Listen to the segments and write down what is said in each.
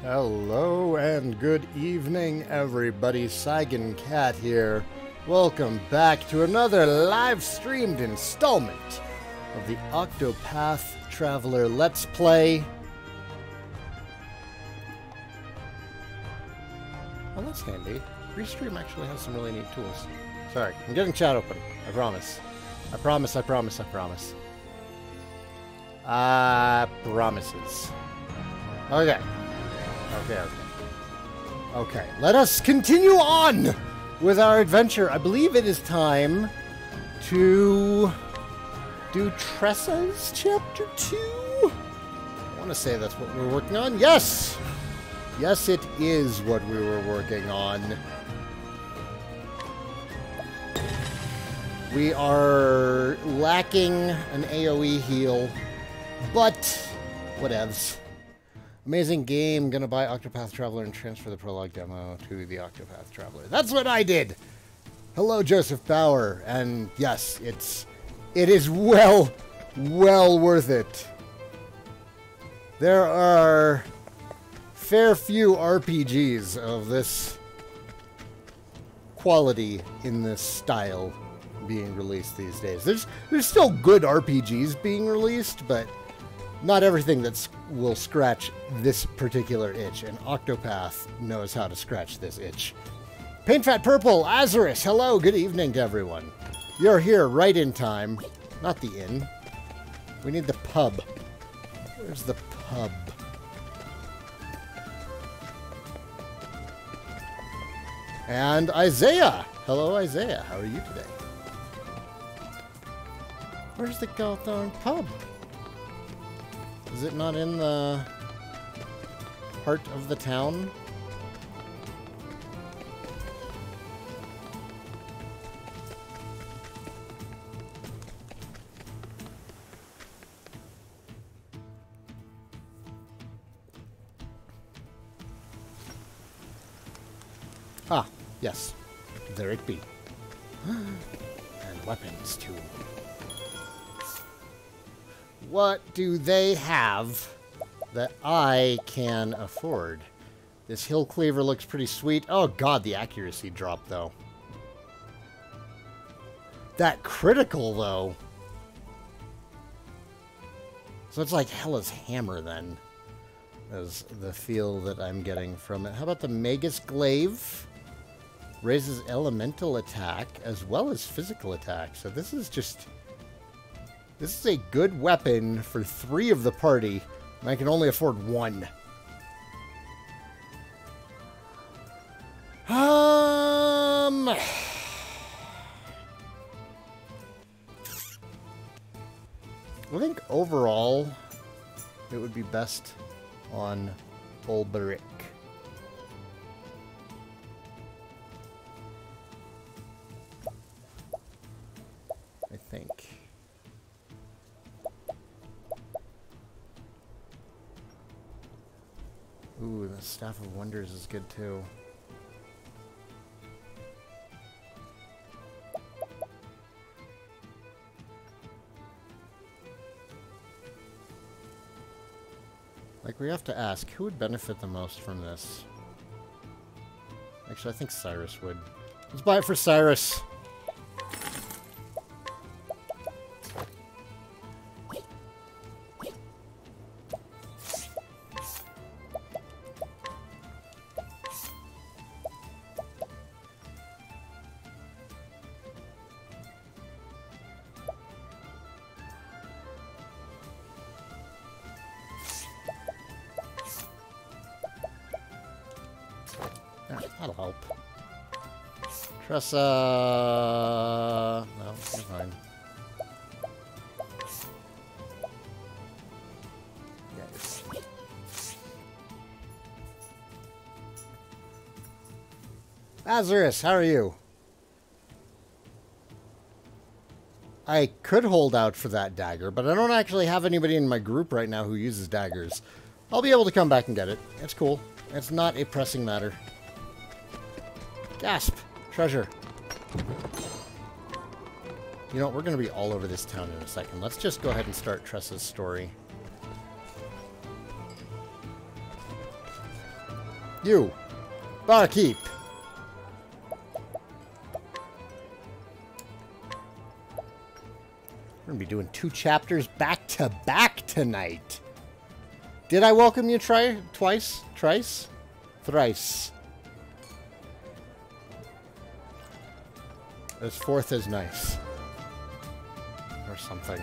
Hello and good evening, everybody. Saigancat here. Welcome back to another live-streamed installment of the Octopath Traveler Let's Play. Oh, that's handy. Restream actually has some really neat tools. Sorry, I'm getting chat open. I promise. I promise, I promise, I promise. Promises. Okay. Okay, let us continue on with our adventure. I believe it is time to do Tressa's Chapter 2. I want to say that's what we're working on. Yes! Yes, it is what we were working on. We are lacking an AoE heal, but whatevs. Amazing game. Gonna buy Octopath Traveler and transfer the prologue demo to the Octopath Traveler. That's what I did. Hello, Joseph Bauer. And yes, it is well worth it. There are fair few RPGs of this quality in this style being released these days. There's still good RPGs being released, but not everything will scratch this particular itch, and Octopath knows how to scratch this itch. Paint Fat Purple, Azarus, hello, good evening to everyone. You're here right in time. Not the inn. We need the pub. Where's the pub? And Isaiah! Hello, Isaiah. How are you today? Where's the Gothorn pub? Is it not in the heart of the town? Ah, yes. There it be. And weapons, too. What do they have that I can afford? This Hill Cleaver looks pretty sweet. Oh god, the accuracy drop, though. That critical, though. So it's like Hella's Hammer, then. Is the feel that I'm getting from it. How about the Magus Glaive? Raises elemental attack as well as physical attack. So this is just... This is a good weapon for 3 of the party, and I can only afford 1. I think overall, it would be best on LBRY. I think. Ooh, the Staff of Wonders is good too. Like, we have to ask, who would benefit the most from this? Actually, I think Cyrus would. Let's buy it for Cyrus! That'll help. Tressa... No, you're fine. Yeah, you're fine. Azarus, how are you? I could hold out for that dagger, but I don't actually have anybody in my group right now who uses daggers. I'll be able to come back and get it. It's cool. It's not a pressing matter. Gasp! Treasure. You know, we're going to be all over this town in a second. Let's just go ahead and start Tressa's story. You. Barkeep. We're going to be doing 2 chapters back to back tonight. Did I welcome you twice? Thrice? This 4th is nice. Or something.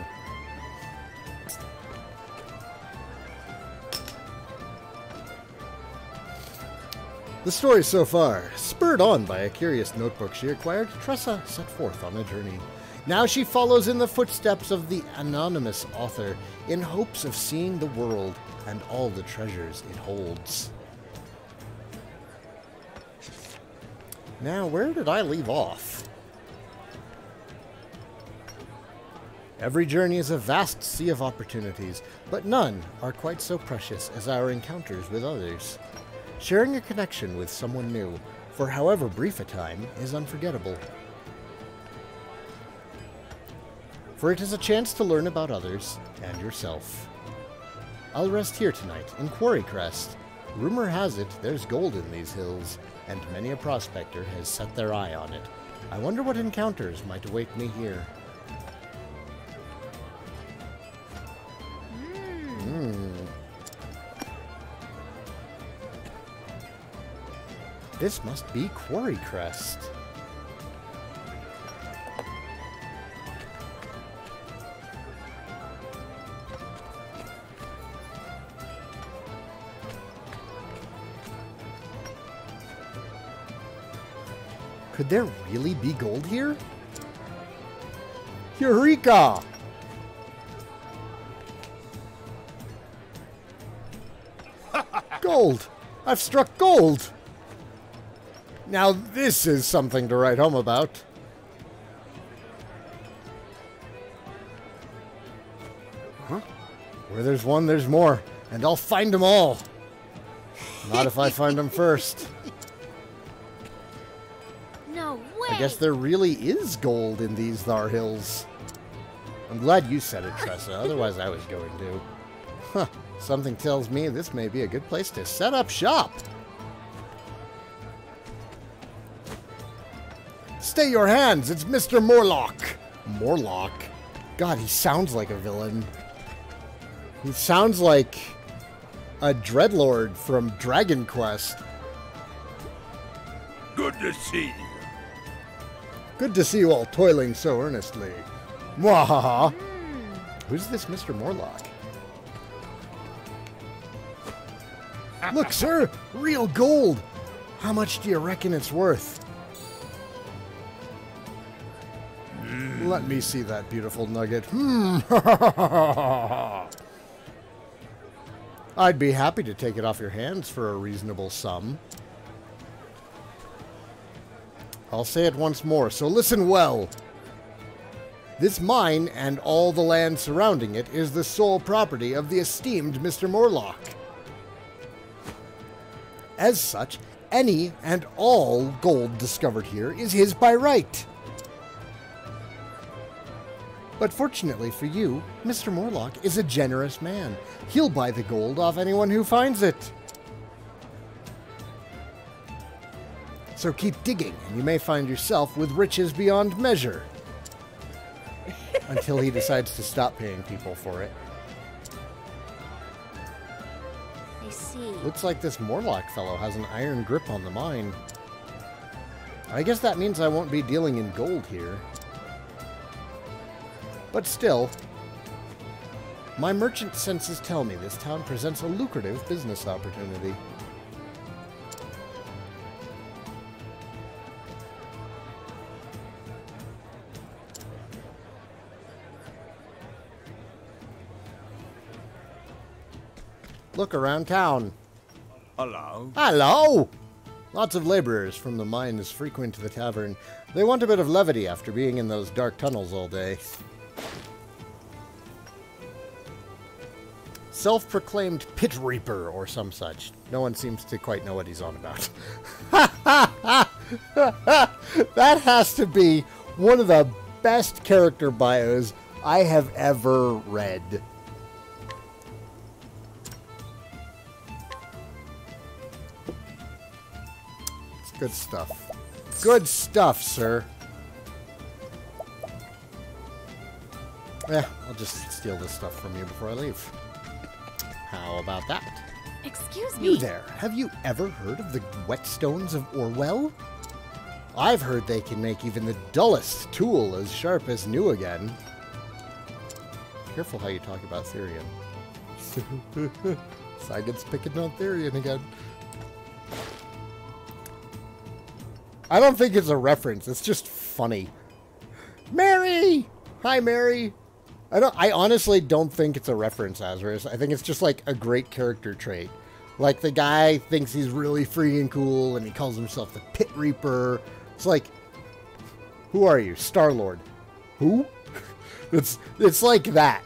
The story so far, spurred on by a curious notebook she acquired, Tressa set forth on a journey. Now she follows in the footsteps of the anonymous author in hopes of seeing the world and all the treasures it holds. Now, where did I leave off? Every journey is a vast sea of opportunities, but none are quite so precious as our encounters with others. Sharing a connection with someone new, for however brief a time, is unforgettable. For it is a chance to learn about others and yourself. I'll rest here tonight in Quarry Crest. Rumor has it there's gold in these hills, and many a prospector has set their eye on it. I wonder what encounters might await me here. This must be Quarry Crest. Could there really be gold here? Eureka! Gold! I've struck gold! Now this is something to write home about. Huh? Where there's one, there's more. And I'll find them all. Not if I find them first. No way! I guess there really is gold in these thar hills. I'm glad you said it, Tressa. Otherwise I was going to. Huh. Something tells me this may be a good place to set up shop. Stay your hands! It's Mr. Morlock! Morlock? God, he sounds like a villain. He sounds like a dreadlord from Dragon Quest. Good to see you. Good to see you all toiling so earnestly. Mwahaha! Who's this Mr. Morlock? Look, sir! Real gold! How much do you reckon it's worth? Let me see that beautiful nugget. I'd be happy to take it off your hands for a reasonable sum. I'll say it once more, so listen well. This mine and all the land surrounding it is the sole property of the esteemed Mr. Morlock. As such, any and all gold discovered here is his by right. But fortunately for you, Mr. Morlock is a generous man. He'll buy the gold off anyone who finds it. So keep digging, and you may find yourself with riches beyond measure. Until he decides to stop paying people for it. I see. Looks like this Morlock fellow has an iron grip on the mine. I guess that means I won't be dealing in gold here. But still, my merchant senses tell me this town presents a lucrative business opportunity. Look around town. Hello. Hello! Lots of laborers from the mines frequent the tavern. They want a bit of levity after being in those dark tunnels all day. Self-proclaimed pit reaper or some such. No one seems to quite know what he's on about. That has to be one of the best character bios I have ever read. Good stuff. Good stuff, sir. Yeah, I'll just steal this stuff from you before I leave. How about that? Excuse me. You there, have you ever heard of the whetstones of Orwell? I've heard they can make even the dullest tool as sharp as new again. Careful how you talk about Therian. Saigan's picking on Therian again. I don't think it's a reference, it's just funny. Mary! Hi, Mary! I honestly don't think it's a reference, Azarus. I think it's just like a great character trait. Like the guy thinks he's really freaking cool and he calls himself the Pit Reaper. It's like, who are you? Star-Lord. Who? It's like that.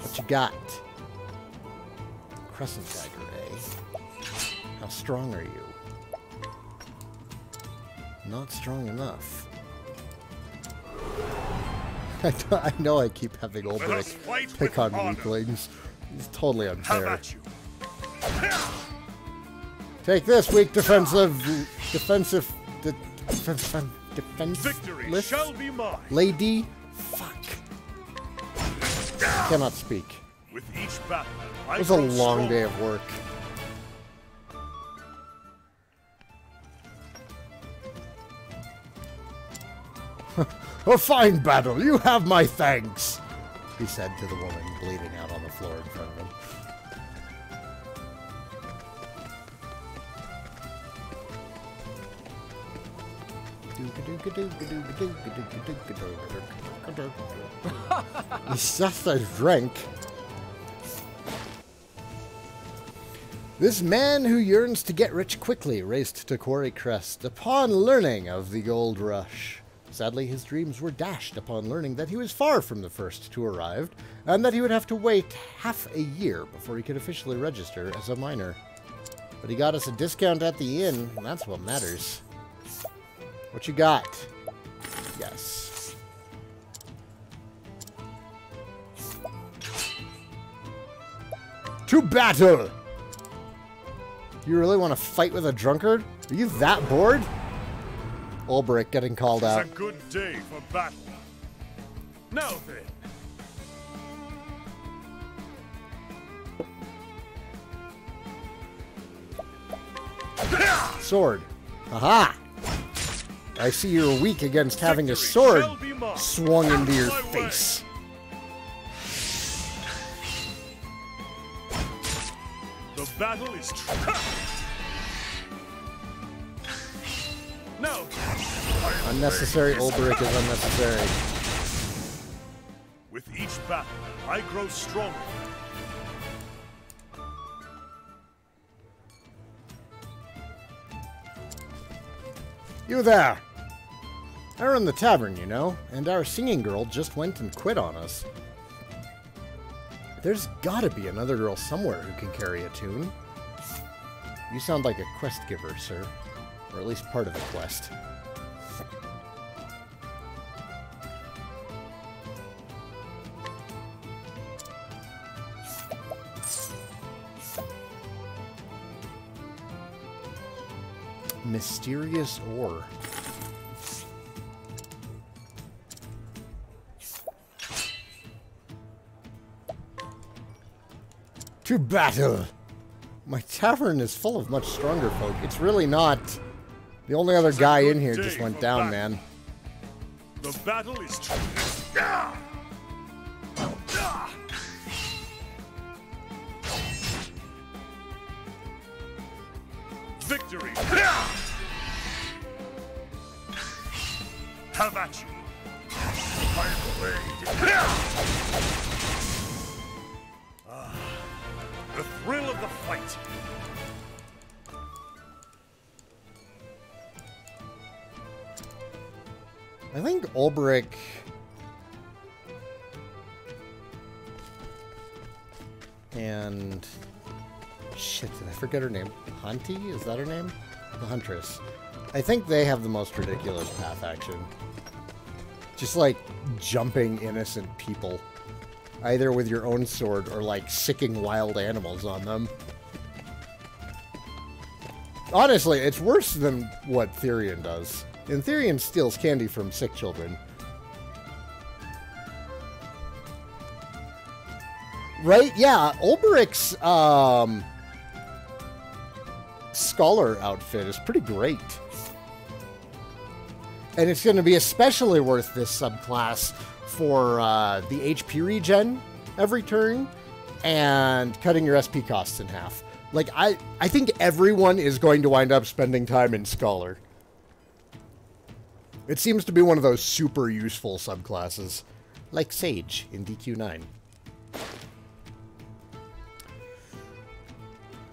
What you got? Crescent dagger, eh? How strong are you? Not strong enough. I know I keep having LBRY pick on weaklings. It's totally unfair. Take this, weak defensive Victory shall be mine. Lady. Fuck. Cannot speak. With each battle, It was a long day of work. A fine battle. You have my thanks, he said to the woman bleeding out on the floor in front of him. It's just a drink. This man who yearns to get rich quickly raced to Quarry Crest upon learning of the gold rush. Sadly, his dreams were dashed upon learning that he was far from the first to arrive, and that he would have to wait half a year before he could officially register as a miner. But he got us a discount at the inn, and that's what matters. What you got? Yes. To battle! You really want to fight with a drunkard? Are you that bored? LBRY getting called out. It's a good day for battle. Now then. Sword. Aha! I see you're weak against having a sword swung into your face. The battle is true. No. Unnecessary LBRY is unnecessary. With each battle, I grow stronger. You there! I run the tavern, you know, and our singing girl just went and quit on us. There's gotta be another girl somewhere who can carry a tune. You sound like a quest giver, sir. Or at least part of a quest. Mysterious ore. To battle! My tavern is full of much stronger folk. It's really not. The only other guy in here just went down, man. The battle is true. Victory! Have at you! The thrill of the fight! I think LBRY and shit, did I forget her name? Hunty? Is that her name? The Huntress. I think they have the most ridiculous path action. Just like jumping innocent people. either with your own sword or like sicking wild animals on them. Honestly, it's worse than what Therion does. And Therion steals candy from sick children. Right? Yeah, Ulbrich's scholar outfit is pretty great. And it's going to be especially worth this subclass for the HP regen every turn and cutting your SP costs in half. Like, I think everyone is going to wind up spending time in Scholar. It seems to be one of those super useful subclasses, like Sage in DQ9.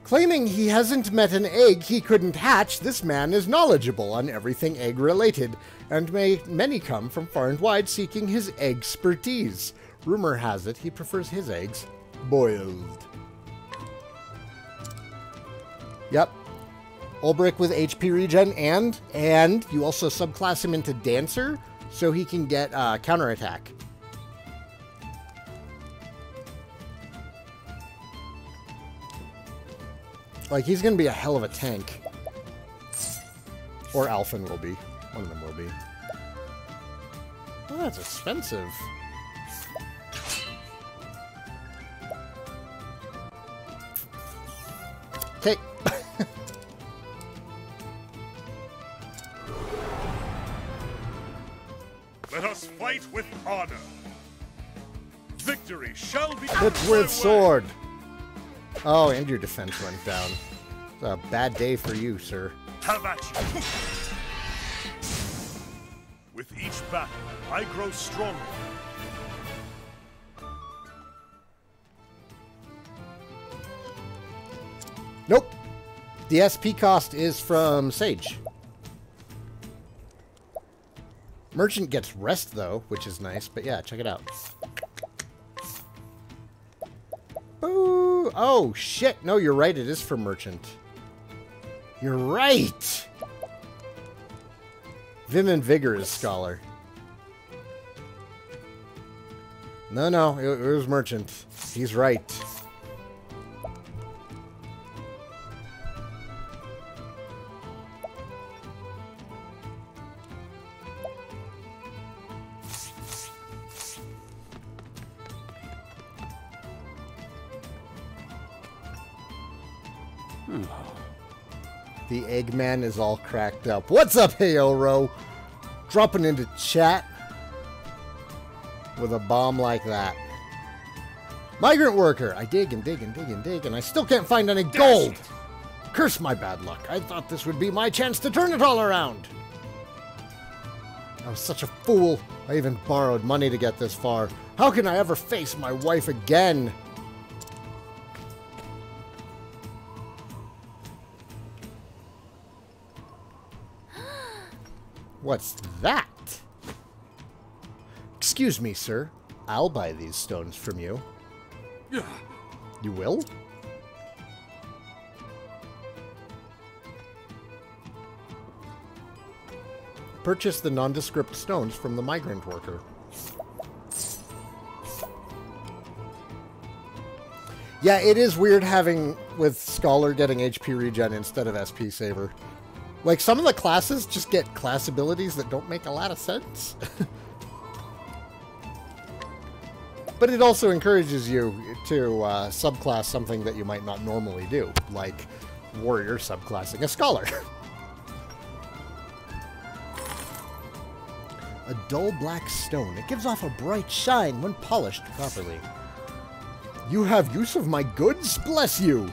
Claiming he hasn't met an egg he couldn't hatch, this man is knowledgeable on everything egg-related, and many come from far and wide seeking his egg-expertise. Rumor has it he prefers his eggs boiled. Yep. Ulbrich with HP regen, and you also subclass him into Dancer, so he can get counterattack. Like, he's going to be a hell of a tank. Or Alphen will be. One of them will be. Oh, that's expensive. Okay. Let us fight with honor. Victory shall be Hit with sword. Oh, and your defense went down. It's a bad day for you, sir. Have at you. With each battle, I grow stronger. Nope. The SP cost is from Sage. Merchant gets rest, though, which is nice. But yeah, check it out. Boo! Oh, shit. No, you're right. It is for Merchant. You're right! Vim and Vigor is Scholar. No, it was Merchant. He's right. The Eggman is all cracked up. What's up, Heyo-Ro? Dropping into chat with a bomb like that. Migrant worker. I dig and dig and dig and dig, and I still can't find any gold. Curse my bad luck. I thought this would be my chance to turn it all around. I was such a fool. I even borrowed money to get this far. How can I ever face my wife again? What's that? Excuse me, sir. I'll buy these stones from you. You will? Purchase the nondescript stones from the migrant worker. Yeah, it is weird having with Scholar getting HP regen instead of SP saver. Like, some of the classes just get class abilities that don't make a lot of sense. But it also encourages you to subclass something that you might not normally do, like Warrior subclassing a Scholar. A dull black stone. It gives off a bright shine when polished properly. You have use of my goods? Bless you!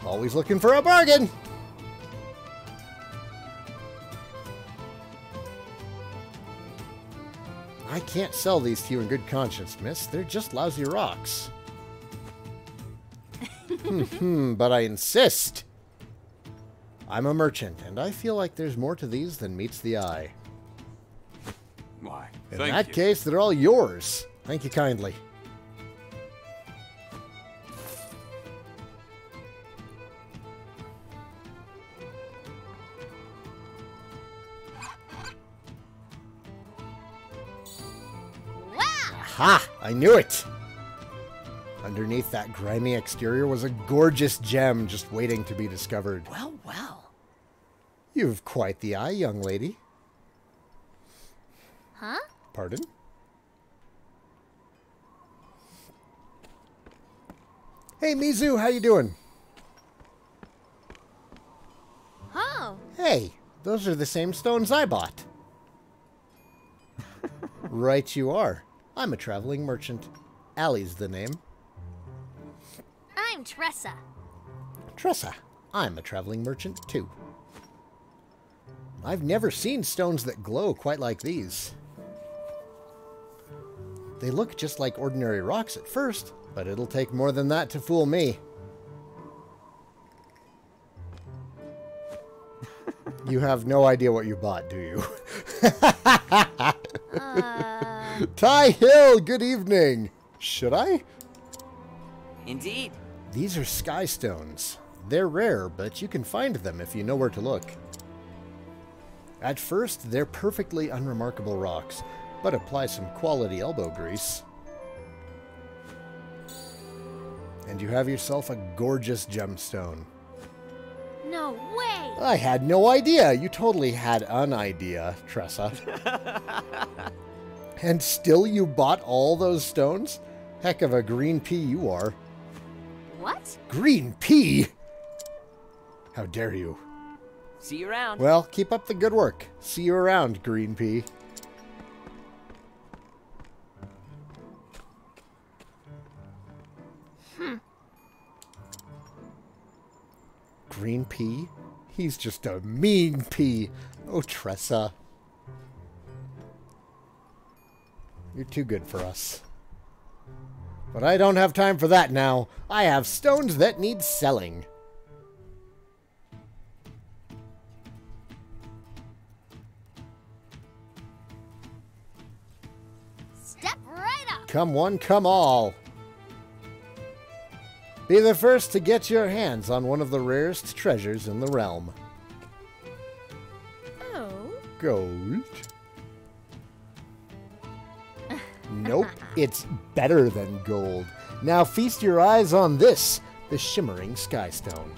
Always looking for a bargain! I can't sell these to you in good conscience, miss. They're just lousy rocks. But I insist. I'm a merchant, and I feel like there's more to these than meets the eye. Why, In that case, they're all yours. Thank you kindly. Ha! I knew it! Underneath that grimy exterior was a gorgeous gem just waiting to be discovered. Well, well. You've quite the eye, young lady. Huh? Pardon? Hey, Mizu, how you doing? Oh. Hey, those are the same stones I bought. Right you are. I'm a traveling merchant. Allie's the name. I'm Tressa. Tressa. I'm a traveling merchant, too. I've never seen stones that glow quite like these. They look just like ordinary rocks at first, but it'll take more than that to fool me. You have no idea what you bought, do you? Ty Hill, good evening. Should I? Indeed. These are sky stones. They're rare, but you can find them if you know where to look. At first, they're perfectly unremarkable rocks, but apply some quality elbow grease, and you have yourself a gorgeous gemstone. No way. I had no idea. You totally had an idea, Tressa. And still you bought all those stones? Heck of a green pea you are. What? Green pea? How dare you? See you around. Well, keep up the good work. See you around, green pea. Green pea? He's just a mean pea. Oh, Tressa. You're too good for us. But I don't have time for that now. I have stones that need selling. Step right up. Come one, come all. Be the first to get your hands on one of the rarest treasures in the realm. Oh. Gold? Nope, it's better than gold. Now feast your eyes on this, the shimmering skystone.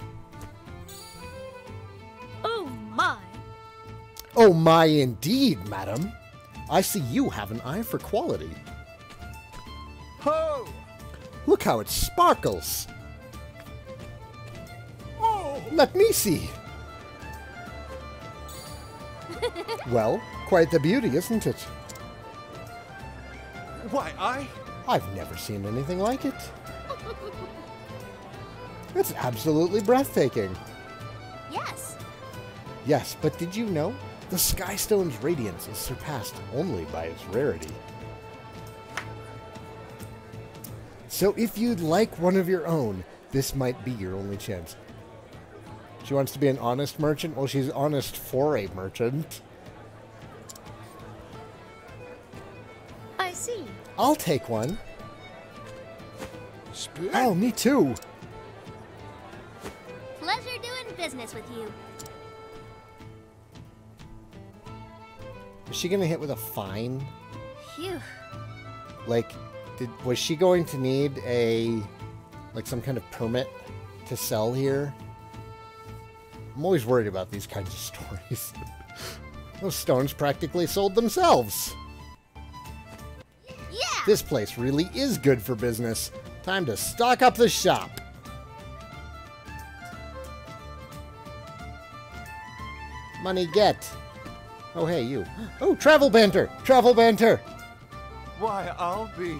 Oh my. Oh my indeed, madam. I see you have an eye for quality. Ho! Look how it sparkles. Oh! Let me see. Well, quite the beauty, isn't it? Why, I've never seen anything like it. It's absolutely breathtaking. Yes. Yes, but did you know? The Skystone's radiance is surpassed only by its rarity. So if you'd like one of your own, this might be your only chance. She wants to be an honest merchant? Well, she's honest for a merchant. I see. I'll take one. Splendid. Oh, me too. Pleasure doing business with you. Is she gonna hit with a fine? Phew. Like, was she going to need some kind of permit to sell here? I'm always worried about these kinds of stories. Those stones practically sold themselves. Yeah. This place really is good for business. Time to stock up the shop. Money get. Oh, hey, you. Oh, travel banter! Travel banter! Why, I'll be...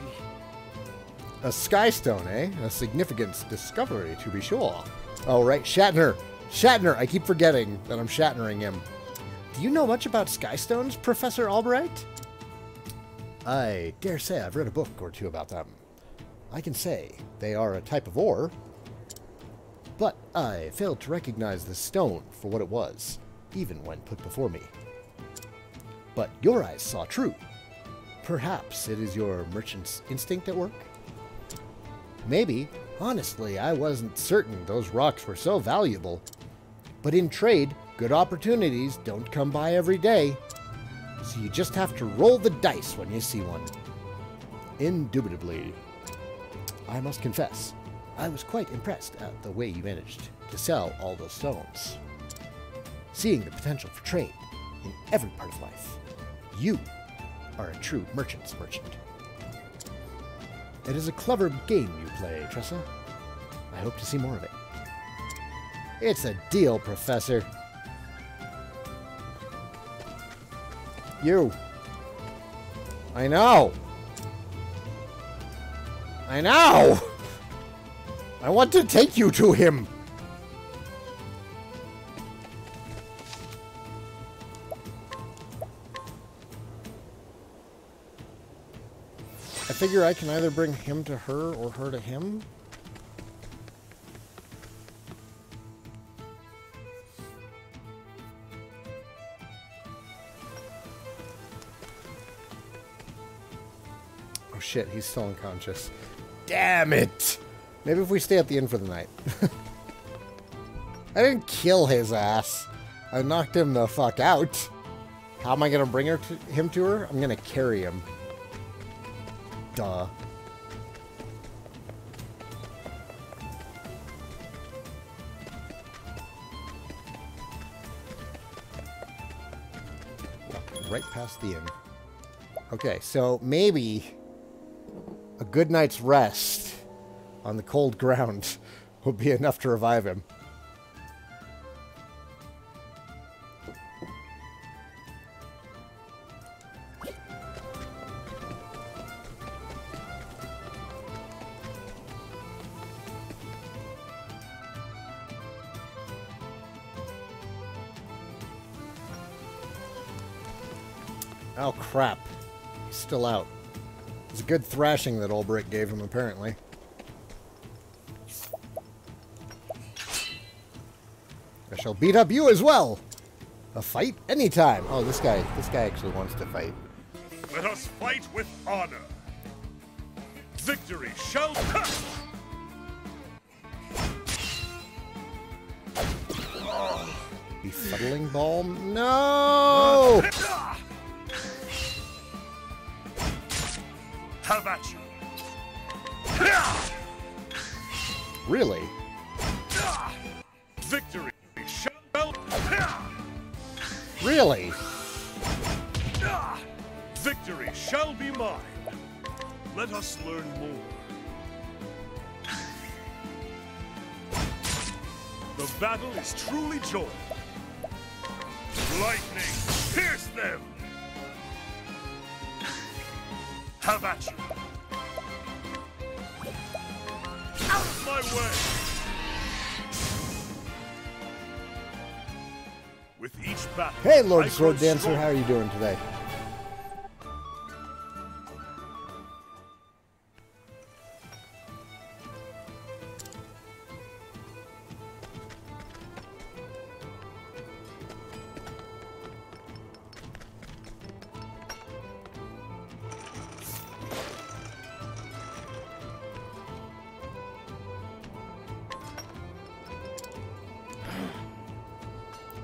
A skystone, eh? A significant discovery, to be sure. Oh, right, Shatner. Shatner! I keep forgetting that I'm Shatnering him. Do you know much about skystones, Professor Albright? I dare say I've read a book or two about them. I can say they are a type of ore, but I failed to recognize the stone for what it was, even when put before me. But your eyes saw true. Perhaps it is your merchant's instinct at work? Maybe. Honestly, I wasn't certain those rocks were so valuable. But in trade, good opportunities don't come by every day. So you just have to roll the dice when you see one. Indubitably. I must confess, I was quite impressed at the way you managed to sell all those stones. Seeing the potential for trade in every part of life, you are a true merchant's merchant. It is a clever game you play, Tressa. I hope to see more of it. It's a deal, Professor. You. I know. I know. I want to take you to him. I figure I can either bring him to her or her to him. Oh shit, he's still unconscious. Damn it! Maybe if we stay at the inn for the night. I didn't kill his ass. I knocked him the fuck out. How am I gonna bring him to her? I'm gonna carry him. Duh. Right past the inn. Okay, so maybe a good night's rest on the cold ground will be enough to revive him. Oh, crap. He's still out. It's a good thrashing that old Brick gave him, apparently. I shall beat up you as well! A fight? Anytime! Oh, this guy actually wants to fight. Let us fight with honor. Victory shall come! Befuddling balm? No! Have at you! Really? Victory shall... Really? Victory shall be mine. Let us learn more. The battle is truly joy. Lightning, pierce them! Have at you! Out of my way! With each battle, Hey, Lord I Sword grow Dancer, stronger. how are you doing today?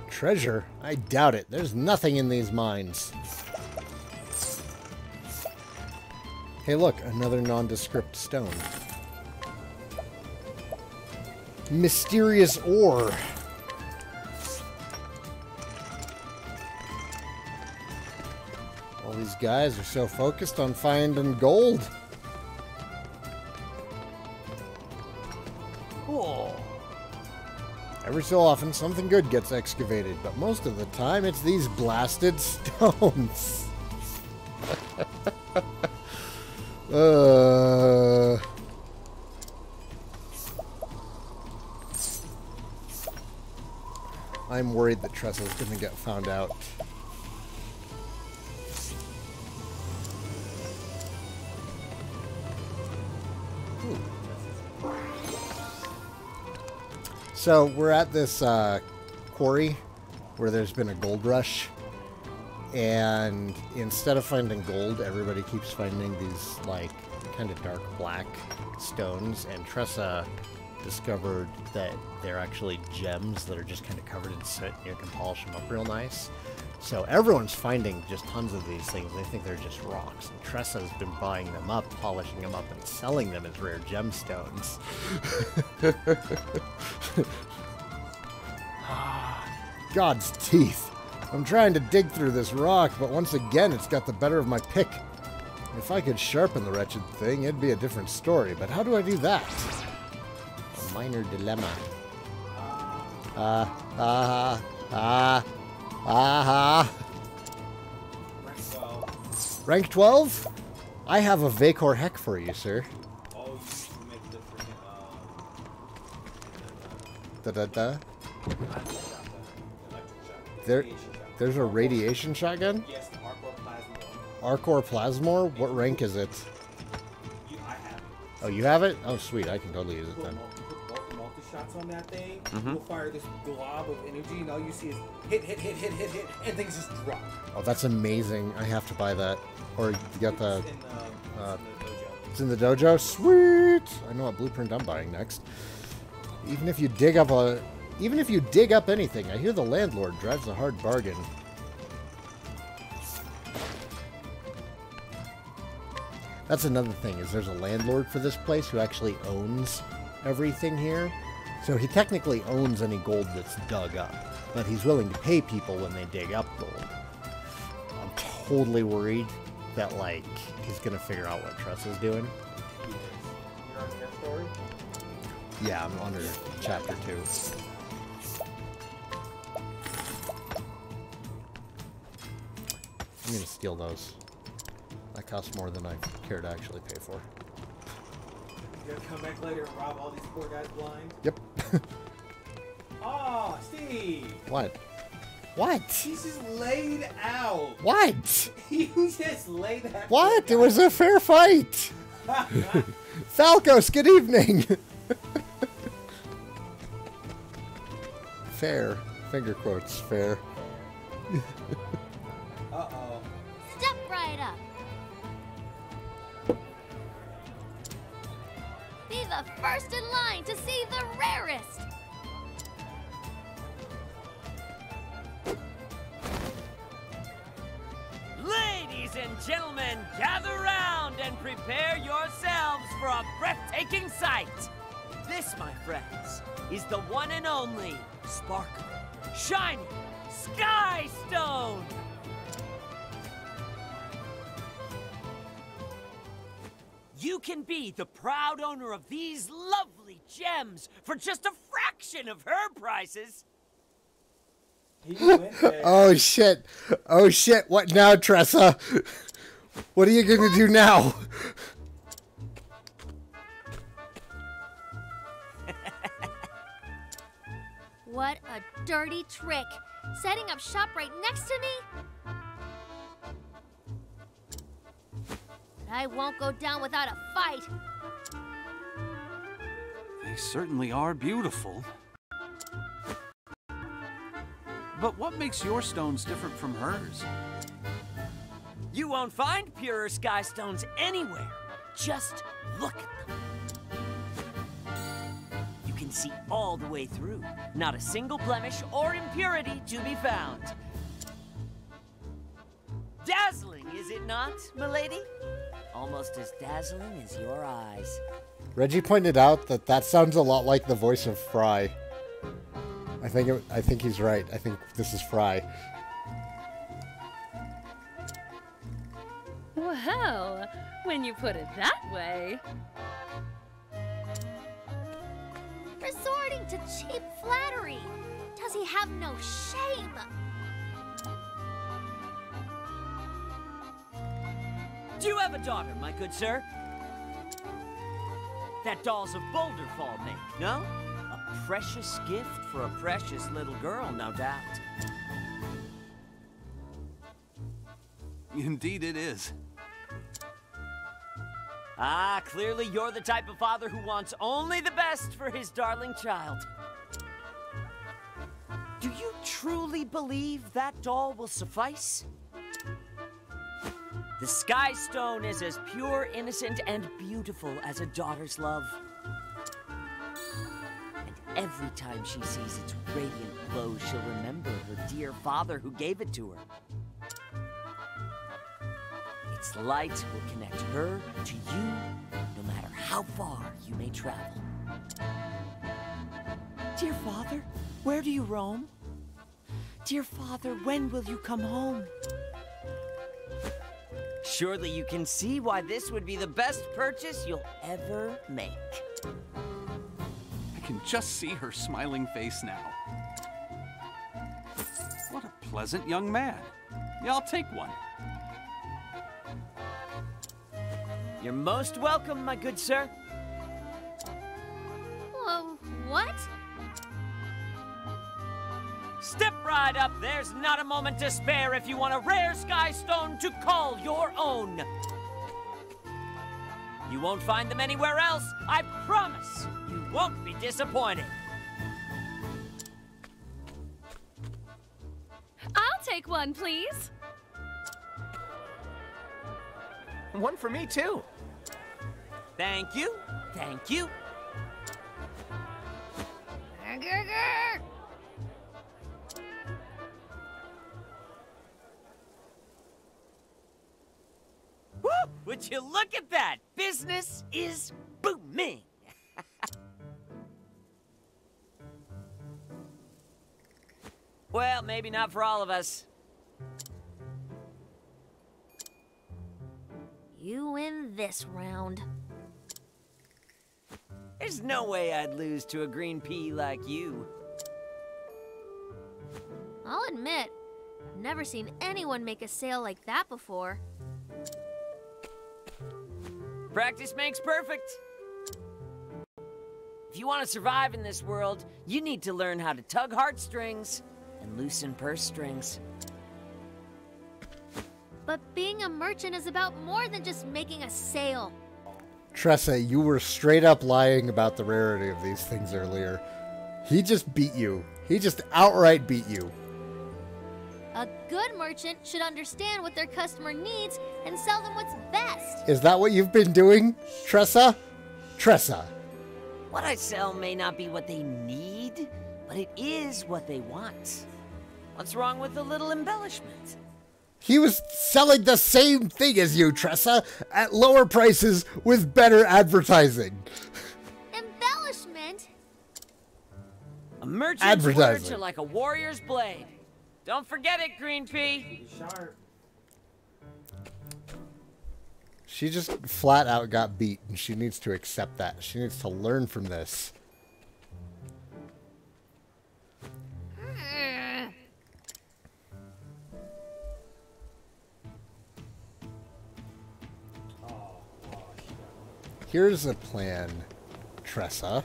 Treasure? I doubt it. There's nothing in these mines. Hey, look, another nondescript stone. Mysterious ore. All these guys are so focused on finding gold. Cool. Every so often, something good gets excavated, but most of the time, it's these blasted stones. I'm worried that Tressa's gonna get found out. Ooh. So we're at this quarry where there's been a gold rush, and instead of finding gold, everybody keeps finding these like kind of dark black stones, and Tressa discovered that they're actually gems that are just kind of covered in soot. You can polish them up real nice. So everyone's finding just tons of these things. They think they're just rocks. And Tressa's been buying them up, polishing them up, and selling them as rare gemstones. God's teeth. I'm trying to dig through this rock, but once again, it's got the better of my pick. If I could sharpen the wretched thing, it'd be a different story. But how do I do that? A minor dilemma. Rank 12? I have a Vacor Heck for you, sir. Oh, you make the freaking, Da-da-da. electric There's a radiation shotgun? Yes, the Arcor Plasma. Arcor Plasmor? What rank is it? I have it. Oh, you have it? Oh, sweet. I can totally use it then. Put multi-shots on that thing, you'll fire this glob of energy, and all you see is hit, and things just drop. Oh, that's amazing. I have to buy that. Or you got the... It's in the dojo. It's in the dojo? Sweet! I know what blueprint I'm buying next. Even if you dig up anything, I hear the landlord drives a hard bargain. That's another thing, is there's a landlord for this place who actually owns everything here. So he technically owns any gold that's dug up, but he's willing to pay people when they dig up gold. I'm totally worried that, like, he's gonna figure out what Tressa's doing. You're on your story? Yeah, I'm under chapter 2. I'm gonna steal those. That costs more than I care to actually pay for. You're gonna come back later and rob all these poor guys blind? Yep. Oh, Steve! What? What? He's just laid out. What? You just laid out. What? It was a fair fight. Falcos, good evening. Fair. Finger quotes. Fair. Uh-oh. Step right up. Be the first in line to see the rarest. Ladies and gentlemen, gather round and prepare yourselves for a breathtaking sight. This, my friends, is the one and only sparkling, shining Sky Stone. You can be the proud owner of these lovely gems for just a fraction of her prices. He went there. Oh shit. Oh shit. What now, Tressa? What are you gonna do now? What a dirty trick. Setting up shop right next to me? But I won't go down without a fight. They certainly are beautiful. But what makes your stones different from hers? You won't find purer sky stones anywhere. Just look at them. You can see all the way through. Not a single blemish or impurity to be found. Dazzling, is it not, milady? Almost as dazzling as your eyes. Reggie pointed out that that sounds a lot like the voice of Fry. I think he's right. I think this is Fry. Well, when you put it that way. Resorting to cheap flattery. Does he have no shame? Do you have a daughter, my good sir? That dolls of Boulder Fall make, no? A precious gift for a precious little girl, no doubt. Indeed it is. Ah, clearly you're the type of father who wants only the best for his darling child. Do you truly believe that doll will suffice? The Sky Stone is as pure, innocent, and beautiful as a daughter's love. And Every time she sees its radiant glow, she'll remember her dear father who gave it to her. Its light will connect her to you, no matter how far you may travel. Dear father, where do you roam? Dear father, when will you come home? Surely you can see why this would be the best purchase you'll ever make. I can just see her smiling face now. What a pleasant young man. Yeah, I'll take one. You're most welcome, my good sir. What? Step right up. There's not a moment to spare if you want a rare sky stone to call your own. You won't find them anywhere else. I promise. You won't be disappointed. I'll take one, please. One for me, too. Thank you. Thank you. Woo! Would you look at that? Business is booming. Well, maybe not for all of us. You win this round. There's no way I'd lose to a green pea like you. I'll admit, I've never seen anyone make a sale like that before. Practice makes perfect. If you want to survive in this world, you need to learn how to tug heartstrings and loosen purse strings. But being a merchant is about more than just making a sale. Tressa, you were straight up lying about the rarity of these things earlier. He just beat you. He just outright beat you. A good merchant should understand what their customer needs and sell them what's best. Is that what you've been doing, Tressa? Tressa. What I sell may not be what they need, but it is what they want. What's wrong with a little embellishment? He was selling the same thing as you, Tressa, at lower prices with better advertising. Embellishment? A merchant's words are like a warrior's blade. Don't forget it, Green Pea. Be sharp. She just flat out got beat, and she needs to accept that. She needs to learn from this. Here's a plan, Tressa.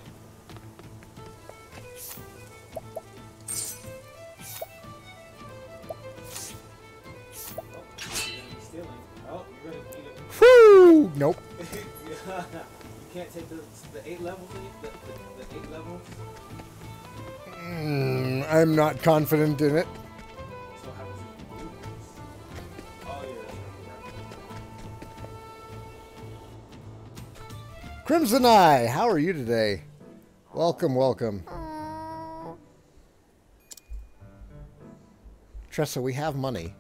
Whoo! Nope. You can't take the 8 levels. The 8 levels. I'm not confident in it. So what happens if you lose? Oh yeah. Crimson Eye, how are you today? Welcome, welcome. Tressa, we have money.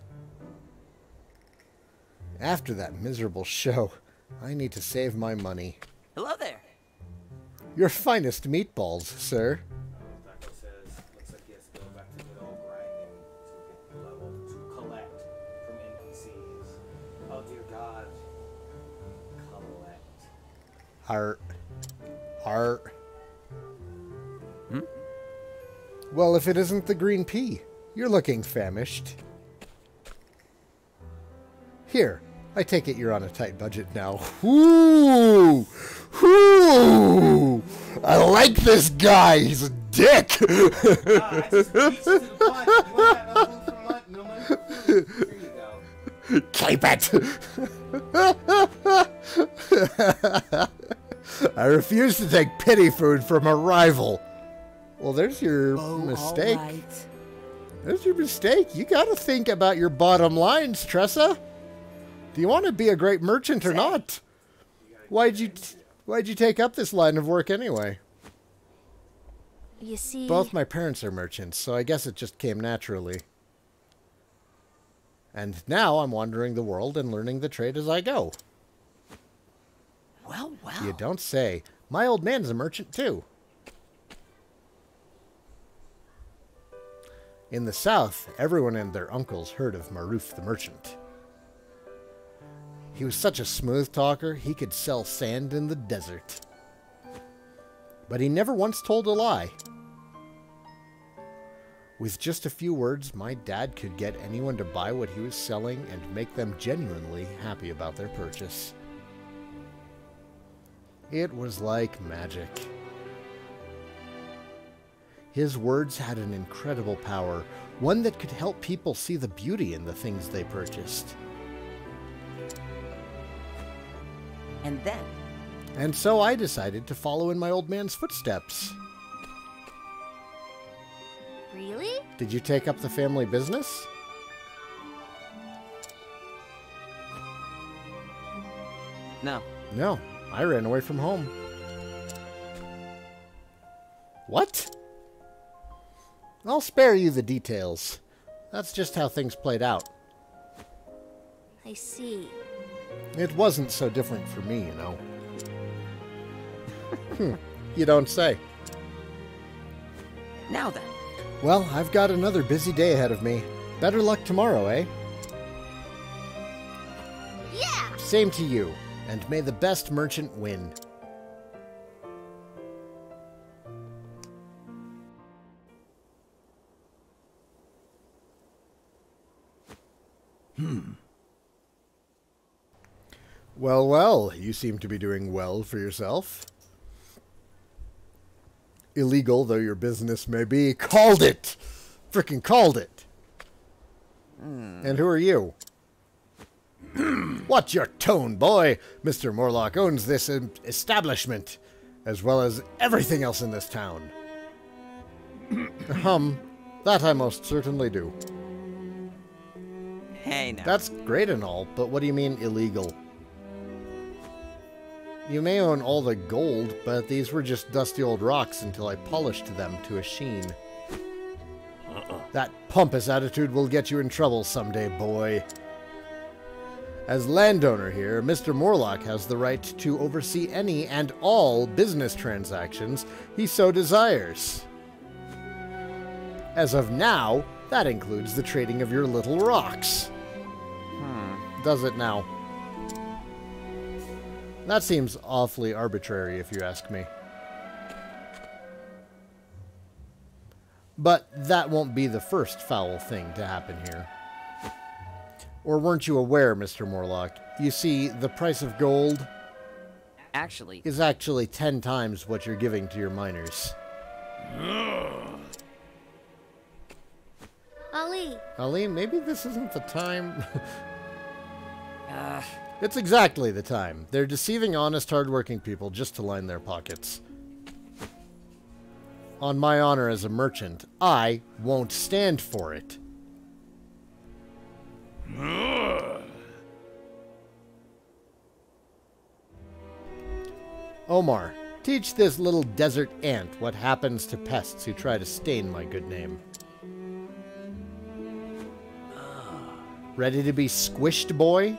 After that miserable show, I need to save my money. Hello there. Your finest meatballs, sir. Taco says, looks like he has to go back to good old grinding to get the level to collect from NPCs. Oh dear God. Collect. Art. Well, if it isn't the green pea, you're looking famished. Here, I take it you're on a tight budget now. Whoo! Whoo! I like this guy. He's a dick. I just reached to the punch. You want no food for lunch? No money for food? Here you go. Keep it. I refuse to take pity food from a rival. Well, there's your mistake. All right. There's your mistake. You got to think about your bottom lines, Tressa. Do you want to be a great merchant or not? Why'd you take up this line of work anyway? You see... Both my parents are merchants, so I guess it just came naturally. And now I'm wandering the world and learning the trade as I go. Well, well. You don't say. My old man's a merchant, too. In the south, everyone and their uncles heard of Maruf the merchant. He was such a smooth talker, he could sell sand in the desert. But he never once told a lie. With just a few words, my dad could get anyone to buy what he was selling and make them genuinely happy about their purchase. It was like magic. His words had an incredible power, one that could help people see the beauty in the things they purchased. And then? And so I decided to follow in my old man's footsteps. Really? Did you take up the family business? No. No, I ran away from home. What? I'll spare you the details. That's just how things played out. I see. It wasn't so different for me, you know. You don't say. Now then. Well, I've got another busy day ahead of me. Better luck tomorrow, eh? Yeah! Same to you, and may the best merchant win. Well, well, you seem to be doing well for yourself. Illegal though your business may be, called it! Frickin' called it! And who are you? What's your tone, boy? Mr. Morlock owns this establishment, as well as everything else in this town. That I most certainly do. Hey, now. That's great and all, but what do you mean illegal? You may own all the gold, but these were just dusty old rocks until I polished them to a sheen. That pompous attitude will get you in trouble someday, boy. As landowner here, Mr. Morlock has the right to oversee any and all business transactions he so desires. As of now, that includes the trading of your little rocks. Does it now? That seems awfully arbitrary, if you ask me. But that won't be the first foul thing to happen here. Or weren't you aware, Mr. Morlock? You see, the price of gold Actually, is actually 10 times what you're giving to your miners. Ali, maybe this isn't the time. It's exactly the time. They're deceiving honest, hardworking people just to line their pockets. On my honor as a merchant, I won't stand for it. Omar, teach this little desert ant what happens to pests who try to stain my good name. Ready to be squished, boy?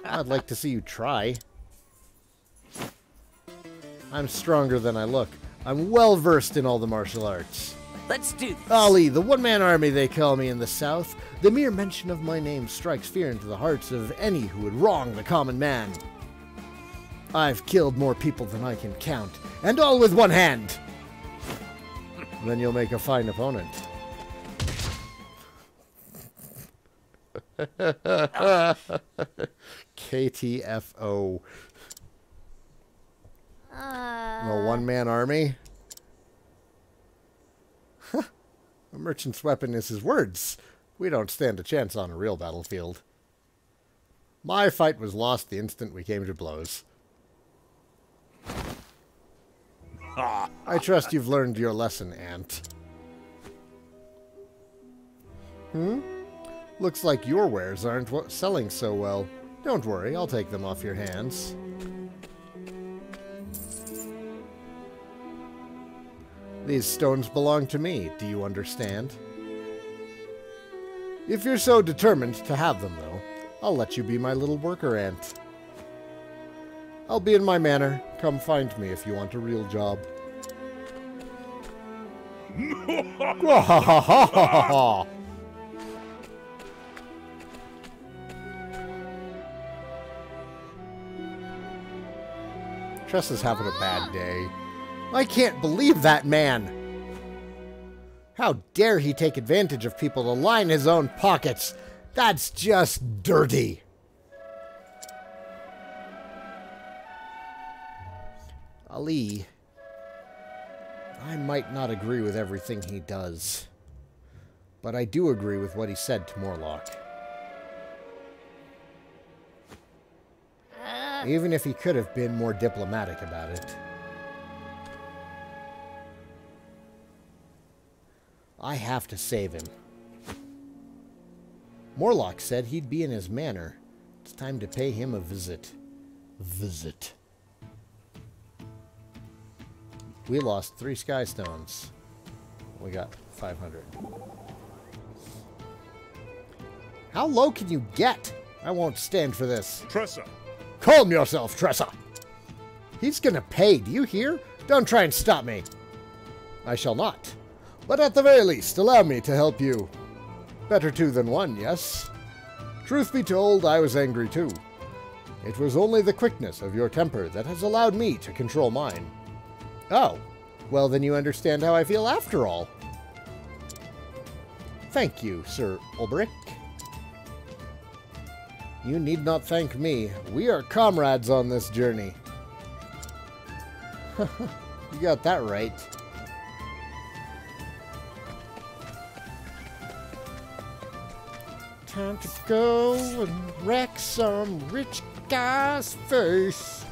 I'd like to see you try. I'm stronger than I look. I'm well versed in all the martial arts. let's do this. Ali, the one-man army they call me in the South. The mere mention of my name strikes fear into the hearts of any who would wrong the common man. I've killed more people than I can count, and all with one hand. Then you'll make a fine opponent. KTFO. A one-man army? A merchant's weapon is his words. We don't stand a chance on a real battlefield. My fight was lost the instant we came to blows. I trust you've learned your lesson, Ant. Looks like your wares aren't selling so well. Don't worry, I'll take them off your hands. These stones belong to me, do you understand? If you're so determined to have them, though, I'll let you be my little worker ant. I'll be in my manor. Come find me if you want a real job. Tressa's having a bad day. I can't believe that man! How dare he take advantage of people to line his own pockets? That's just dirty. Ali, I might not agree with everything he does, but I do agree with what he said to Morlock. Even if he could have been more diplomatic about it. I have to save him. Morlock said he'd be in his manor. It's time to pay him a visit. We lost 3 sky stones. We got 500. How low can you get? I won't stand for this. Tressa. Calm yourself, Tressa. He's gonna pay, do you hear? Don't try and stop me. I shall not. But at the very least, allow me to help you. Better 2 than 1, yes? Truth be told, I was angry too. It was only the quickness of your temper that has allowed me to control mine. Oh, well then you understand how I feel after all. Thank you, Sir LBRY. You need not thank me. We are comrades on this journey. You got that right. Time to go and wreck some rich guy's face.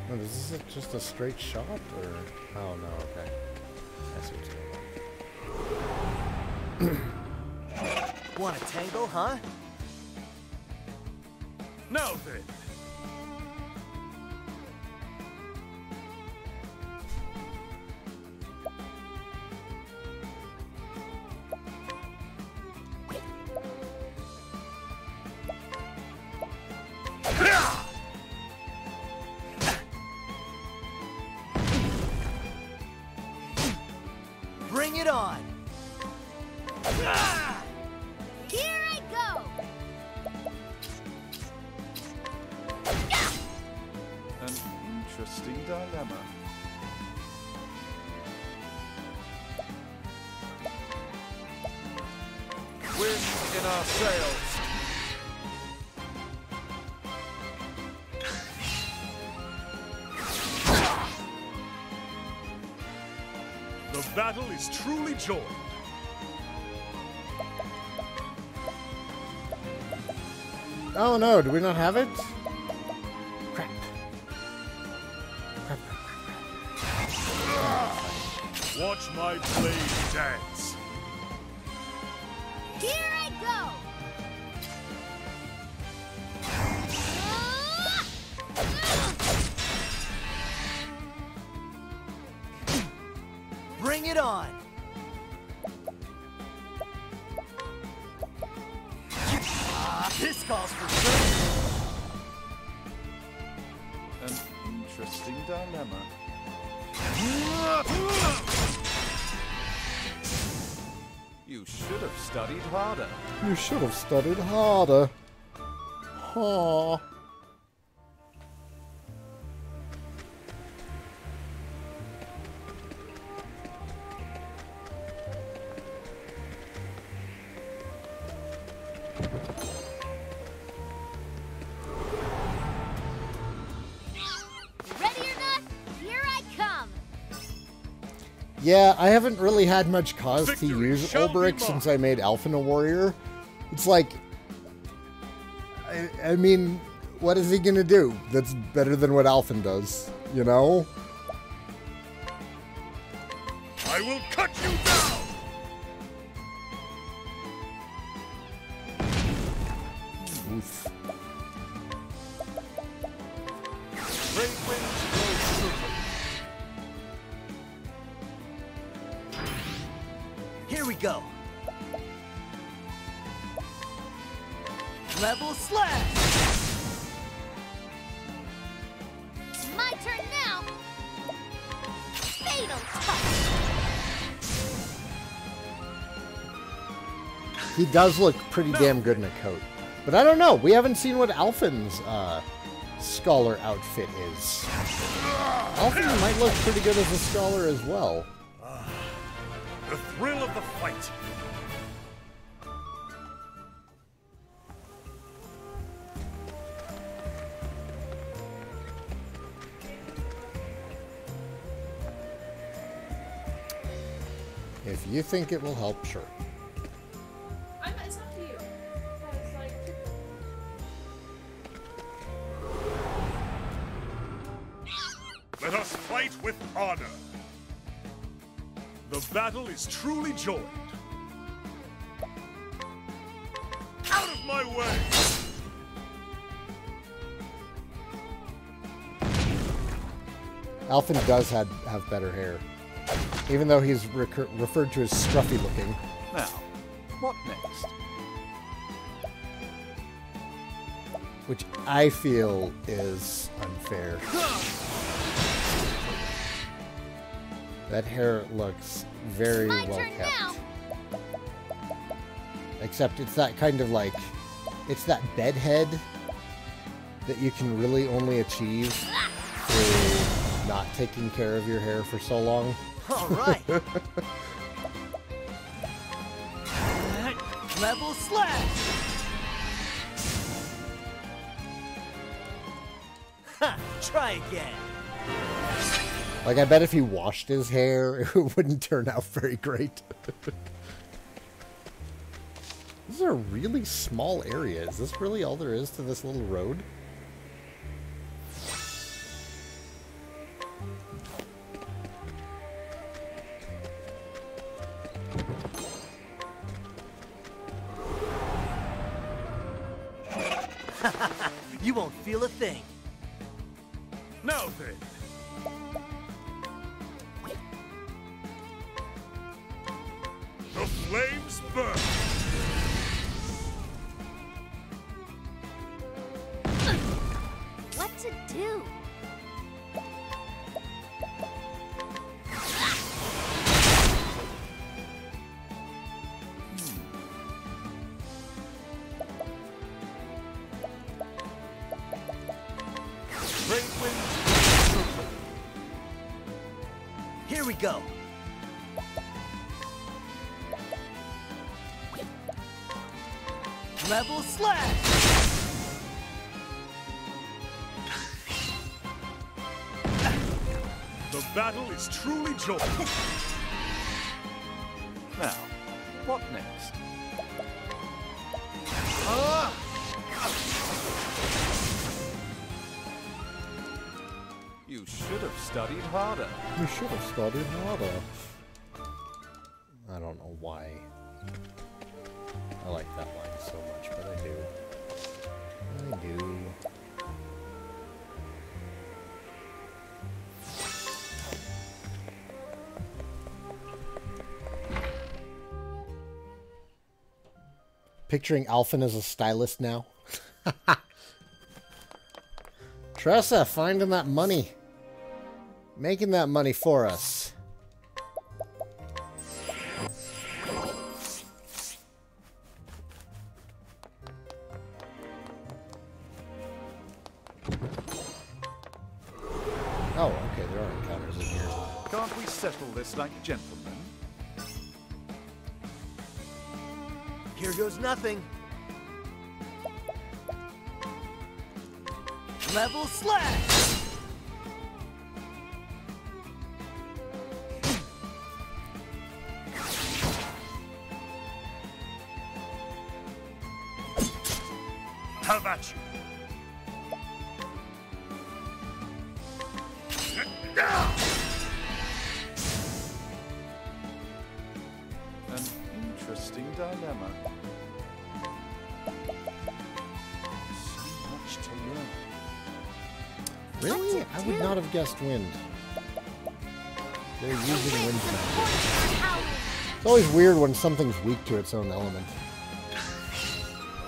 Oh, is this just a straight shot, or? Oh, no, okay. I see what's going on. Want a tango, huh? Now then. Bring it on! Here I go! An interesting dilemma. Wind in our sails. The battle is truly joined. Oh no, do we not have it? Crap. Watch my blade dance. Here I go! Bring it on! This calls for service. An interesting dilemma. You should have studied harder. You should have studied harder. Aw. Yeah, I haven't really had much cause to Victory use shall be LBRY mine. since I made Alphen a warrior. It's like, I mean, what is he gonna do that's better than what Alphen does, you know? I will cut you down! Oof. Great winds blow silver. Here we go. Level slash. My turn now. Fatal touch. He does look pretty damn good in a coat. But I don't know, we haven't seen what Alphen's scholar outfit is. Alphen might look pretty good as a scholar as well. The thrill of the fight. If you think it will help, sure. It's up to you. It's like... Let us fight with honor. The battle is truly joined. Out of my way! Alphen does have better hair. Even though he's referred to as scruffy looking. Now, what next? Which I feel is unfair. That hair looks very My well turn kept. now. Except it's that kind of like, it's that bedhead that you can really only achieve through not taking care of your hair for so long. All right. Level slash. Ha! Try again. Like, I bet if he washed his hair, it wouldn't turn out very great. This is a really small area. Is this really all there is to this little road? You won't feel a thing. Now then. The flames burn. What to do? Great winds. Here we go. Level slash. The battle is truly joined. Now, what next? You should have studied harder. You should have studied harder. I don't know why. I like that line so much, but I do. I do. Picturing Alphen as a stylist now. Tressa, finding that money. Making that money for us. Oh, okay, there are encounters in here. Can't we settle this like gentlemen? Here goes nothing. Level slash. Have at you. An interesting dilemma. So much to learn. Really? I would not have guessed wind. They're using wind magic. It's always weird when something's weak to its own element.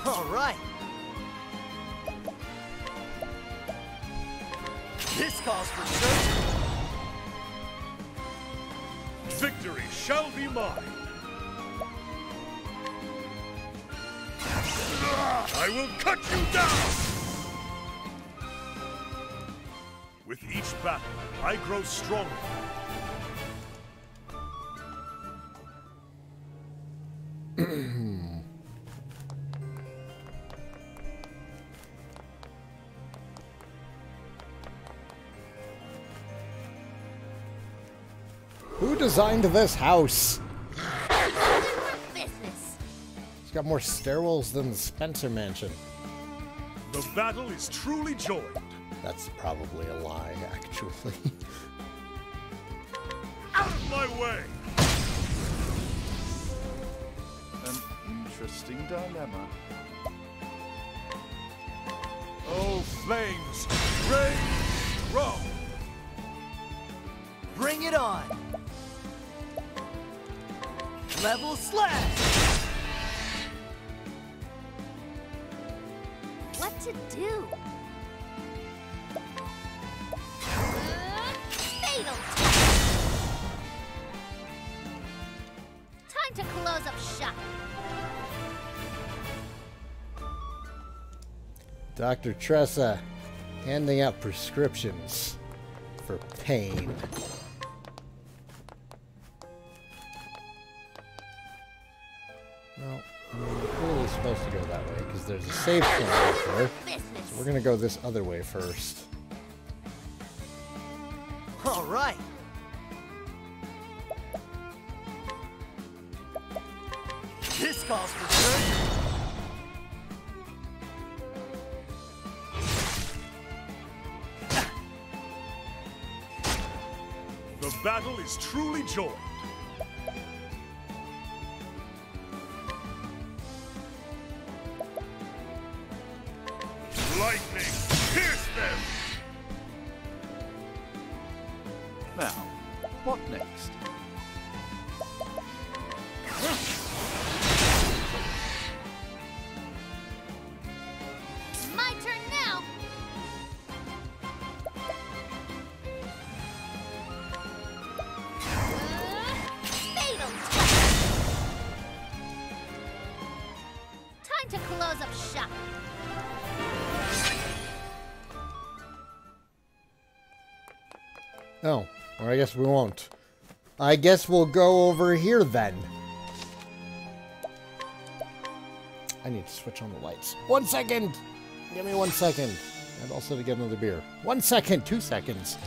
All right. This calls for search. Victory shall be mine. I will cut you down! With each battle, I grow stronger. Who designed this house? Business. It's got more stairwells than the Spencer Mansion. The battle is truly joined. That's probably a lie, actually. Out of my way! An interesting dilemma. Oh, flames! Rain! Row! Bring it on. Level slash. What to do? Fatal touch. Time to close up shop. Dr. Tressa handing out prescriptions for pain. Well, we're clearly supposed to go that way because there's a save point right there. Business. So we're gonna go this other way first. All right. This calls for search. The battle is truly joined. Lightning, pierce them! Now, what next? My turn now. Fatal touch. Time to close up shop. Oh, or I guess we won't. I guess we'll go over here then. I need to switch on the lights. 1 second! Give me 1 second. And also to get another beer. 1 second, 2 seconds.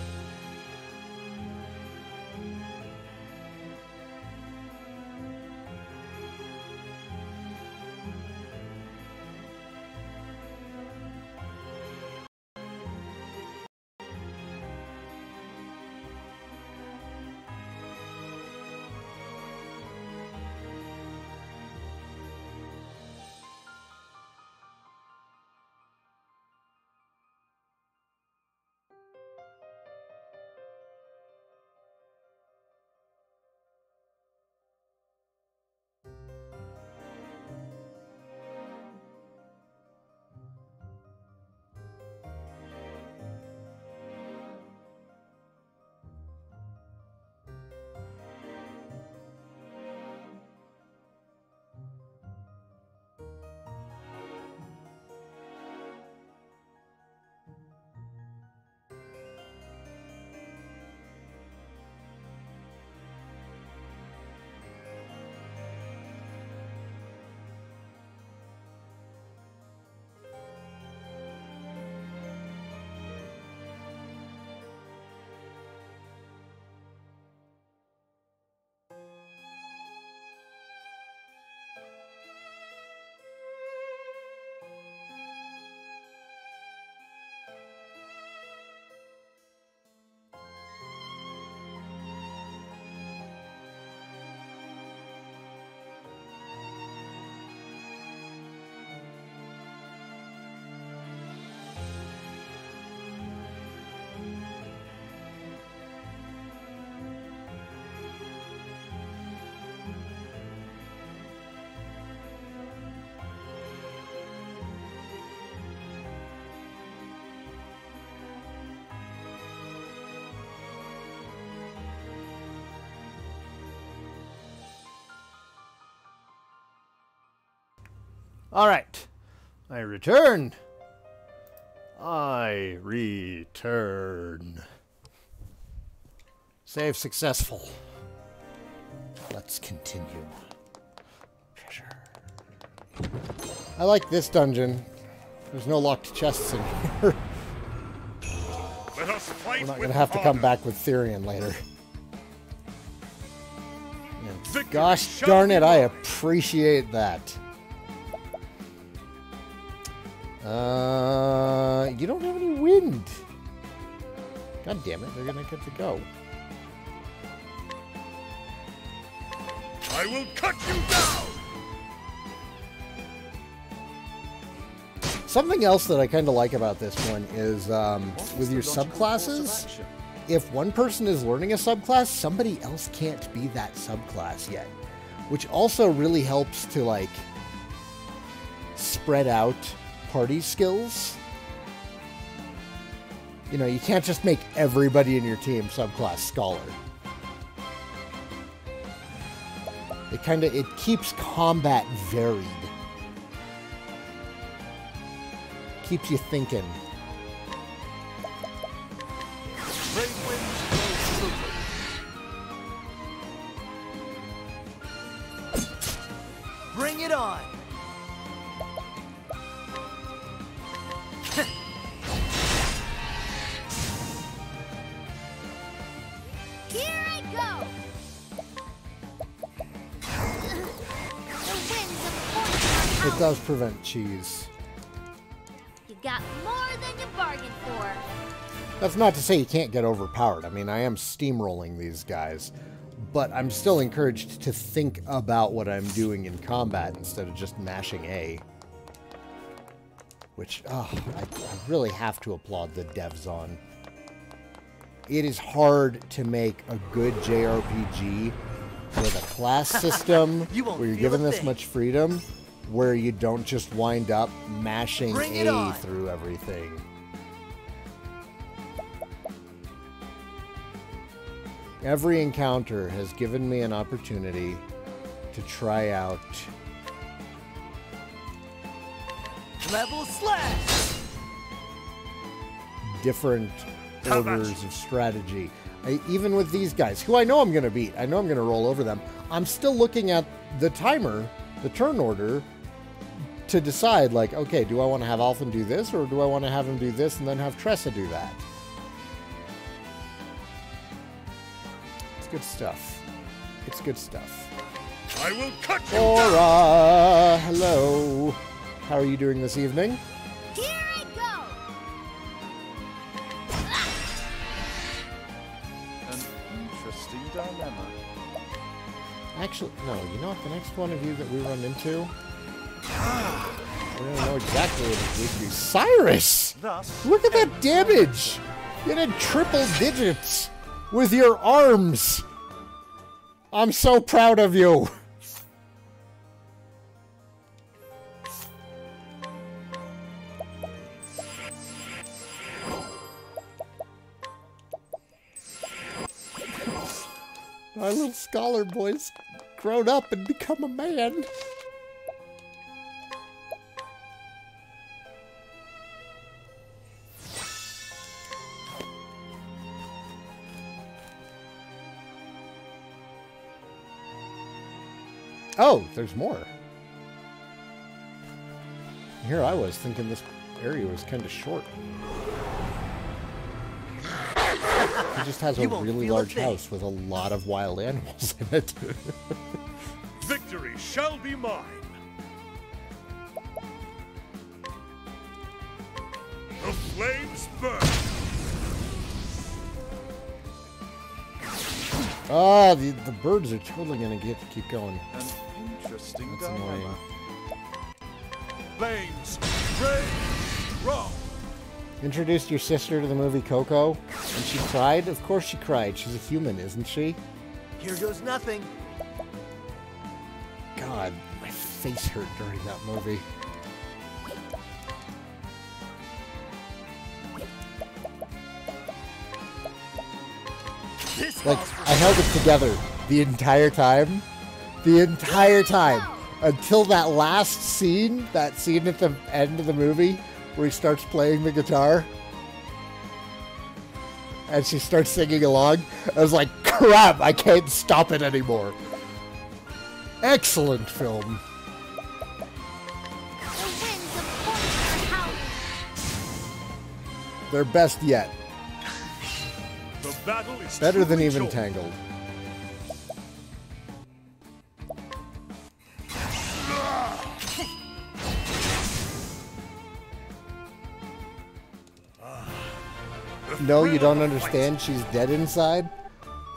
All right. I return. I return. Save successful. Let's continue. Treasure. I like this dungeon. There's no locked chests in here. Let us fight. We're not with going to have to honor. come back with Therion later. And Victory gosh shall darn be it, I mine. appreciate that. You don't have any wind. God damn it, they're going to get to go. I will cut you down. Something else that I kind of like about this one is What with is your the logical course of subclasses, action? if one person is learning a subclass, somebody else can't be that subclass yet. Which also really helps to, like, spread out party skills. You know, you can't just make everybody in your team subclass scholar. It keeps combat varied. Keeps you thinking. Brave winds blow true. Bring it on. Here I go! The winds of fortune It are out. does prevent cheese. You got more than you bargained for. That's not to say you can't get overpowered. I mean, I am steamrolling these guys, but I'm still encouraged to think about what I'm doing in combat instead of just mashing A. Which, I really have to applaud the devs on. It is hard to make a good JRPG with a class system You won't where you're feel given a this thing. much freedom, where you don't just wind up mashing Bring it A on. through everything. Every encounter has given me an opportunity to try out Level slash. different How about orders of strategy. Even with these guys, who I know I'm going to beat, I know I'm going to roll over them, I'm still looking at the timer, the turn order, to decide, like, okay, do I want to have Alphen do this, or do I want to have him do this and then have Tressa do that? It's good stuff. It's good stuff. I will cut you down. Aura, hello. How are you doing this evening? Here I go! An interesting dilemma. Actually, no, you know what? The next one of you that we run into, I don't know exactly what it would be. Cyrus! Thus, Look at that damage! You did triple digits with your arms! I'm so proud of you! My little scholar boy's grown up and become a man. Oh, there's more. Here I was thinking this area was kind of short. He just has a You won't really feel a large thing. house with a lot of wild animals in it. victory shall be mine. The flames burn. Ah, the birds are totally going to get to keep going. An interesting That's dilemma. annoying. Flames rage wrong. Introduced your sister to the movie Coco, and she cried? Of course she cried. She's a human, isn't she? Here goes nothing. God, my face hurt during that movie. This Like, calls for I held it together the entire time. The entire time. Until that last scene, that scene at the end of the movie where he starts playing the guitar. And she starts singing along. I was like, crap, I can't stop it anymore. Excellent film. The winds of fortune are howling. Their best yet. The battle is Better than truly even joined. Tangled. No, you don't understand. She's dead inside.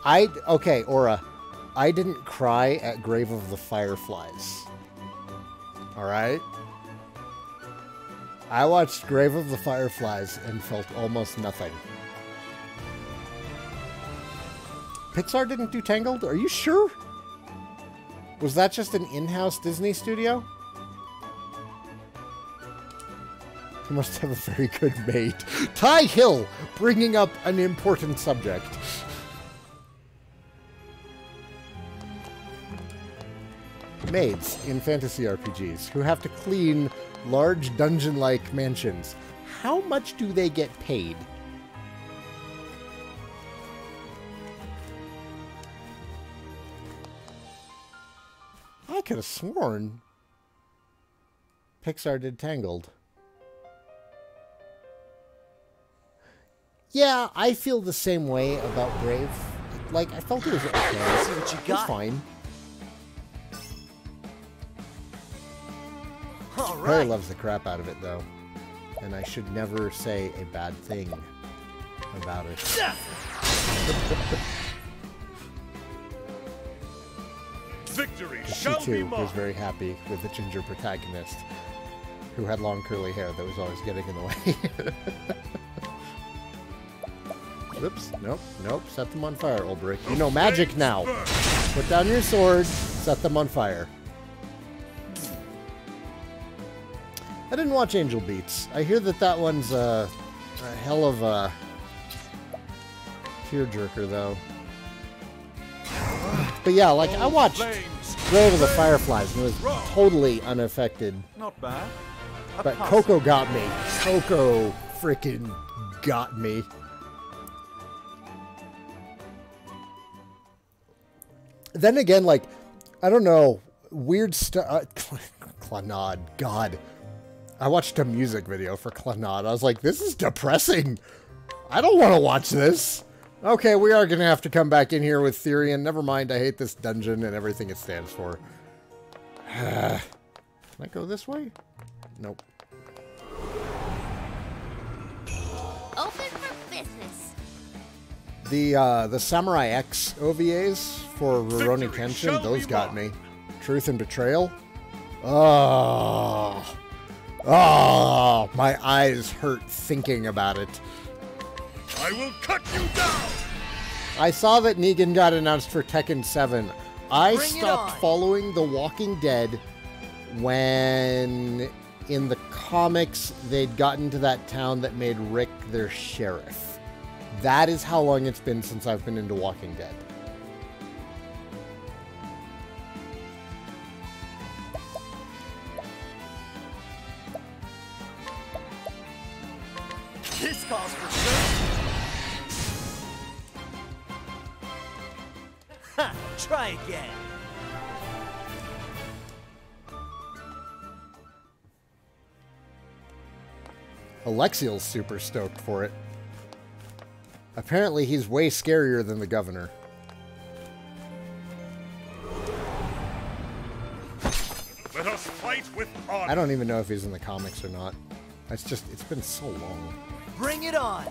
Okay, Aura. I didn't cry at Grave of the Fireflies. Alright? I watched Grave of the Fireflies and felt almost nothing. Pixar didn't do Tangled? Are you sure? Was that just an in-house Disney studio? He must have a very good mate. Ty Hill, bringing up an important subject. Maids in fantasy RPGs who have to clean large dungeon-like mansions. How much do they get paid? I could have sworn Pixar did Tangled. Yeah, I feel the same way about Brave. Like, I felt it was okay. See what you It was got. fine. All Harry right. loves the crap out of it, though. And I should never say a bad thing about it. Victory She, shall be too, mine. was very happy with the ginger protagonist who had long curly hair that was always getting in the way. Oops. Nope. Nope. Set them on fire, LBRY. You know magic now. Put down your sword. Set them on fire. I didn't watch Angel Beats. I hear that that one's a hell of a tearjerker, though. But yeah, like, I watched Grave of the Fireflies, and it was totally unaffected. Not bad. But Coco got me. Coco freaking got me. Then again, like, I don't know, weird stuff. Clannad, God. I watched a music video for Clannad. I was like, this is depressing. I don't want to watch this. Okay, we are going to have to come back in here with Therian. Never mind, I hate this dungeon and everything it stands for. Can I go this way? Nope. Open for business. The Samurai X OVAs for Rurouni Kenshin, those got me. Truth and Betrayal. Oh. Oh, my eyes hurt thinking about it. I will cut you down. I saw that Negan got announced for Tekken 7. I Bring it stopped on. following The Walking Dead when in the comics they'd gotten to that town that made Rick their sheriff. That is how long it's been since I've been into Walking Dead. This calls for search. Ha! Try again. Alexiel's super stoked for it. Apparently he's way scarier than the governor. Let us fight with honor. I don't even know if he's in the comics or not. It's just, it's been so long. Bring it on.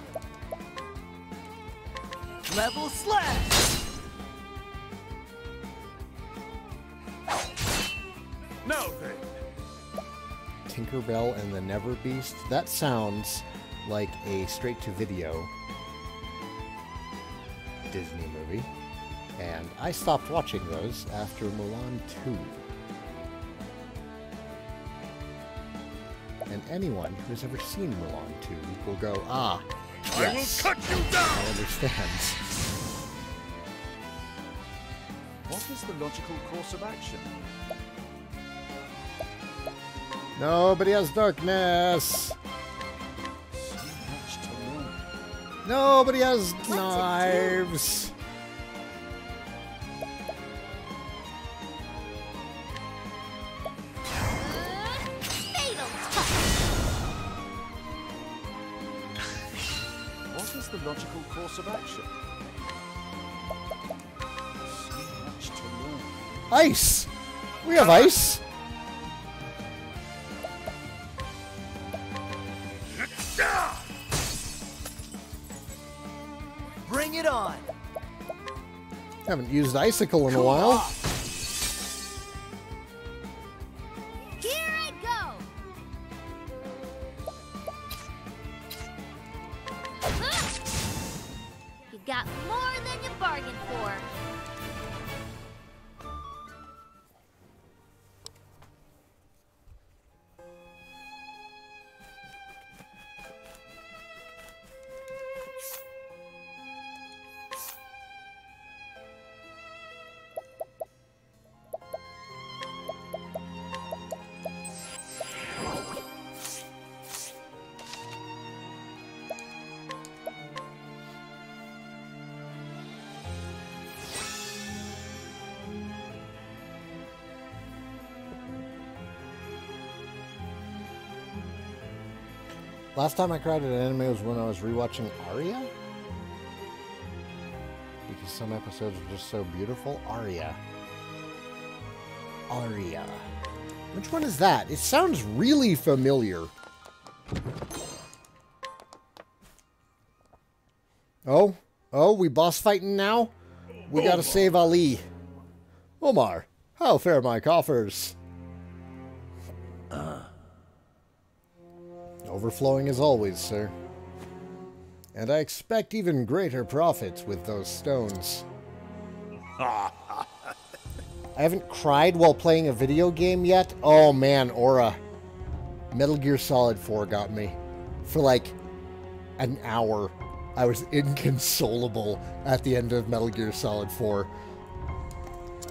Level slash. Now then, Tinkerbell and the Never Beast? That sounds like a straight-to-video Disney movie. And I stopped watching those after Mulan 2. And anyone who's ever seen Mulan 2 will go, ah, yes, I will cut you down. I understand. What is the logical course of action? Nobody has darkness. Nobody has knives. Fatal touch. What is the logical course of action? So much to learn. Ice. We have ice. Bring it on. Haven't used icicle in a while. Here I go. You got more than you bargained for. Last time I cried at an anime was when I was rewatching Aria. Because some episodes are just so beautiful. Aria. Which one is that? It sounds really familiar. Oh? Oh, we boss fighting now? We gotta save Ali. Omar, how fare my coffers? Overflowing as always, sir. And I expect even greater profits with those stones. I haven't cried while playing a video game yet. Oh man, Aura. Metal Gear Solid 4 got me. For like an hour, I was inconsolable at the end of Metal Gear Solid 4.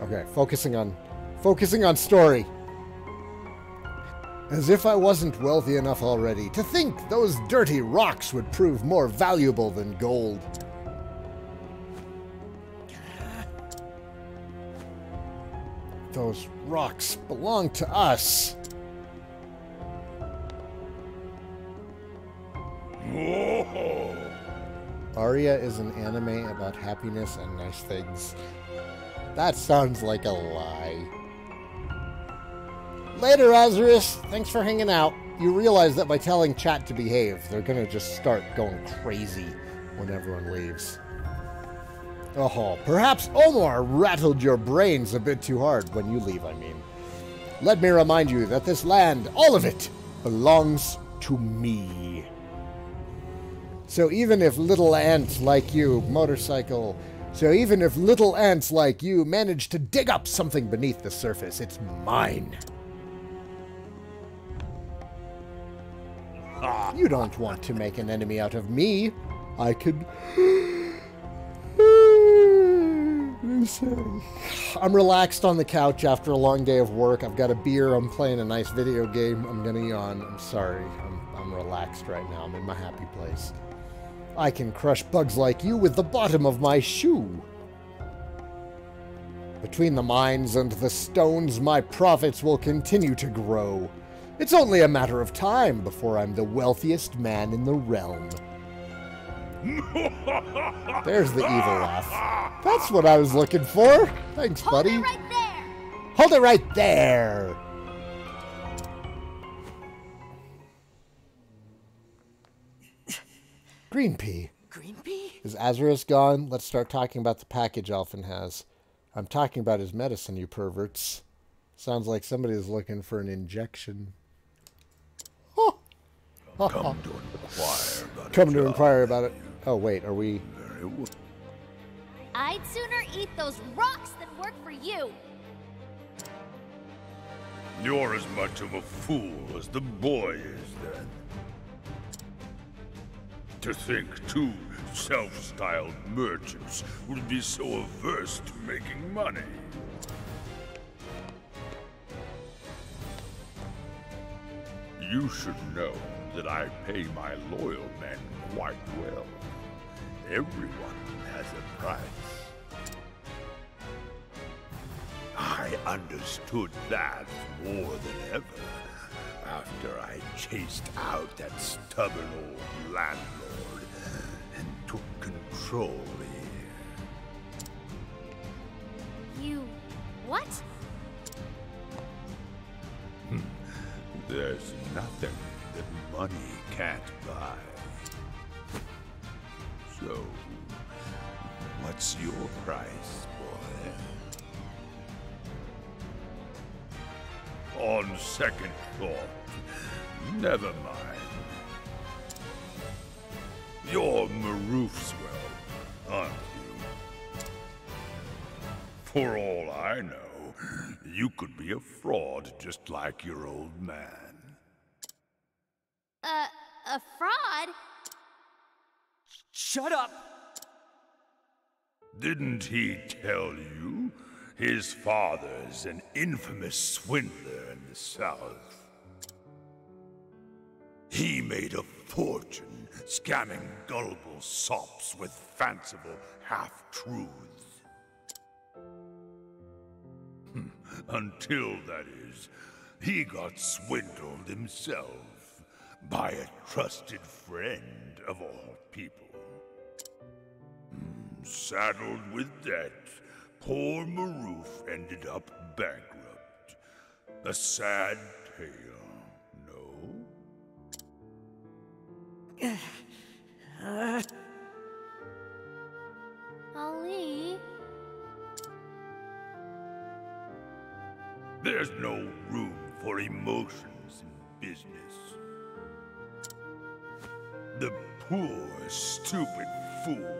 Okay, focusing on story. As if I wasn't wealthy enough already to think those dirty rocks would prove more valuable than gold. Those rocks belong to us. Aria is an anime about happiness and nice things. That sounds like a lie. Later, Azarus. Thanks for hanging out. You realize that by telling chat to behave, they're gonna just start going crazy when everyone leaves. Oh, perhaps Omar rattled your brains a bit too hard when you leave, I mean. Let me remind you that this land, all of it, belongs to me. So even if little ants like you, so even if little ants like you manage to dig up something beneath the surface, it's mine. You don't want to make an enemy out of me. I could... I'm relaxed on the couch after a long day of work. I've got a beer. I'm playing a nice video game. I'm gonna yawn. I'm sorry. I'm relaxed right now. I'm in my happy place. I can crush bugs like you with the bottom of my shoe. Between the mines and the stones, my profits will continue to grow. It's only a matter of time before I'm the wealthiest man in the realm. There's the evil laugh. That's what I was looking for. Thanks, buddy. Hold it right there. Hold it right there. Green pea. Green pea? Is Azarus gone? Let's start talking about the package Alphen has. I'm talking about his medicine, you perverts. Sounds like somebody's looking for an injection. Come to inquire about it. Oh, wait, are we... I'd sooner eat those rocks than work for you. You're as much of a fool as the boy is, then. To think two self-styled merchants would be so averse to making money. You should know that I pay my loyal men quite well. Everyone has a price. I understood that more than ever after I chased out that stubborn old landlord and took control here. You... what? There's nothing that money can't buy. So, what's your price, boy? On second thought, never mind. You're Marufswell, aren't you? For all I know, you could be a fraud just like your old man. A fraud? Shut up! Didn't he tell you? His father's an infamous swindler in the South. He made a fortune scamming gullible sops with fanciful half-truths. Until, that is, he got swindled himself by a trusted friend of all people. Saddled with debt, poor Maruf ended up bankrupt. A sad tale, no? Ali... There's no room for emotions in business. The poor, stupid fool.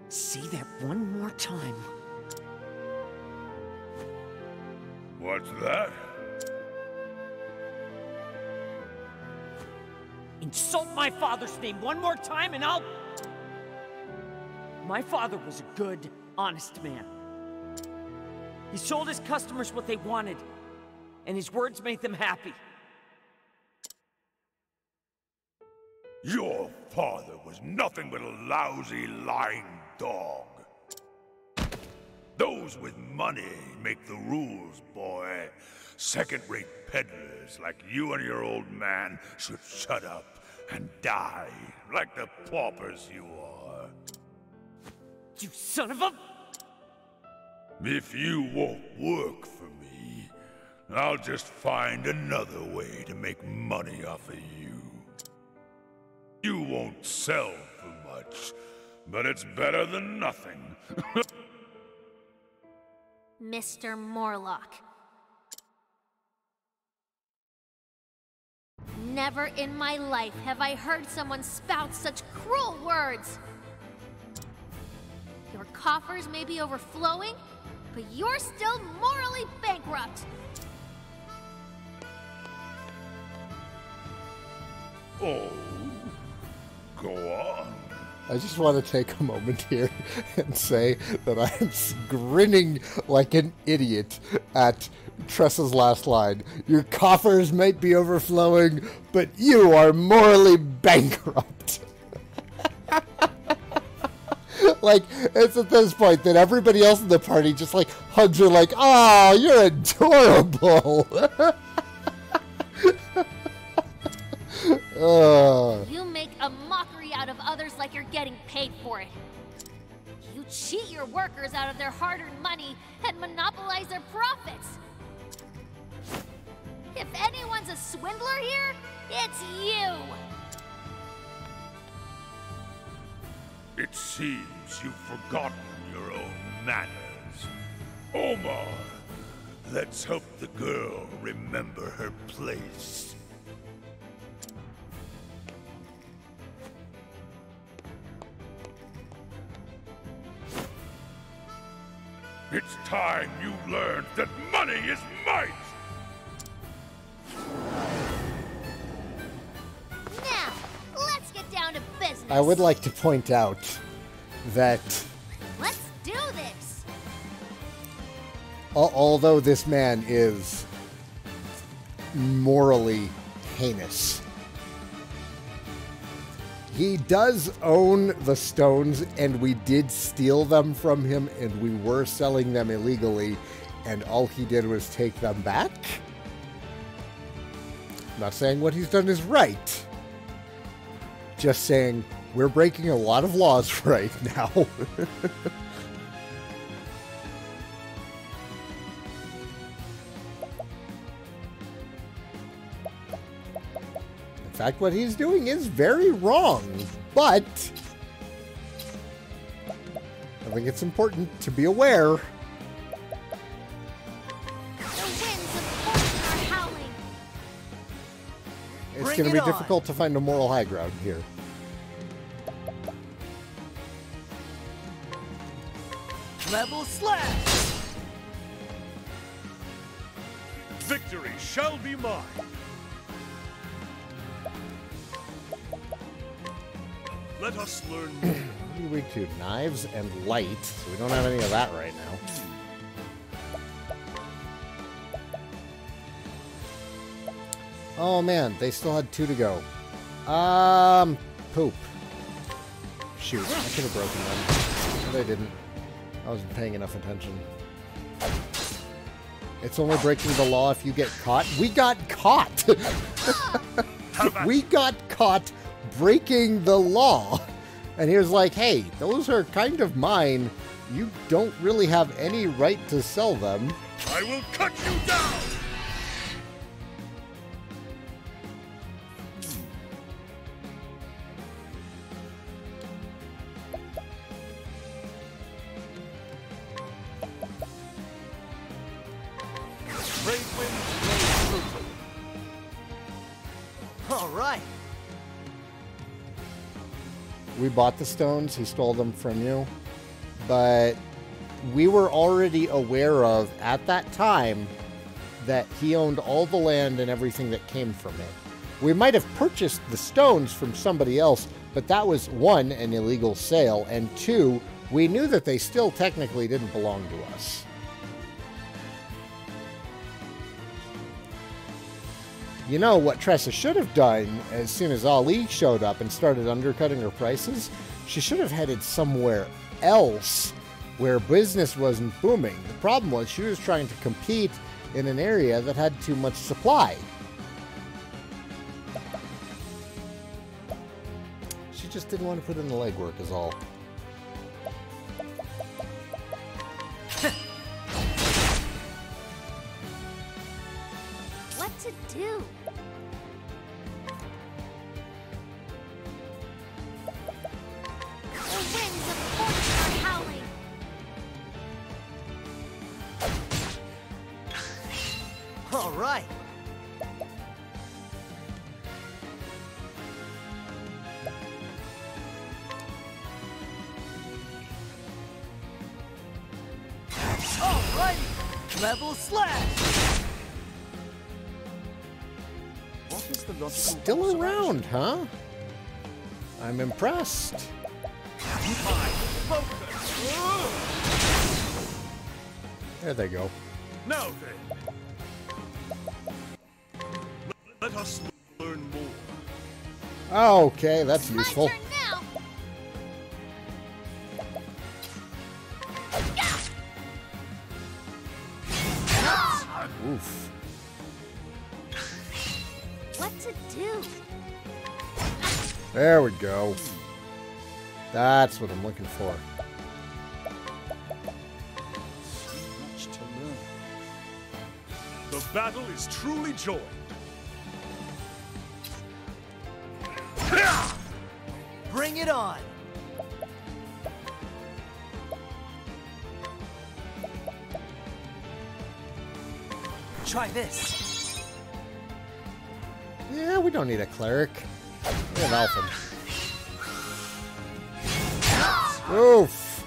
Say that one more time. What's that? Insult my father's name one more time and I'll... My father was a good, honest man. He sold his customers what they wanted, and his words made them happy. Your father was nothing but a lousy, lying dog. Those with money make the rules, boy. Second-rate peddlers like you and your old man should shut up and die like the paupers you are. You son of a... If you won't work for me, I'll just find another way to make money off of you. You won't sell for much, but it's better than nothing. Mr. Morlock. Never in my life have I heard someone spout such cruel words. Your coffers may be overflowing, but you're still morally bankrupt. Oh, go on. I just want to take a moment here and say that I am grinning like an idiot at Tressa's last line. Your coffers might be overflowing, but you are morally bankrupt. Like, it's at this point that everybody else in the party just, like, hugs her like, oh, you're adorable. You make a mockery out of others like you're getting paid for it. You cheat your workers out of their hard-earned money and monopolize their profits. If anyone's a swindler here, it's you. It seems you've forgotten your own manners. Omar, let's help the girl remember her place. It's time you learned that money is might! Now, let's get down to business. I would like to point out that Let's do this. Although this man is morally heinous. He does own the stones, and we did steal them from him, and we were selling them illegally, and all he did was take them back. Not saying what he's done is right. Just saying we're breaking a lot of laws right now. In fact, what he's doing is very wrong, but I think it's important to be aware. It's going to be difficult to find a moral high ground here. Level slash! Victory shall be mine. Let us learn more. What are you weak to? Knives and light. So we don't have any of that right now. Oh man, they still had 2 to go. Poop. Shoot, I could have broken them. But I didn't. I wasn't paying enough attention. It's only breaking the law if you get caught. We got caught! We got caught breaking the law. And he was like, hey, those are kind of mine. You don't really have any right to sell them. I will cut you down! All right. We bought the stones, he stole them from you, but we were already aware of, at that time, that he owned all the land and everything that came from it. We might have purchased the stones from somebody else, but that was, 1, an illegal sale, and 2, we knew that they still technically didn't belong to us. You know what Tressa should have done as soon as Ali showed up and started undercutting her prices? She should have headed somewhere else where business wasn't booming. The problem was she was trying to compete in an area that had too much supply. She just didn't want to put in the legwork is all. What to do? The winds of fortune are howling. All right. All right. Level slash. What is the logical Still around, huh? I'm impressed. There they go. Now then, let us learn more. Okay, that's useful. My turn now. Oof. What to do? There we go. That's what I'm looking for. So much to learn. The battle is truly joined. Bring it on. Try this. Yeah, we don't need a cleric. We have Alphen. Oof.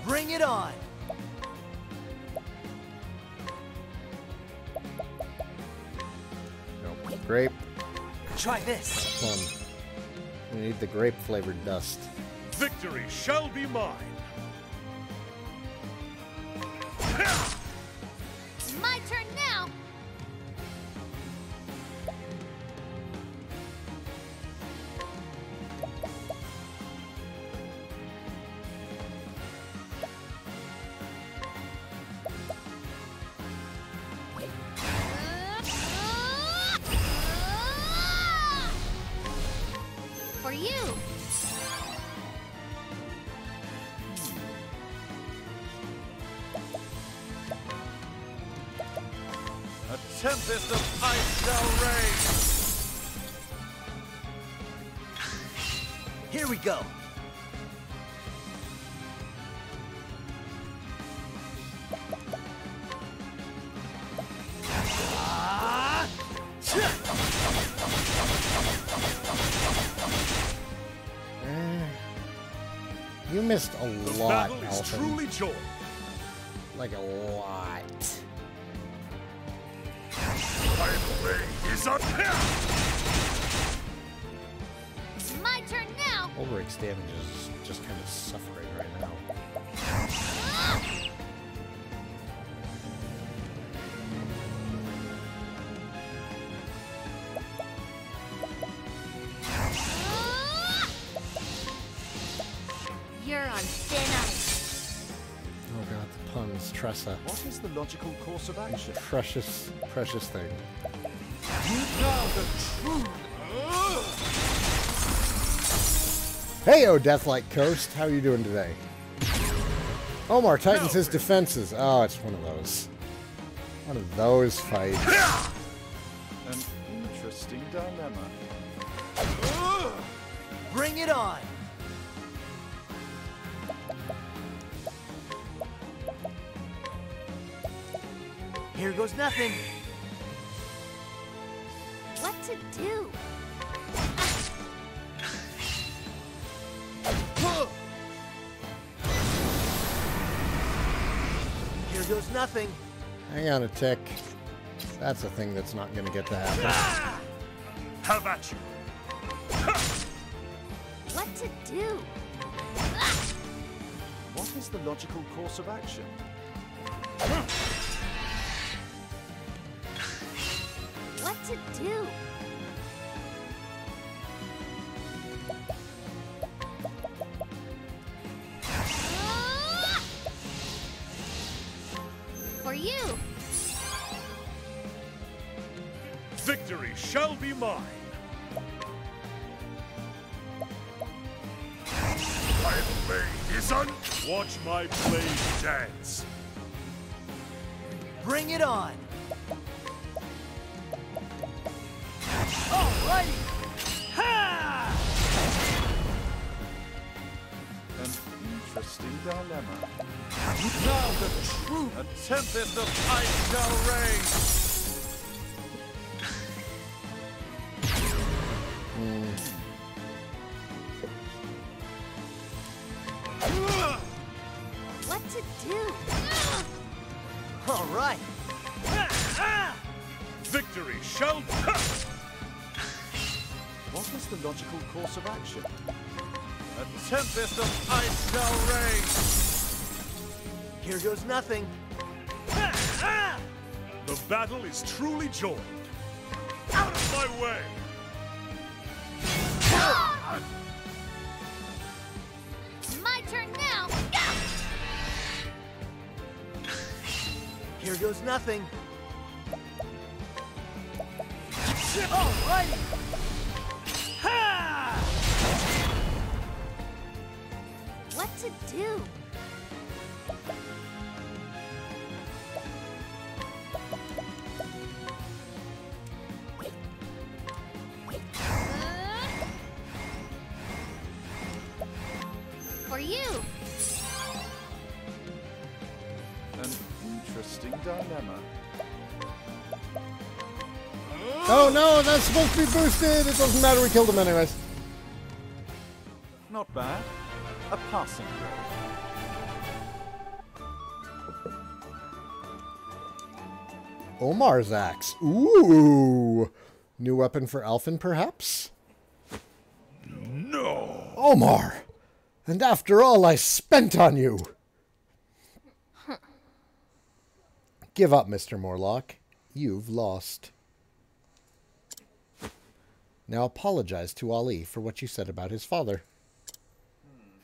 Bring it on. Nope. Grape. Try this. Come. We need the grape flavored dust. Victory shall be mine. My turn now. For you. A tempest of ice shall rage. Here we go. You missed a lot, Battle is Alpha. truly joy. Like a lot. My blade is on. My turn now. Ulrich's damage is just kind of suffering right now. You're on thin ice. Oh god, the puns. Tressa. What is the logical course of action? Precious, precious thing. You know the truth. Hey, oh Deathlike Coast. How are you doing today? Omar tightens his defenses. Oh, it's one of those. One of those fights. An interesting dilemma. Bring it on. Here goes nothing. What to do? Here goes nothing. Hang on a tick. That's a thing that's not going to get to happen. How about you? What to do? What is the logical course of action? What to do? For you. Victory shall be mine. My blade is on. Watch my blade dance. Bring it on. Alrighty. Ha! An interesting dilemma. Now the truth. A tempest of ice shall rage. What to do? All right. Victory shall. What is the logical course of action? A tempest of ice shall rage. Here goes nothing. The battle is truly joined. Out of my way! My turn now. Here goes nothing. Alrighty. Ha! What to do? For you. An interesting dilemma. Oh no, that's supposed to be boosted! It doesn't matter, we killed him anyways. Not bad. A passing grade. Omar's axe. Ooh! New weapon for Alphen, perhaps? No! Omar! And after all I spent on you! Give up, Mr. Morlock. You've lost. Now apologize to Ali for what you said about his father.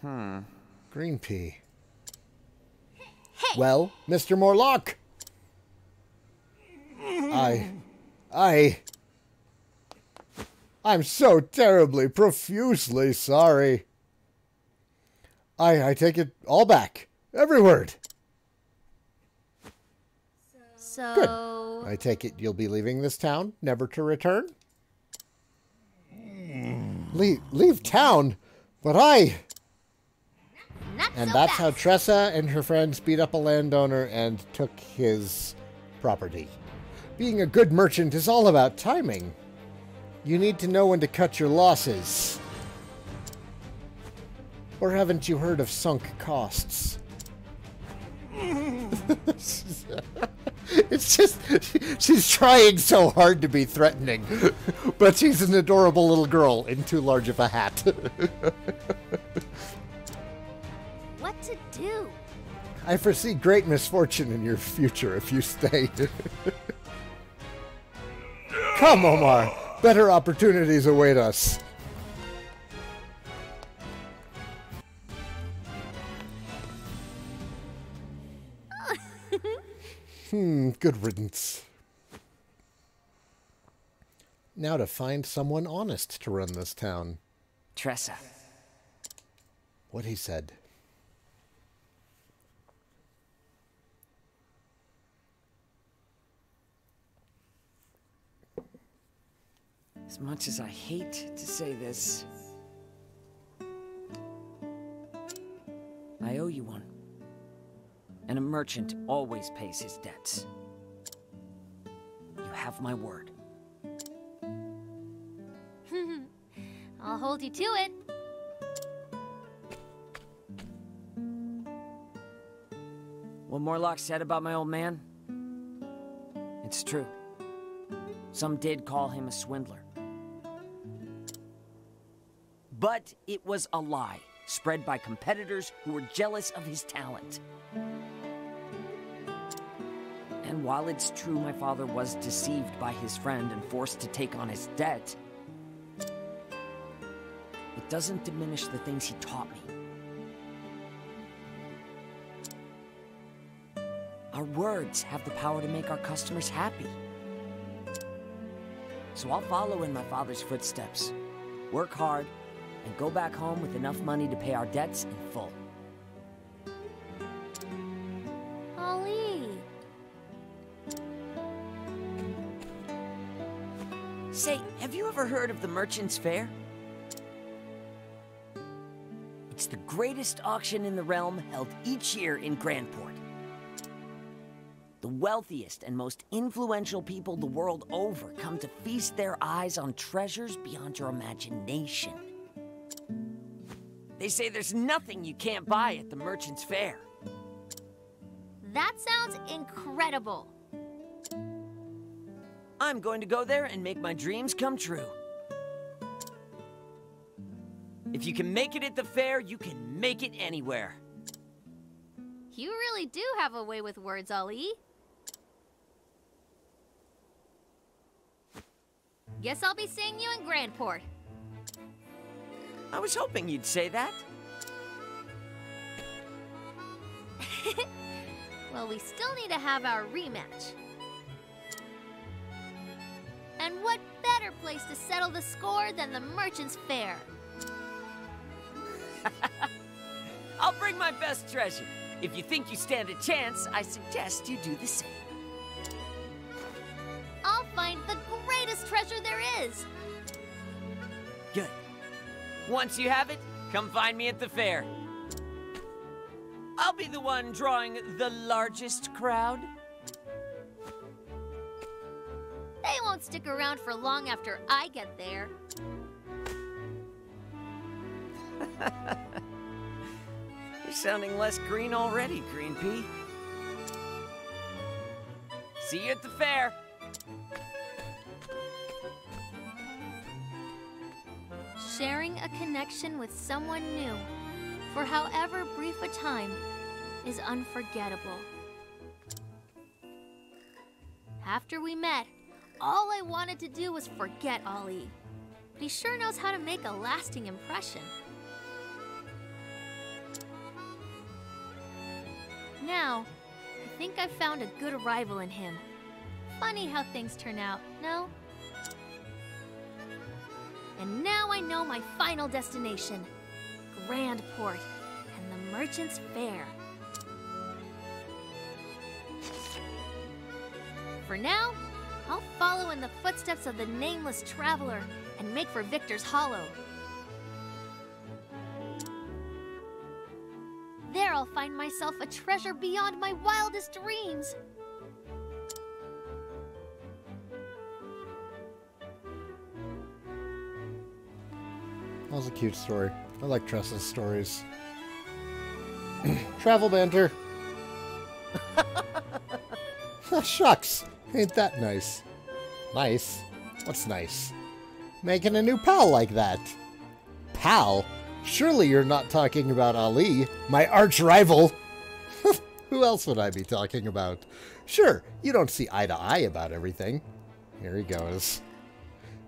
Green pea. Hey! Well, Mr. Morlock! I'm so terribly, profusely sorry. I take it all back. Every word. So... Good. I take it you'll be leaving this town, never to return? Leave town? But I... Not And so that's fast. how Tressa and her friends beat up a landowner and took his property. Being a good merchant is all about timing. You need to know when to cut your losses. Or haven't you heard of sunk costs? It's just, she's trying so hard to be threatening, but she's an adorable little girl in too large of a hat. What to do? I foresee great misfortune in your future if you stay. Come, Omar. Better opportunities await us. Good riddance. Now to find someone honest to run this town. Tressa. What he said. As much as I hate to say this, I owe you one. And a merchant always pays his debts. You have my word. I'll hold you to it. What Morlock said about my old man? It's true. Some did call him a swindler. But it was a lie, spread by competitors who were jealous of his talent. And while it's true my father was deceived by his friend and forced to take on his debt, it doesn't diminish the things he taught me. Our words have the power to make our customers happy. So I'll follow in my father's footsteps, work hard, and go back home with enough money to pay our debts in full. Ali. Say, have you ever heard of the Merchant's Fair? It's the greatest auction in the realm held each year in Grandport. The wealthiest and most influential people the world over come to feast their eyes on treasures beyond your imagination. They say there's nothing you can't buy at the Merchant's Fair. That sounds incredible. I'm going to go there and make my dreams come true. If you can make it at the fair, you can make it anywhere. You really do have a way with words, Ali. Guess I'll be seeing you in Grandport. I was hoping you'd say that. Well, we still need to have our rematch. And what better place to settle the score than the Merchant's Fair? I'll bring my best treasure. If you think you stand a chance, I suggest you do the same. I'll find the greatest treasure there is. Good. Once you have it, come find me at the fair. I'll be the one drawing the largest crowd. They won't stick around for long after I get there. You're sounding less green already, Green Pea. See you at the fair. Sharing a connection with someone new, for however brief a time, is unforgettable. After we met, all I wanted to do was forget Ollie. But he sure knows how to make a lasting impression. Now, I think I've found a good rival in him. Funny how things turn out, no? And now I know my final destination, Grand Port and the Merchant's Fair. For now, I'll follow in the footsteps of the nameless traveler and make for Victor's Hollow. There I'll find myself a treasure beyond my wildest dreams. That was a cute story. I like Tressa's stories. Travel banter. Shucks. Ain't that nice? Nice? What's nice? Making a new pal like that. Pal? Surely you're not talking about Ali, my arch rival. Who else would I be talking about? Sure, you don't see eye to eye about everything. Here he goes.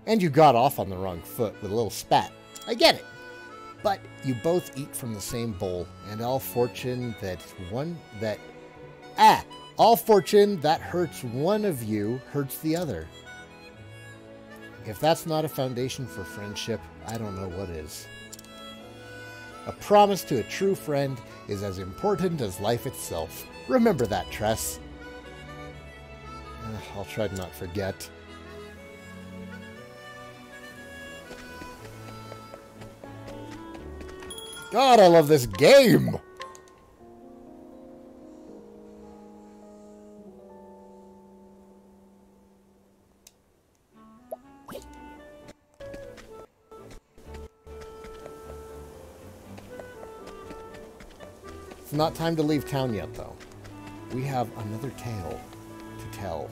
And you got off on the wrong foot with a little spat. I get it. But you both eat from the same bowl, and all fortune that hurts one of you hurts the other. If that's not a foundation for friendship, I don't know what is. A promise to a true friend is as important as life itself. Remember that, Tress. I'll try to not forget. God, I love this game! It's not time to leave town yet, though. We have another tale to tell.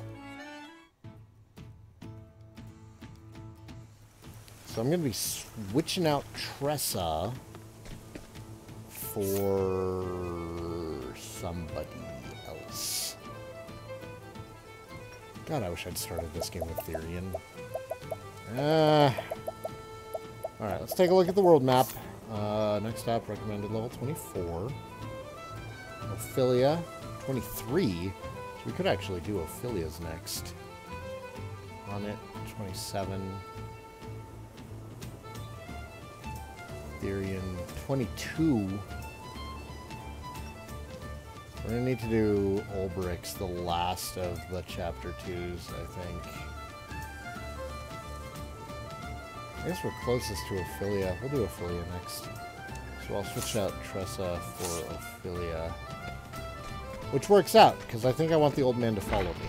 So I'm going to be switching out Tressa for somebody else. God, I wish I'd started this game with Therian. Alright, let's take a look at the world map. Next stop, recommended level 24. Ophelia, 23. So we could actually do Ophelia's next. On it, 27. Therian, 22. We're going to need to do Ulbrich's, the last of the Chapter 2s, I think. I guess we're closest to Ophelia. We'll do Ophelia next. So I'll switch out Tressa for Ophelia. Which works out, because I think I want the old man to follow me.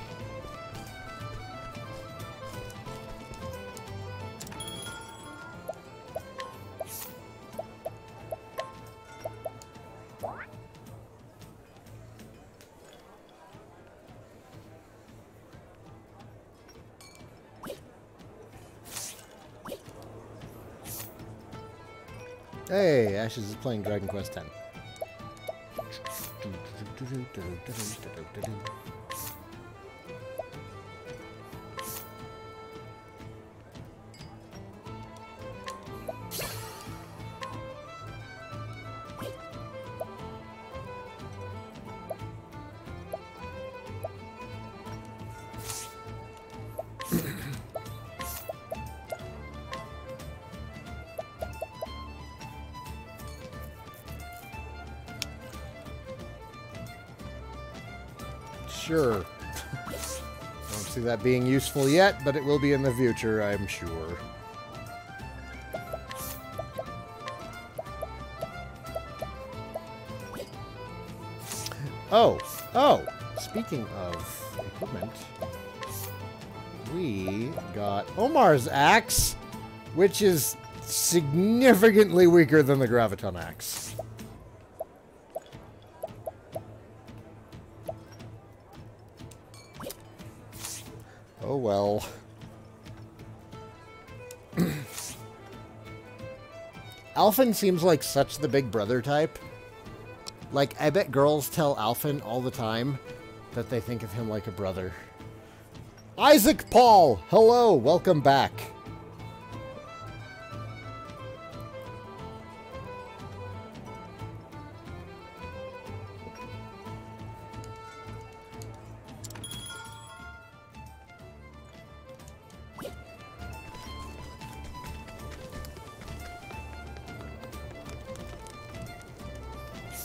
Hey, Ashes is playing Dragon Quest X. Sure. Don't see that being useful yet, but it will be in the future, I'm sure. Oh, speaking of equipment, we got Omar's axe, which is significantly weaker than the Graviton axe. Oh well. Alphen seems like such the big brother type. Like, I bet girls tell Alphen all the time that they think of him like a brother. Isaac Paul, hello, welcome back.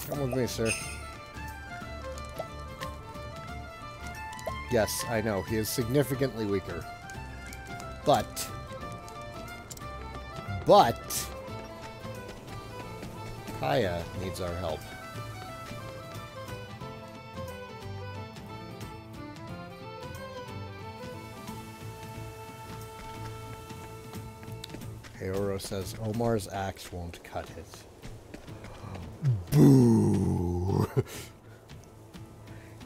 Come with me, sir. Yes, I know, he is significantly weaker. But... Kaya needs our help. Heoro says, Omar's axe won't cut it. Boo!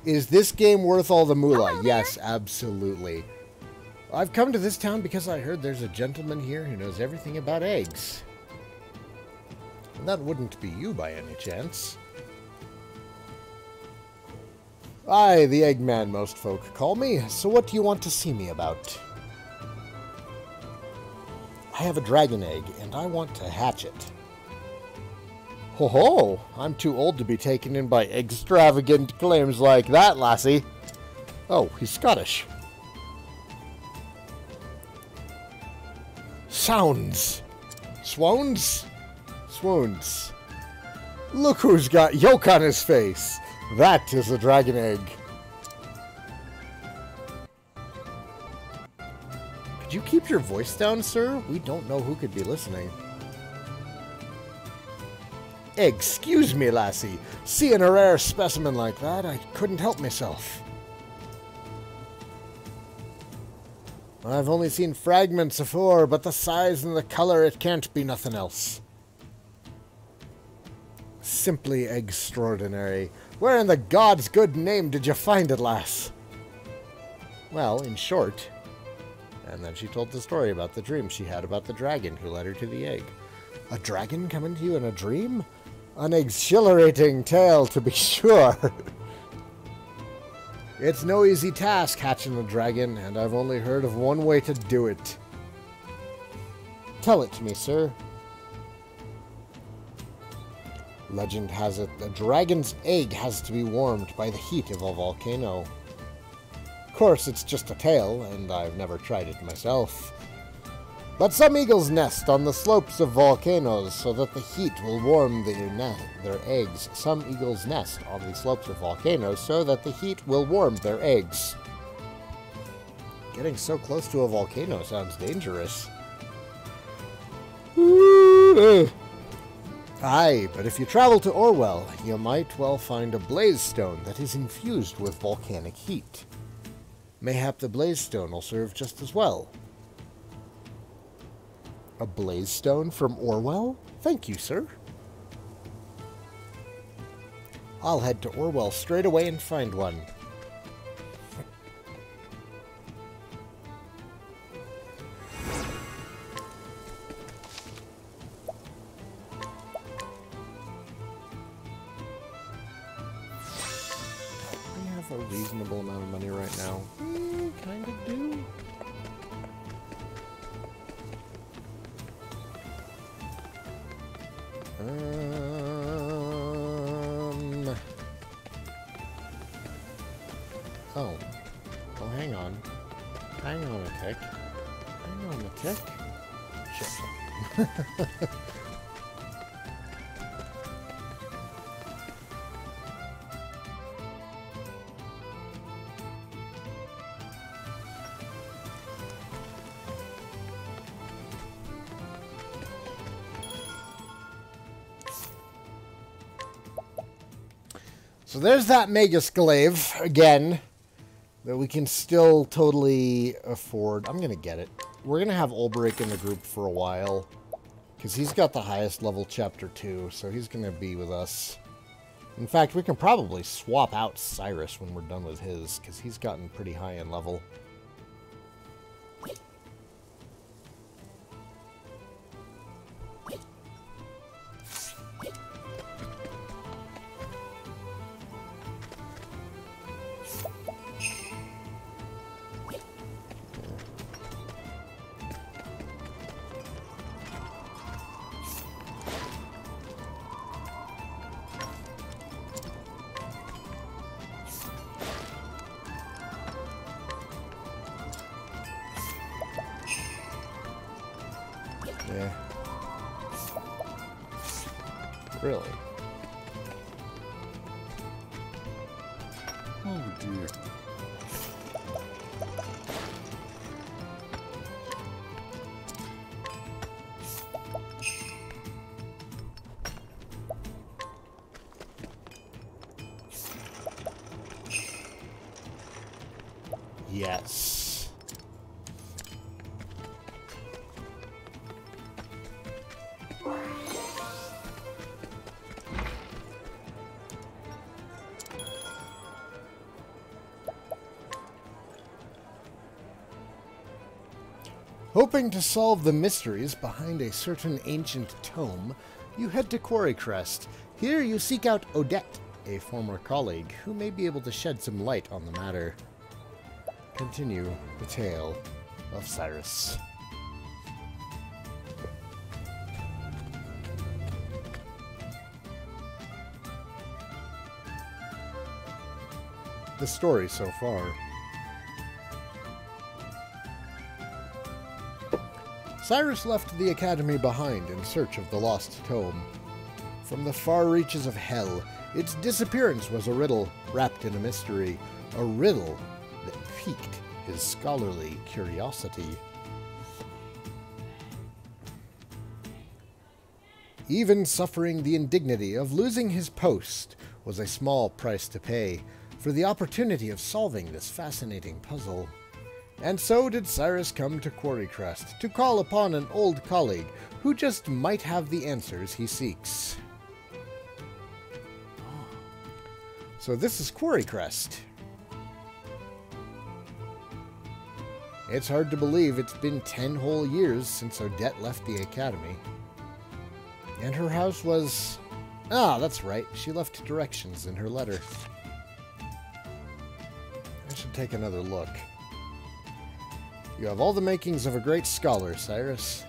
Is this game worth all the moolah? Yes, absolutely. I've come to this town because I heard there's a gentleman here who knows everything about eggs. And that wouldn't be you by any chance. Aye, the Eggman, most folk call me. So what do you want to see me about? I have a dragon egg, and I want to hatch it. Ho ho! I'm too old to be taken in by extravagant claims like that, lassie. Oh, he's Scottish. Sounds. Swoons? Swoons. Look who's got yolk on his face. That is a dragon egg. Could you keep your voice down, sir? We don't know who could be listening. Excuse me, lassie. Seeing a rare specimen like that, I couldn't help myself. I've only seen fragments afore, but the size and the colour, it can't be nothing else. Simply extraordinary. Where in the God's good name did you find it, lass? Well, in short... And then she told the story about the dream she had about the dragon who led her to the egg. A dragon coming to you in a dream? An exhilarating tale, to be sure. It's no easy task hatching a dragon, and I've only heard of one way to do it. Tell it to me, sir. Legend has it a dragon's egg has to be warmed by the heat of a volcano. Of course, it's just a tale, and I've never tried it myself. But some eagles nest on the slopes of volcanoes so that the heat will warm their eggs. Some eagles nest on the slopes of volcanoes so that the heat will warm their eggs. Getting so close to a volcano sounds dangerous. Aye, but if you travel to Orwell, you might well find a blaze stone that is infused with volcanic heat. Mayhap the blaze stone will serve just as well. A blaze stone from Orwell? Thank you, sir. I'll head to Orwell straight away and find one. I have a reasonable amount of money right now. Kind of do. Oh, hang on. Hang on a tick. Hang on a tick. Shit. So there's that Megasclave, again, that we can still totally afford. I'm going to get it. We're going to have LBRY in the group for a while, because he's got the highest level Chapter 2, so he's going to be with us. In fact, we can probably swap out Cyrus when we're done with his, because he's gotten pretty high in level. Really? Oh dear. Yes. Hoping to solve the mysteries behind a certain ancient tome, you head to Quarry Crest. Here you seek out Odette, a former colleague, who may be able to shed some light on the matter. Continue the tale of Cyrus. The story so far. Cyrus left the academy behind in search of the lost tome. From the far reaches of hell, its disappearance was a riddle wrapped in a mystery, a riddle that piqued his scholarly curiosity. Even suffering the indignity of losing his post was a small price to pay for the opportunity of solving this fascinating puzzle. And so did Cyrus come to Quarry Crest to call upon an old colleague who just might have the answers he seeks. So this is Quarry Crest. It's hard to believe it's been 10 whole years since Odette left the academy. And her house was... Ah, that's right. She left directions in her letter. I should take another look. You have all the makings of a great scholar, Cyrus.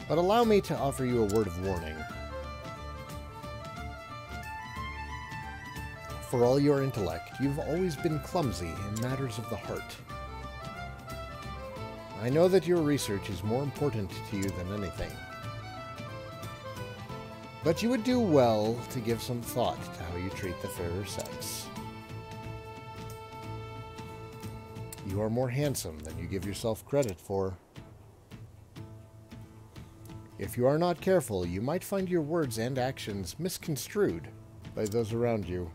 But allow me to offer you a word of warning. For all your intellect, you've always been clumsy in matters of the heart. I know that your research is more important to you than anything. But you would do well to give some thought to how you treat the fairer sex. You are more handsome than you give yourself credit for. If you are not careful, you might find your words and actions misconstrued by those around you.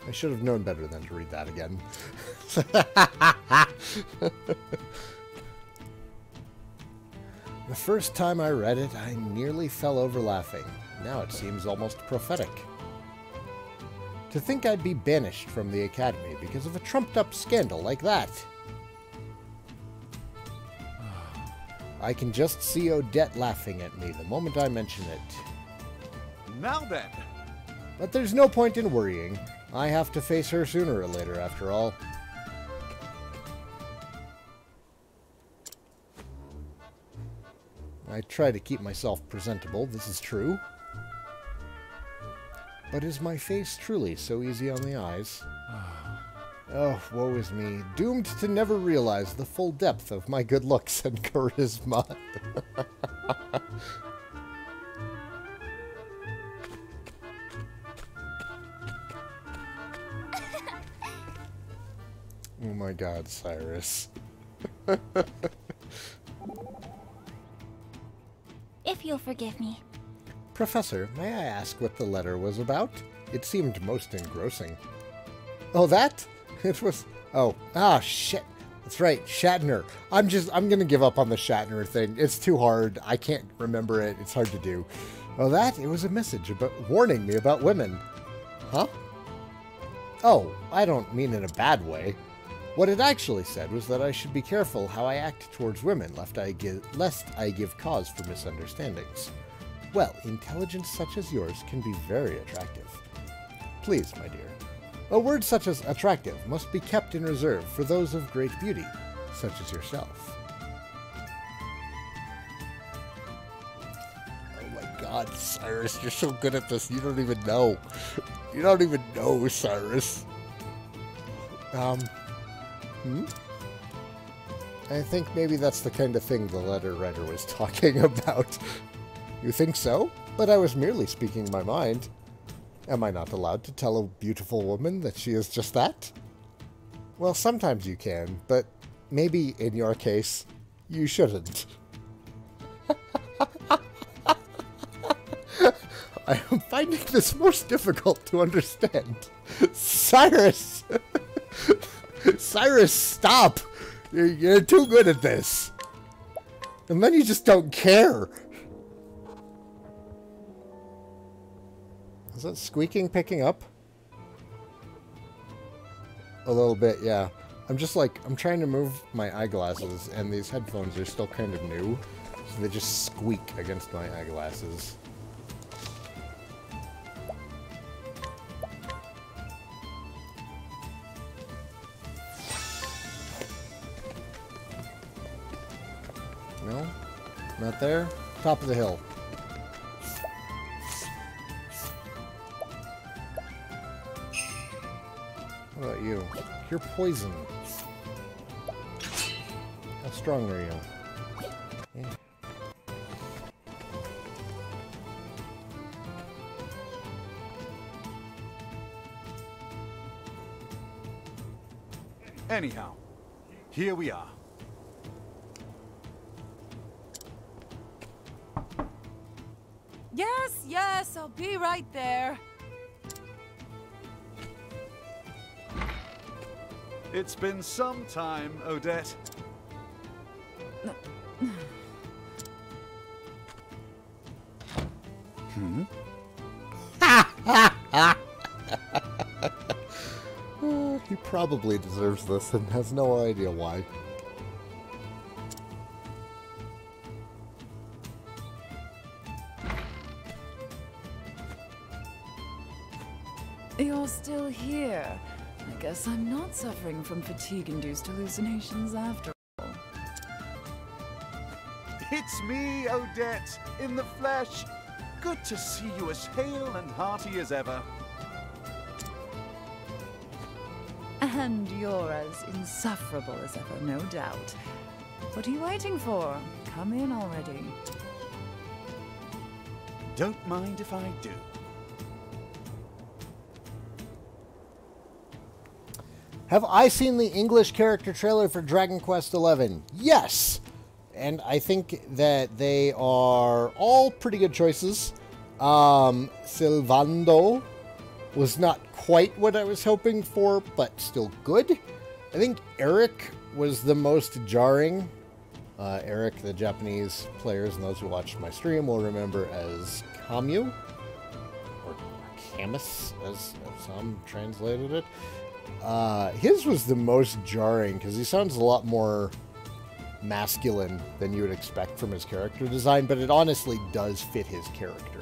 I should have known better than to read that again. The first time I read it, I nearly fell over laughing. Now it seems almost prophetic. To think I'd be banished from the academy because of a trumped-up scandal like that. I can just see Odette laughing at me the moment I mention it. Now then. But there's no point in worrying. I have to face her sooner or later, after all. I try to keep myself presentable, this is true. But is my face truly so easy on the eyes? Oh, woe is me, doomed to never realize the full depth of my good looks and charisma. Oh my god, Cyrus. If you'll forgive me. Professor, may I ask what the letter was about? It seemed most engrossing. Oh, that? It was... Oh, shit. That's right, Shatner. I'm gonna give up on the Shatner thing. It's too hard. I can't remember it. It's hard to do. Oh, that? It was a message about warning me about women. Huh? Oh, I don't mean in a bad way. What it actually said was that I should be careful how I act towards women, lest I give cause for misunderstandings. Well, intelligence such as yours can be very attractive. Please, my dear. A word such as attractive must be kept in reserve for those of great beauty, such as yourself. Oh my god, Cyrus, you're so good at this, you don't even know. You don't even know, I think maybe that's the kind of thing the letter writer was talking about. You think so? But I was merely speaking my mind. Am I not allowed to tell a beautiful woman that she is just that? Well, sometimes you can, but maybe in your case, you shouldn't. I am finding this most difficult to understand. Cyrus! Cyrus, stop! You're too good at this. And then you just don't care. Is that squeaking picking up? A little bit, yeah. I'm just like, I'm trying to move my eyeglasses, and these headphones are still kind of new, so they just squeak against my eyeglasses. No? Not there? Top of the hill. What about you? You're poison. How strong are you? Yeah. Anyhow, here we are. Yes, yes, I'll be right there. It's been some time, Odette. He probably deserves this and has no idea why. You're still here. I guess I'm not suffering from fatigue-induced hallucinations after all. It's me, Odette, in the flesh. Good to see you as hale and hearty as ever. And you're as insufferable as ever, no doubt. What are you waiting for? Come in already. Don't mind if I do. Have I seen the English character trailer for Dragon Quest XI? Yes! And I think that they are all pretty good choices. Sylvando was not quite what I was hoping for, but still good. I think Eric was the most jarring. Eric, the Japanese players and those who watched my stream will remember as Kamyu, or Camus, as some translated it. His was the most jarring because he sounds a lot more masculine than you would expect from his character design, but it honestly does fit his character.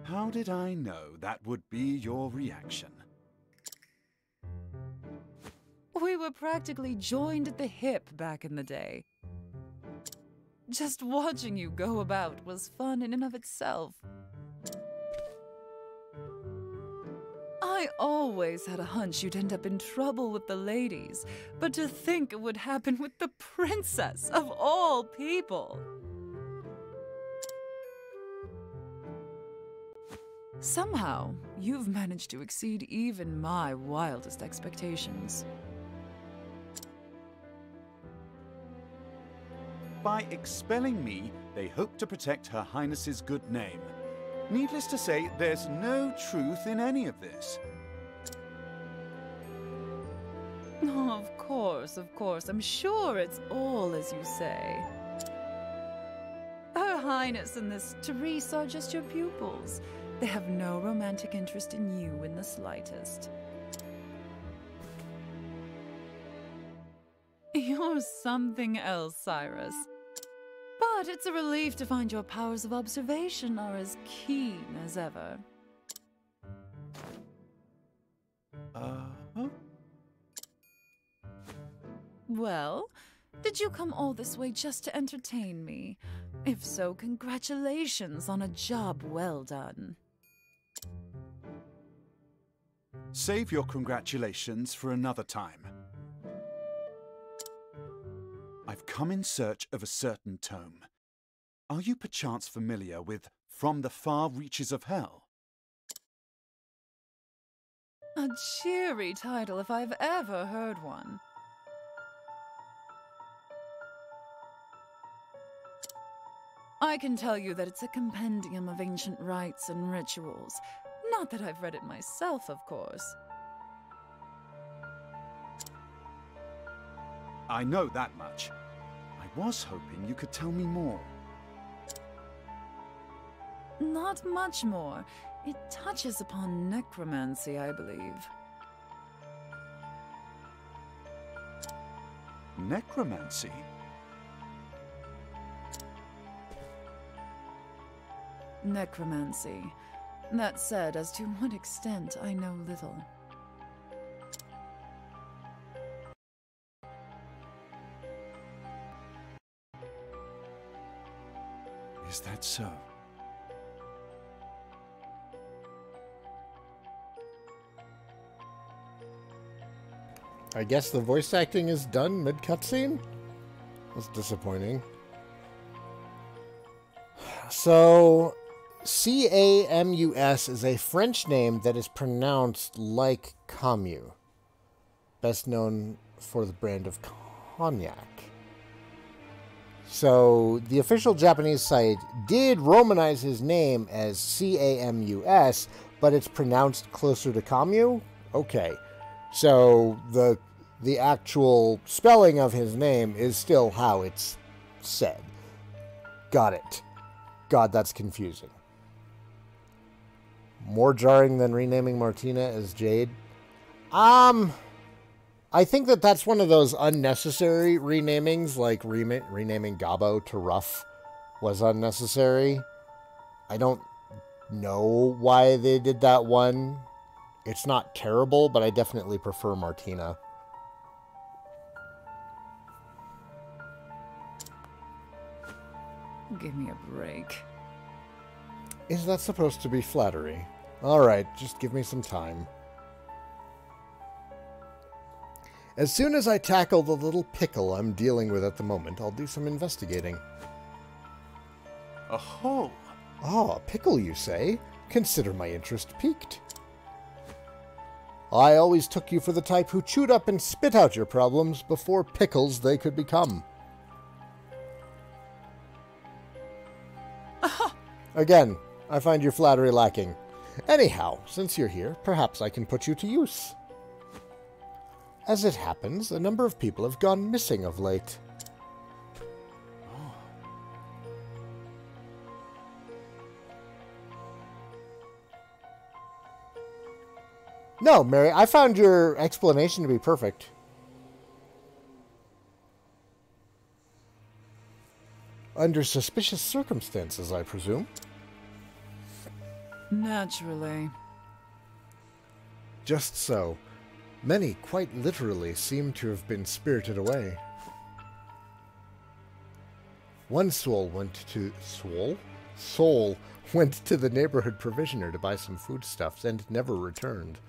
How did I know that would be your reaction? We were practically joined at the hip back in the day. Just watching you go about was fun in and of itself. I always had a hunch you'd end up in trouble with the ladies, but to think it would happen with the princess of all people. Somehow, you've managed to exceed even my wildest expectations. By expelling me, they hope to protect Her Highness's good name. Needless to say, there's no truth in any of this. Oh, of course, of course. I'm sure it's all as you say. Her Highness and this Tressa are just your pupils. They have no romantic interest in you in the slightest. You're something else, Cyrus. But it's a relief to find your powers of observation are as keen as ever. Huh? Well, Did you come all this way just to entertain me? If so, congratulations on a job well done. Save your congratulations for another time. I've come in search of a certain tome. Are you perchance familiar with From the Far Reaches of Hell? A cheery title if I've ever heard one. I can tell you that it's a compendium of ancient rites and rituals. Not that I've read it myself, of course. I know that much. I was hoping you could tell me more. Not much more. It touches upon necromancy, I believe. Necromancy? Necromancy. That said, as to what extent, I know little. Is that so? I guess the voice acting is done mid-cutscene? That's disappointing. So, Camus is a French name that is pronounced like Camus. Best known for the brand of cognac. So, the official Japanese site did romanize his name as Camus, but it's pronounced closer to Camus? Okay. So, the actual spelling of his name is still how it's said. Got it. God, that's confusing. More jarring than renaming Martina as Jade? I think that's one of those unnecessary renamings, like renaming Gabo to Ruff was unnecessary. I don't know why they did that one. It's not terrible, but I definitely prefer Martina. Give me a break. Is that supposed to be flattery? Alright, just give me some time. As soon as I tackle the little pickle I'm dealing with at the moment, I'll do some investigating. A hole? Ah, a pickle, you say? Consider my interest piqued. I always took you for the type who chewed up and spit out your problems before pickles they could become. Again, I find your flattery lacking. Anyhow, since you're here, perhaps I can put you to use. As it happens, a number of people have gone missing of late. No, Mary, I found your explanation to be perfect. Under suspicious circumstances, I presume. Naturally. Just so. Many, quite literally, seem to have been spirited away. One soul went to the neighborhood provisioner to buy some foodstuffs and never returned.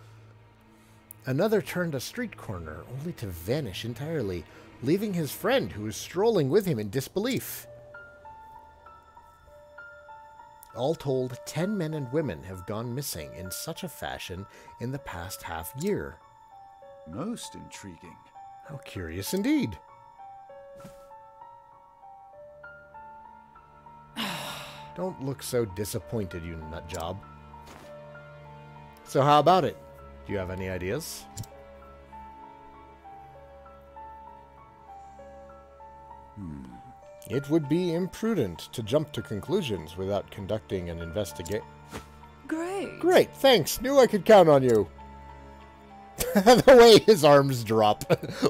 Another turned a street corner, only to vanish entirely, leaving his friend who was strolling with him in disbelief. All told, 10 men and women have gone missing in such a fashion in the past half-year. Most intriguing. How curious indeed. Don't look so disappointed, you nutjob. So how about it? Do you have any ideas? It would be imprudent to jump to conclusions without conducting an investigation. Great. Great, thanks. Knew I could count on you. The way his arms drop.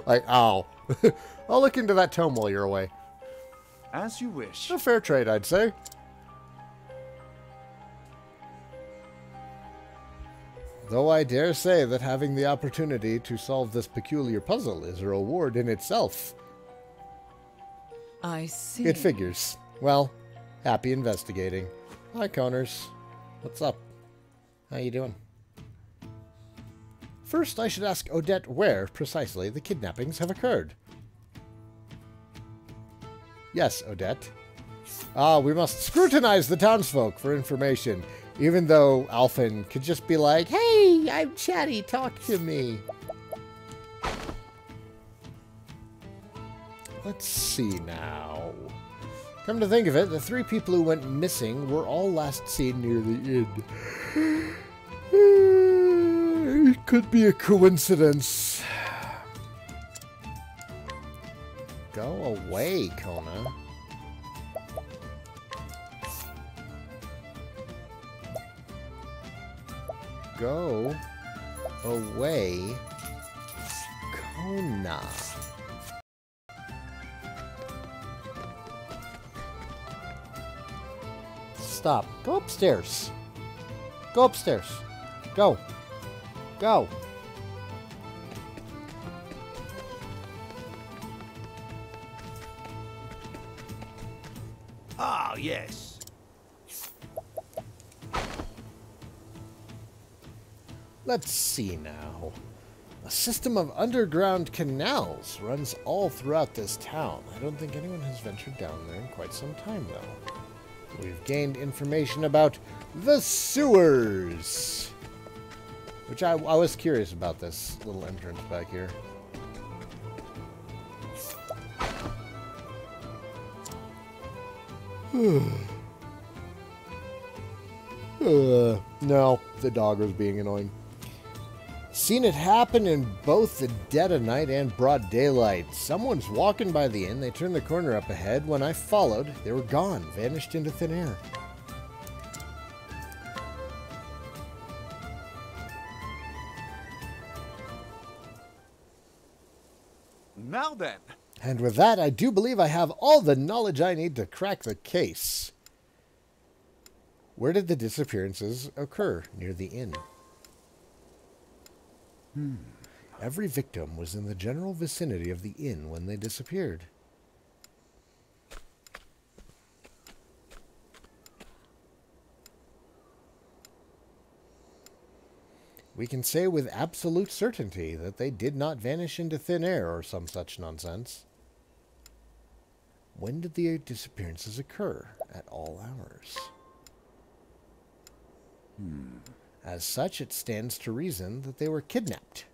Like, ow. I'll look into that tome while you're away. As you wish. A fair trade, I'd say. Though I dare say that having the opportunity to solve this peculiar puzzle is a reward in itself. I see. It figures. Well, happy investigating. Hi, Coners. What's up? How you doing? First, I should ask Odette where, precisely, the kidnappings have occurred. Yes, Odette. We must scrutinize the townsfolk for information, even though Alphen could just be like, "Hey, I'm chatty, talk to me." Let's see now. Come to think of it, the 3 people who went missing were all last seen near the inn. It could be a coincidence. Go away, Kona. Go away, Kona. Stop. Go upstairs. Go upstairs. Go. Go. Ah, yes. Let's see now. A system of underground canals runs all throughout this town. I don't think anyone has ventured down there in quite some time, though. We've gained information about the sewers. Which I was curious about this little entrance back here. No, the dog was being annoying. Seen it happen in both the dead of night and broad daylight. Someone's walking by the inn, they turned the corner up ahead. When I followed, they were gone, vanished into thin air. Now then. And with that, I do believe I have all the knowledge I need to crack the case. Where did the disappearances occur? Near the inn. Every victim was in the general vicinity of the inn when they disappeared. We can say with absolute certainty that they did not vanish into thin air or some such nonsense. When did the disappearances occur? At all hours. As such, it stands to reason that they were kidnapped.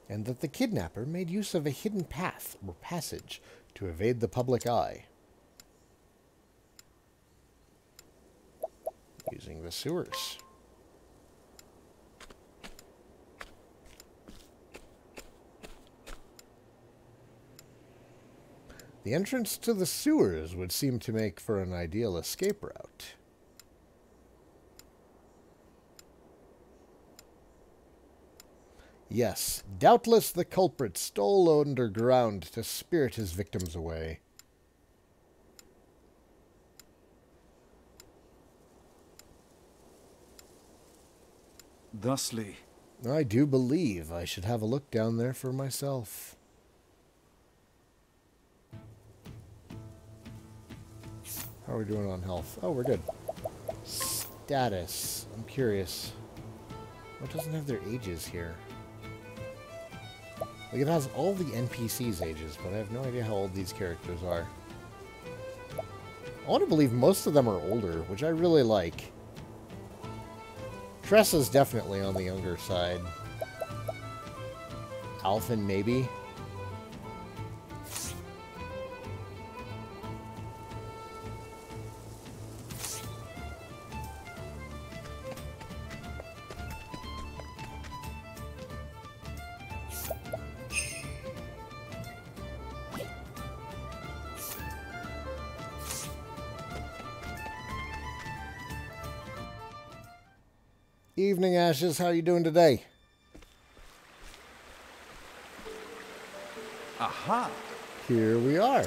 And that the kidnapper made use of a hidden path or passage to evade the public eye. Using the sewers. The entrance to the sewers would seem to make for an ideal escape route. Yes, doubtless the culprit stole underground to spirit his victims away. Thusly. I do believe I should have a look down there for myself. How are we doing on health? Oh, we're good. Status. I'm curious. What doesn't have their ages here? Like, it has all the NPCs' ages, but I have no idea how old these characters are. I want to believe most of them are older, which I really like. Tressa's definitely on the younger side. Alphen, maybe? Evening, Ashes. How are you doing today? Aha! Here we are.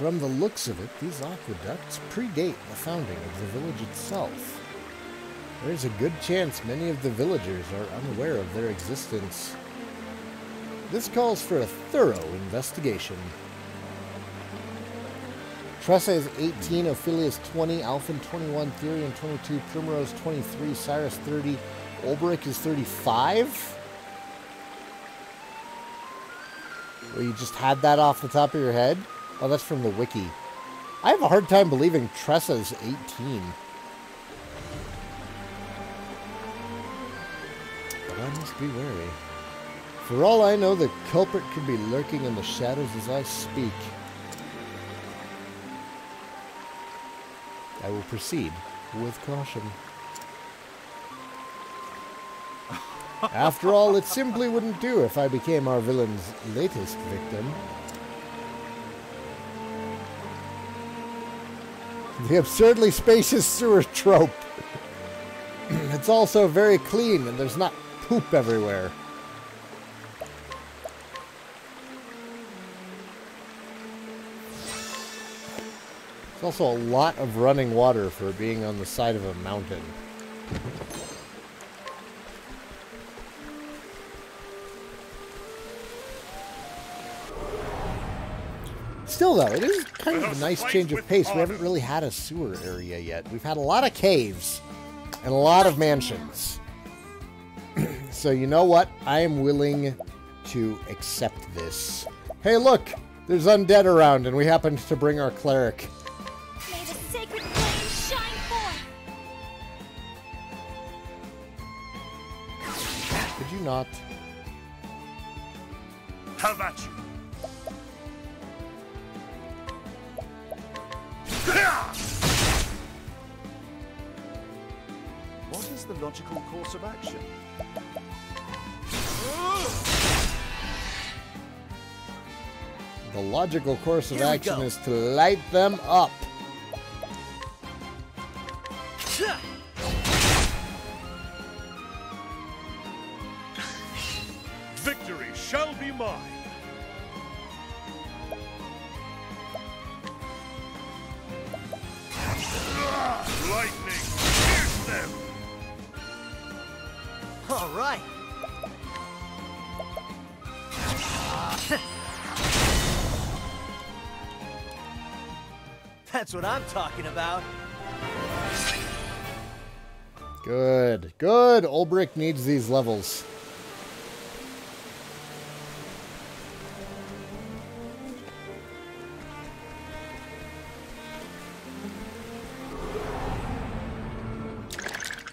From the looks of it, these aqueducts predate the founding of the village itself. There's a good chance many of the villagers are unaware of their existence. This calls for a thorough investigation. Tressa is 18, Ophelia's 20, Alphen 21, Therian 22, Primrose 23, Cyrus 30, LBRY is 35? Well, you just had that off the top of your head? Oh, that's from the wiki. I have a hard time believing Tressa's 18. But I must be wary. For all I know, the culprit could be lurking in the shadows as I speak. I will proceed with caution. After all, it simply wouldn't do if I became our villain's latest victim. The absurdly spacious sewer trope. It's also very clean and there's not poop everywhere. There's also a lot of running water for being on the side of a mountain. Still, though, it is kind of a nice change of pace. We haven't really had a sewer area yet. We've had a lot of caves and a lot of mansions. So you know what? I am willing to accept this. Hey, look! There's undead around, and we happened to bring our cleric. May the sacred flame shine forth! Could you not? How about you? What is the logical course of action? The logical course of Here we action go. is to light them up. Victory shall be mine. Lightning, pierce them! All right. That's what I'm talking about. Good. Good. LBRY needs these levels.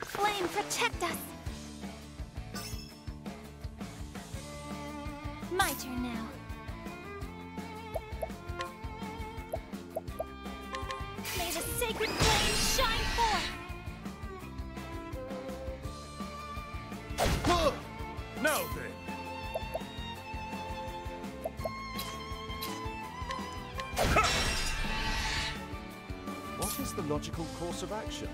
Flame, protect us! My turn now. May the sacred flame shine forth! Now then. What is the logical course of action?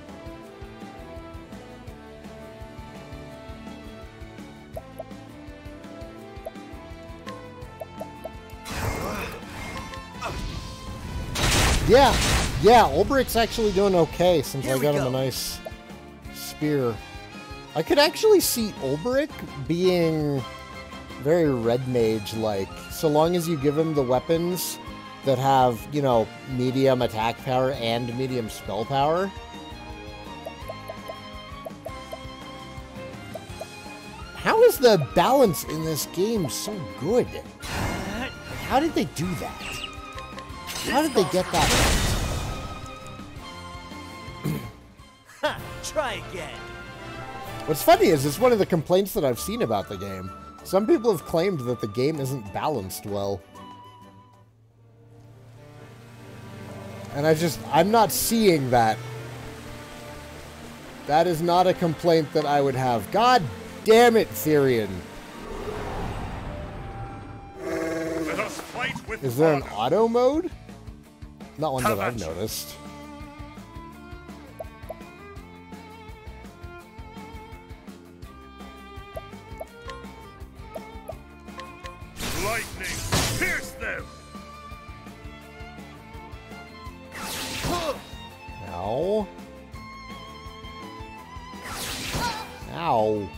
Yeah. Yeah, LBRY's actually doing okay since Here I we got him go. a nice spear. I could actually see LBRY being very red mage-like, so long as you give him the weapons that have, you know, medium attack power and medium spell power. How is the balance in this game so good? How did they do that? How did they get that? Ha! Try again. What's funny is it's one of the complaints that I've seen about the game. Some people have claimed that the game isn't balanced well. And I'm not seeing that. That is not a complaint that I would have. God damn it, Therian. Let us fight with Is there an honor. auto mode? Not one How that I've about you? noticed. Lightning, pierce them! Ow. Ow.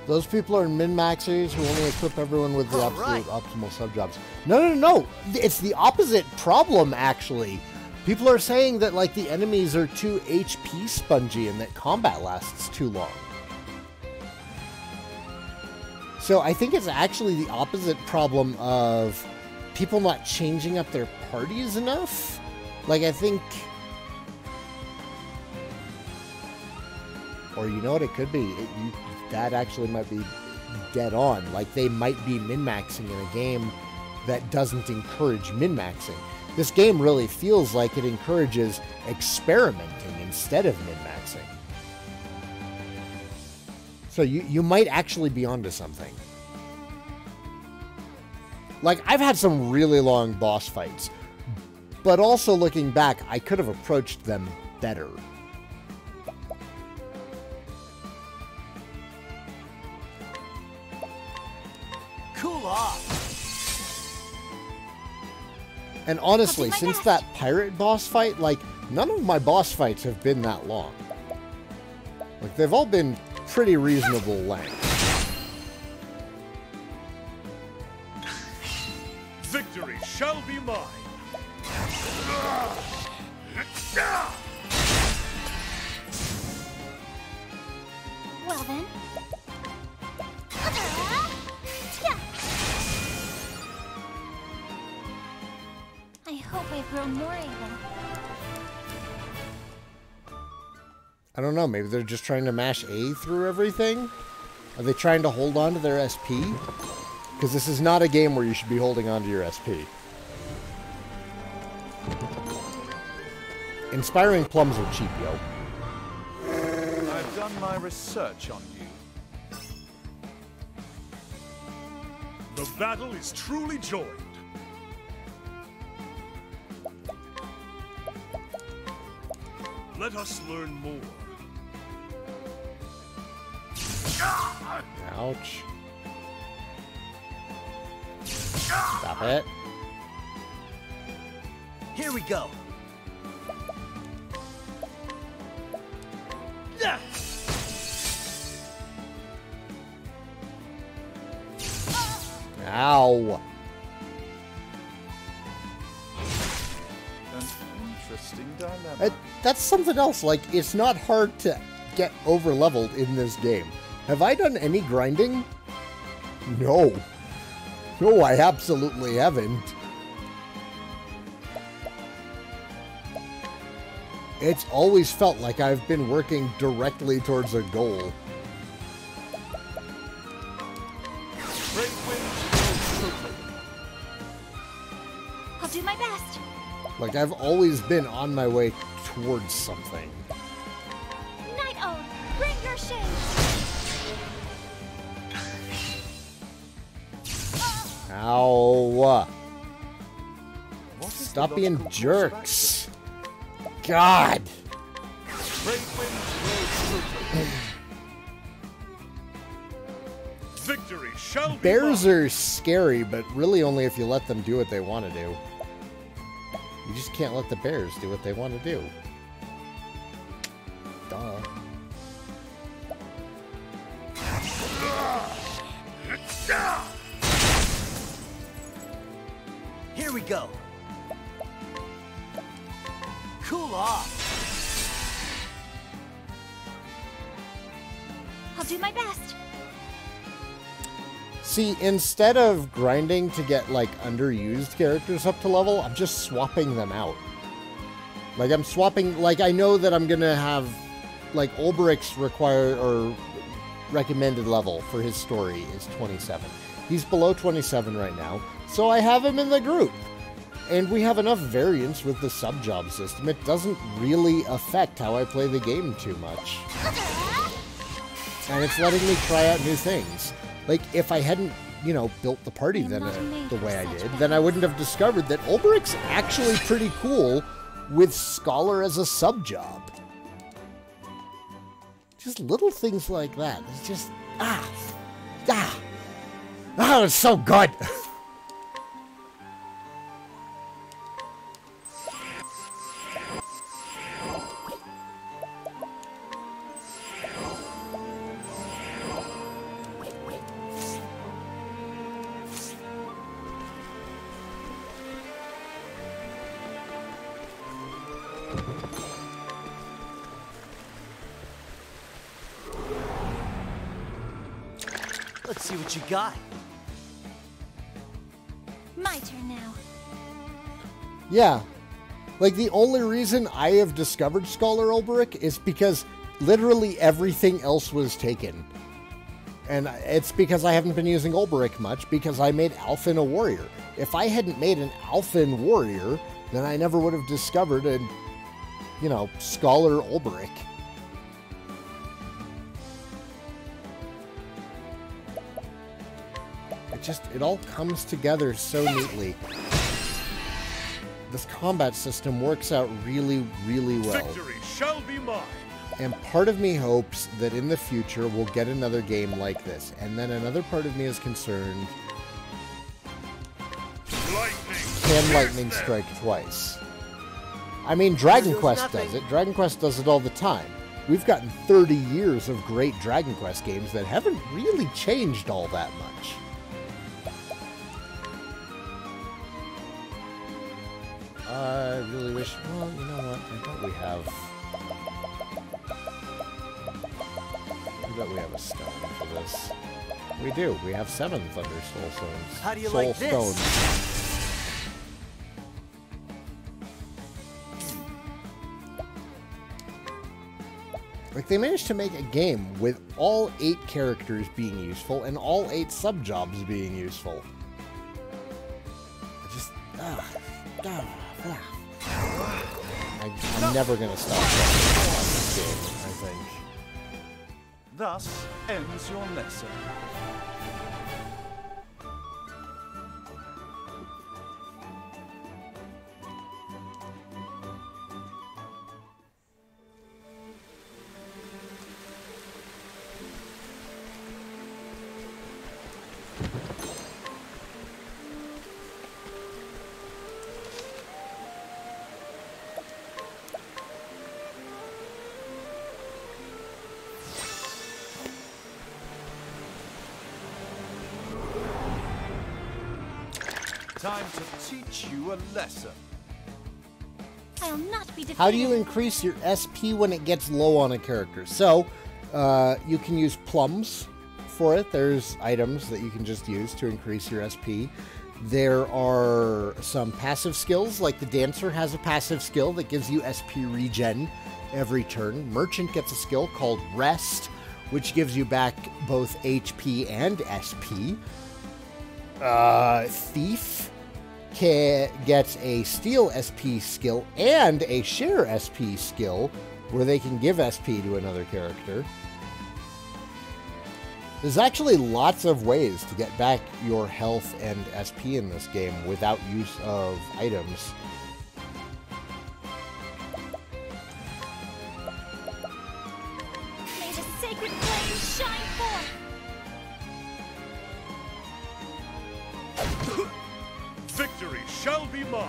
Those people are min-maxers who only equip everyone with the absolute optimal sub-jobs. No, no, no, no. It's the opposite problem, actually. People are saying that, like, the enemies are too HP spongy and that combat lasts too long. So I think it's actually the opposite problem of people not changing up their parties enough. Like, I think... Or you know what it could be? That actually might be dead on. Like, they might be min-maxing in a game that doesn't encourage min-maxing. This game really feels like it encourages experimenting instead of min-maxing. So you might actually be onto something. Like, I've had some really long boss fights, but also looking back, I could have approached them better. Cool off. And honestly, since that pirate boss fight, like, none of my boss fights have been that long. Like, they've all been pretty reasonable length. Victory shall be mine. Well then. I hope I've grown more able. I don't know, maybe they're just trying to mash A through everything? Are they trying to hold on to their SP? Because this is not a game where you should be holding on to your SP. Inspiring plums are cheap, yo. I've done my research on you. The battle is truly joined. Let us learn more. Ouch. Stop it. Here we go. Ow. An interesting dilemma. That's something else. Like, it's not hard to get over-leveled in this game. Have I done any grinding? No. No, I absolutely haven't. It's always felt like I've been working directly towards a goal. I'll do my best. Like, I've always been on my way towards something. Night Owl, bring your shade. Ow. Stop being jerks. God. Victory shall be Bears mine. are scary, but really only if you let them do what they want to do. You just can't let the bears do what they want to do. Duh. Here we go. Cool off. I'll do my best. See, instead of grinding to get, like, underused characters up to level, I'm just swapping them out. Like, I'm swapping... Like, I know that I'm gonna have... Like, LBRY's required or recommended level for his story is 27. He's below 27 right now, so I have him in the group. And we have enough variance with the sub-job system. It doesn't really affect how I play the game too much. And it's letting me try out new things. Like, if I hadn't, you know, built the party then the way I did, then I wouldn't have discovered that LBRY's actually pretty cool with Scholar as a sub-job. Just little things like that. It's just Oh, it's so good. Let's see what you got. My turn now. Yeah. Like, the only reason I have discovered Scholar LBRY is because literally everything else was taken. And it's because I haven't been using LBRY much, because I made Alphen a warrior. If I hadn't made an Alphen warrior, then I never would have discovered a, you know, Scholar LBRY. It all comes together so neatly. This combat system works out really, really well. Victory shall be mine. And part of me hopes that in the future we'll get another game like this. And then another part of me is concerned, can lightning strike twice? I mean, Dragon Quest does it. Dragon Quest does it all the time. We've gotten 30 years of great Dragon Quest games that haven't really changed all that much. I really wish... Well, you know what? I bet we have a stone for this. We do. We have 7 Thunder Soul Stones. How do you Soul like this? Stones. Like, they managed to make a game with all 8 characters being useful and all 8 sub-jobs being useful. I'm never going to stop playing this game, I think. Thus ends your lesson. Time to teach you a lesson. I'll not be defeated. How do you increase your SP when it gets low on a character? So, you can use plums for it. There's items that you can just use to increase your SP. There are some passive skills, like the Dancer has a passive skill that gives you SP regen every turn. Merchant gets a skill called Rest, which gives you back both HP and SP. Thief gets a Steal SP skill and a Share SP skill, where they can give SP to another character. There's actually lots of ways to get back your health and SP in this game without use of items. May the sacred flame shine forth. Victory shall be mine.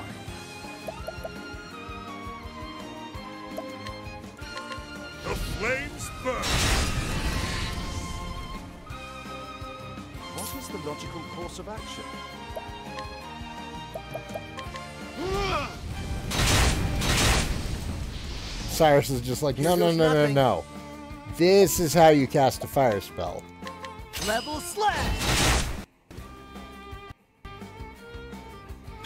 The flames burn. What is the logical course of action? Cyrus is just like, no. This is how you cast a fire spell. Level slash!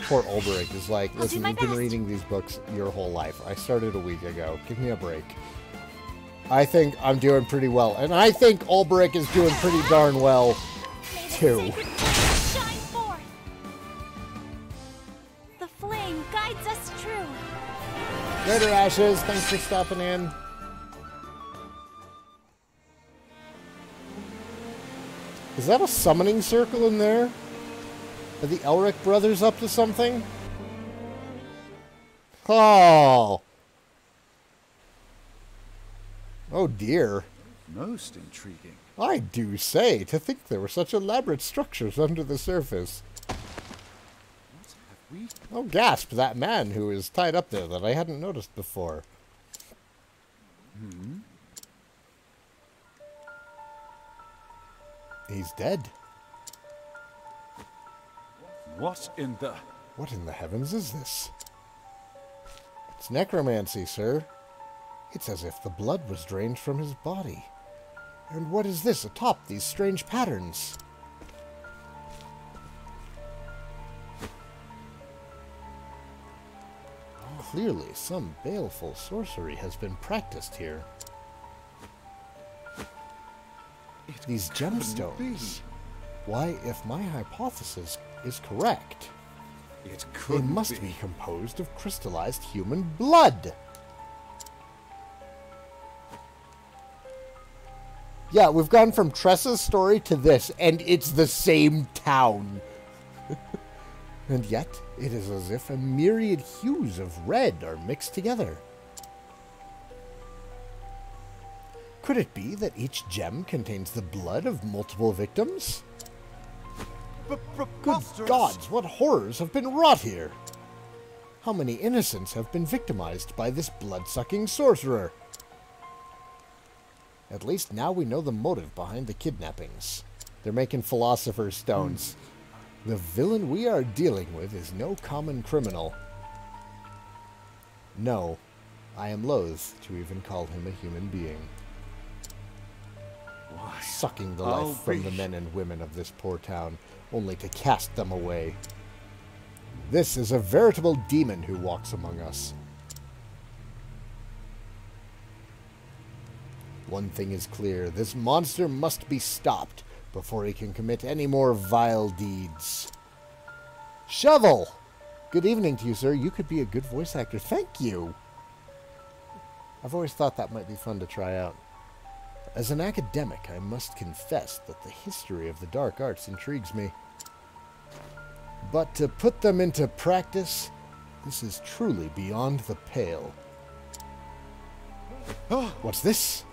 Poor LBRY is like, I'll listen, do my you've been best. reading these books your whole life. I started a week ago. Give me a break. I think I'm doing pretty well. And I think LBRY is doing pretty darn well, May the too. sacred flame shine forth. The flame guides us true. Later, Ashes. Thanks for stopping in. Is that a summoning circle in there? Are the LBRY brothers up to something? Oh. Oh dear. Most intriguing. I do say, to think there were such elaborate structures under the surface. What have we? Oh, gasp, that man who is tied up there that I hadn't noticed before. He's dead. What in the... What in the heavens is this? It's necromancy, sir. It's as if the blood was drained from his body. And what is this atop these strange patterns? Clearly, some baleful sorcery has been practiced here. These gemstones. Why, if my hypothesis is correct, they must be composed of crystallized human blood. Yeah, we've gone from Tressa's story to this, and it's the same town. And yet, it is as if a myriad hues of red are mixed together. Could it be that each gem contains the blood of multiple victims? Good gods, what horrors have been wrought here! How many innocents have been victimized by this blood-sucking sorcerer? At least now we know the motive behind the kidnappings. They're making philosopher's stones. The villain we are dealing with is no common criminal. No, I am loath to even call him a human being. Why? Sucking the life from the men and women of this poor town, only to cast them away. This is a veritable demon who walks among us. One thing is clear, this monster must be stopped before he can commit any more vile deeds. Shovel! Good evening to you, sir. You could be a good voice actor. Thank you! I've always thought that might be fun to try out. As an academic, I must confess that the history of the dark arts intrigues me. But to put them into practice, this is truly beyond the pale. Oh, what's this?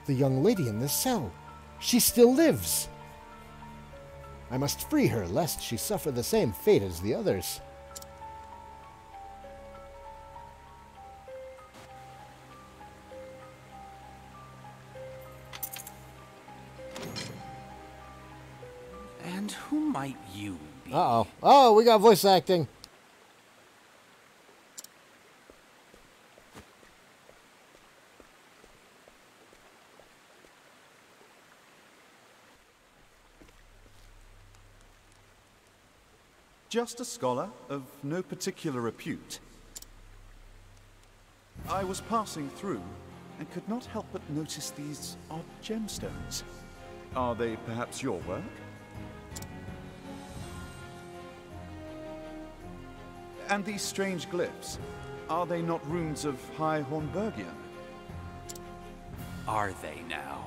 The young lady in this cell. She still lives. I must free her, lest she suffer the same fate as the others. And who might you be? Uh-oh. Oh, we got voice acting. Just a scholar of no particular repute. I was passing through and could not help but notice these odd gemstones. Are they perhaps your work? And these strange glyphs, are they not runes of High Hornburgian? Are they now?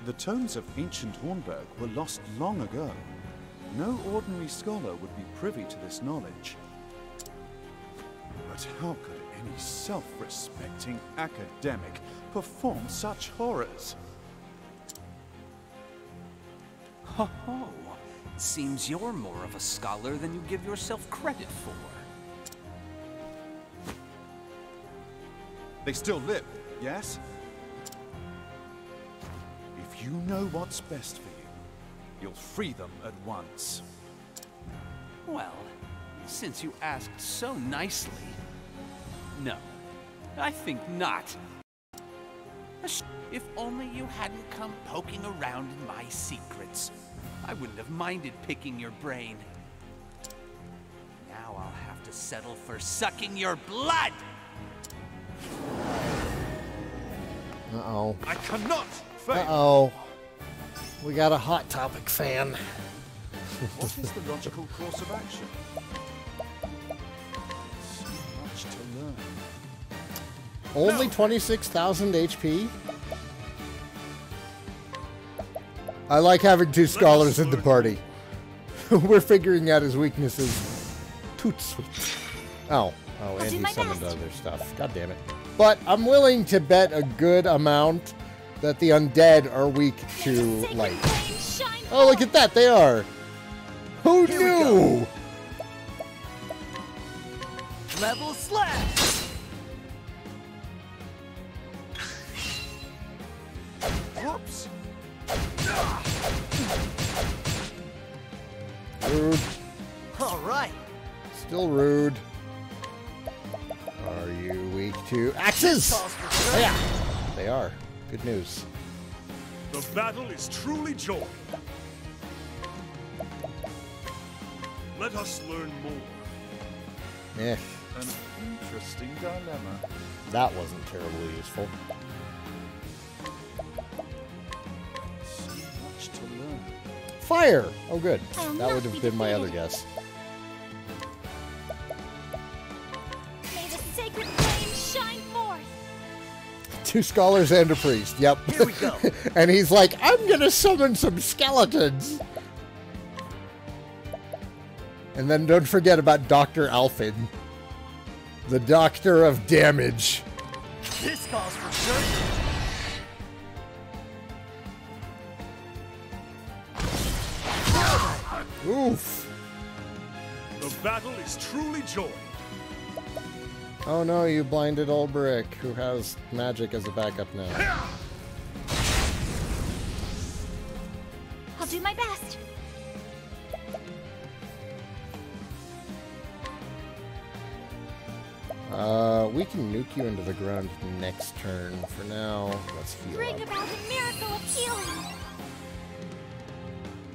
The tomes of ancient Hornburg were lost long ago. No ordinary scholar would be privy to this knowledge. But how could any self-respecting academic perform such horrors? Ho ho! Seems you're more of a scholar than you give yourself credit for. They still live, yes? If you know what's best for you, you'll free them at once. Well, since you asked so nicely, no, I think not. If only you hadn't come poking around in my secrets, I wouldn't have minded picking your brain. Now I'll have to settle for sucking your blood! Uh-oh. I cannot fail! Uh-oh. We got a Hot Topic fan. What is the logical course of action? So much to learn. Only 26,000 HP? I like having two scholars in the party. We're figuring out his weaknesses. Toot sweet. Oh, and do he my summoned best. other stuff. God damn it. But I'm willing to bet a good amount that the undead are weak to Sacred light. flame shine Oh, look at that. They are. Who Here we knew? Level slash! Whoops. Rude. All right. Still rude. Are you weak to axes? Calls for Oh, sure. yeah. They are. Good news. The battle is truly joined. Let us learn more. Eh, An interesting dilemma. that wasn't terribly useful. So much to learn. Fire! Oh, good. I'll That not would be have been my other defeated. guess. May the sacred flame shine forth. 2 scholars and a priest. Yep. Here we go. And he's like, I'm gonna summon some skeletons. And then don't forget about Dr. Alfin. The Doctor of Damage. This calls for sure. Oof. The battle is truly joined. Oh no, you blinded LBRY, who has magic as a backup now. I'll do my best. We can nuke you into the ground next turn. For now, let's heal Bring up. about a miracle of healing.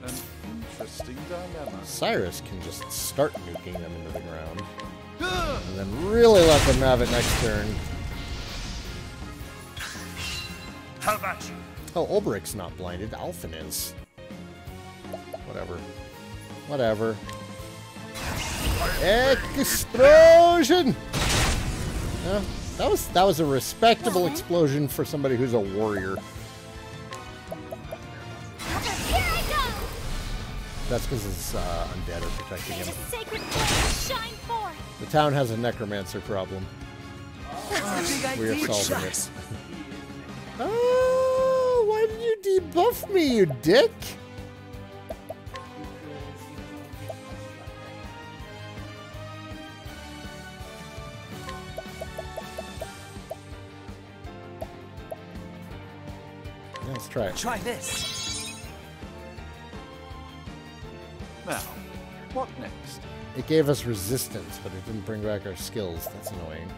An interesting dilemma. Cyrus can just start nuking them into the ground. And then really let them have it next turn. How about you? Oh, LBRY's not blinded. Alphen is. Whatever. Whatever. Explosion! Yeah, that was a respectable explosion for somebody who's a warrior. Here I go. That's because his undead are protecting May him. the sacred flame shine forth. The town has a necromancer problem. That's the big We are idea. solving it. Shucks. Oh, why did you debuff me, you dick? Yeah, let's try it. Try this. Now, what next? It gave us resistance, but it didn't bring back our skills. That's annoying.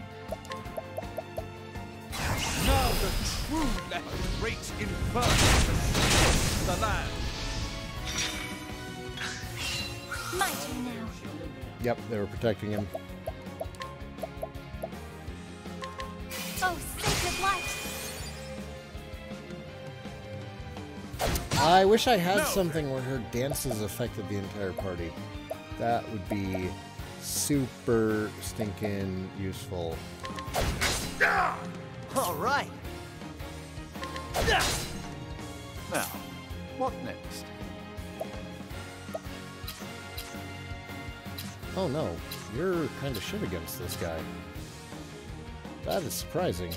Now the true great inferno has the land. My turn now. Yep, they were protecting him. Oh, sacred light. I wish I had something where her dances affected the entire party. That would be super stinking useful. All right. Now, what next? Oh no, you're kind of shit against this guy. That is surprising.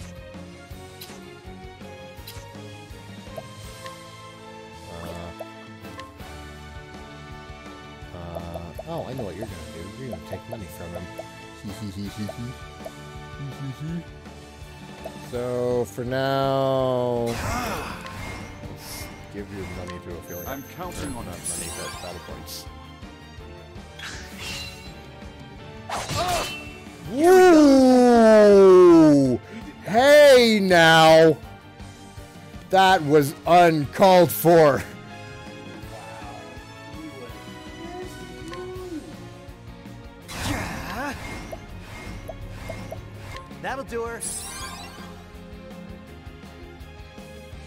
Oh, I know what you're gonna do. You're gonna take money from him. So, for now, let's give your money to Ophelia. I'm counting on Not you. money, but battle points. Woo! Hey now! That was uncalled for. That'll do her.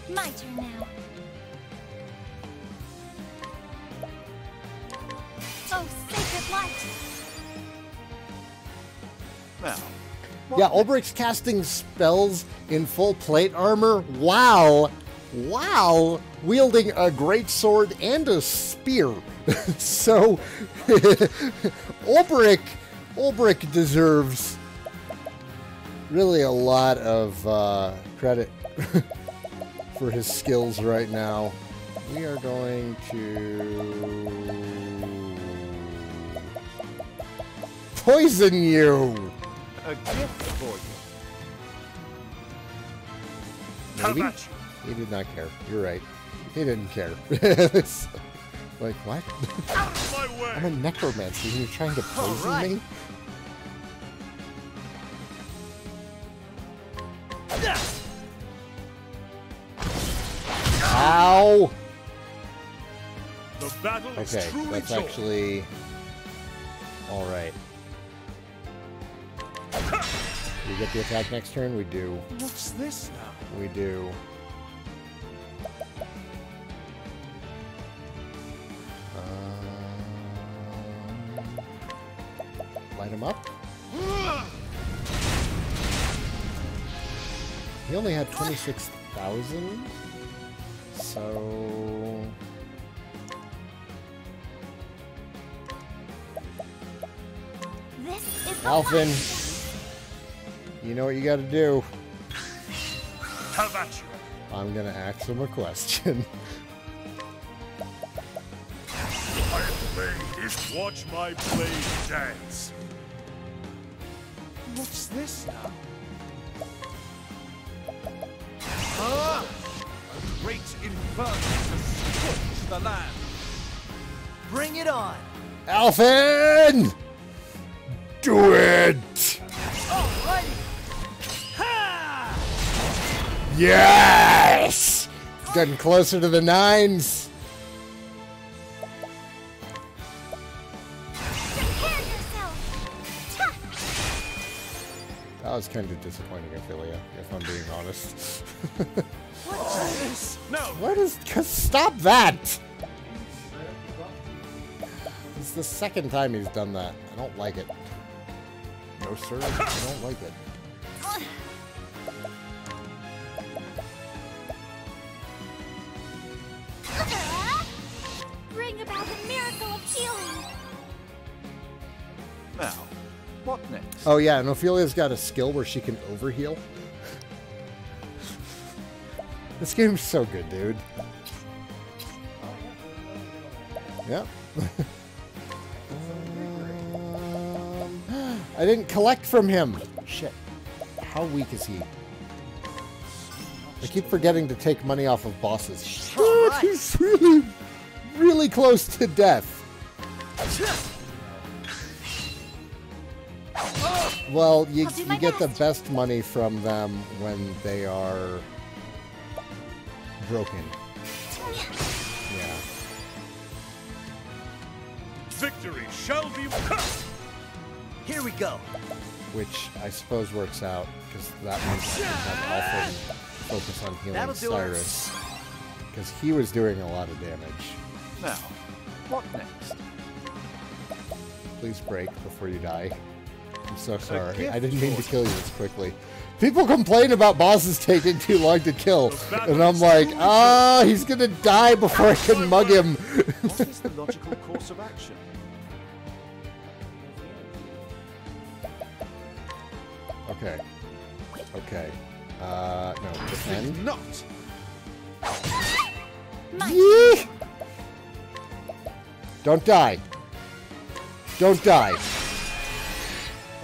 My turn now. Oh, sacred light. Now, Yeah, LBRY's casting spells in full plate armor while wielding a great sword and a spear. So, LBRY Ulbrich deserves really a lot of credit for his skills right now. We are going to poison you. A gift for you. Maybe? He did not care. You're right. He didn't care. It's like, what? Out of my way! I'm a necromancer and you're trying to poison me? Ow! The battle is Okay, truly that's joined. actually... Alright. We get the attack next turn? We do. What's this now? We do. Light him up. He only had 26,000. So... This is the Alphen, you know what you gotta do. How about you? I'm gonna ask him a question. My blade is watch my blade dance. What's this now? A great inferno to scorch the land. Bring it on! Alphen! Do it! Alrighty! Ha! Yes! Getting closer to the 9s. Prepare yourself! Ta! That was kind of disappointing, Ophelia, if I'm being honest. What's this? No! What is... Stop that! It's the second time he's done that. I don't like it. No, sir. I don't like it. Bring about the miracle of healing! Now, what next? Oh, yeah, and Ophelia's got a skill where she can overheal. This game's so good, dude. Yep. I didn't collect from him. Shit. How weak is he? I keep forgetting to take money off of bosses. Shit, Alright. he's really, really close to death. Well, you I'll do my get the best. best money from them when they are broken. Yeah. Victory shall be. Here we go. Which I suppose works out, because that means I can have Alpha focus on healing That'll do it. Cyrus. Because he was doing a lot of damage. Now, what next? Please break before you die. I'm so sorry. gift I didn't mean to for kill you this quickly. People complain about bosses taking too long to kill. And I'm like, ah, he's gonna die before I can mug him. What is the logical course of action? Okay. Okay. No, defend. Not! Yee! Don't die. Don't die.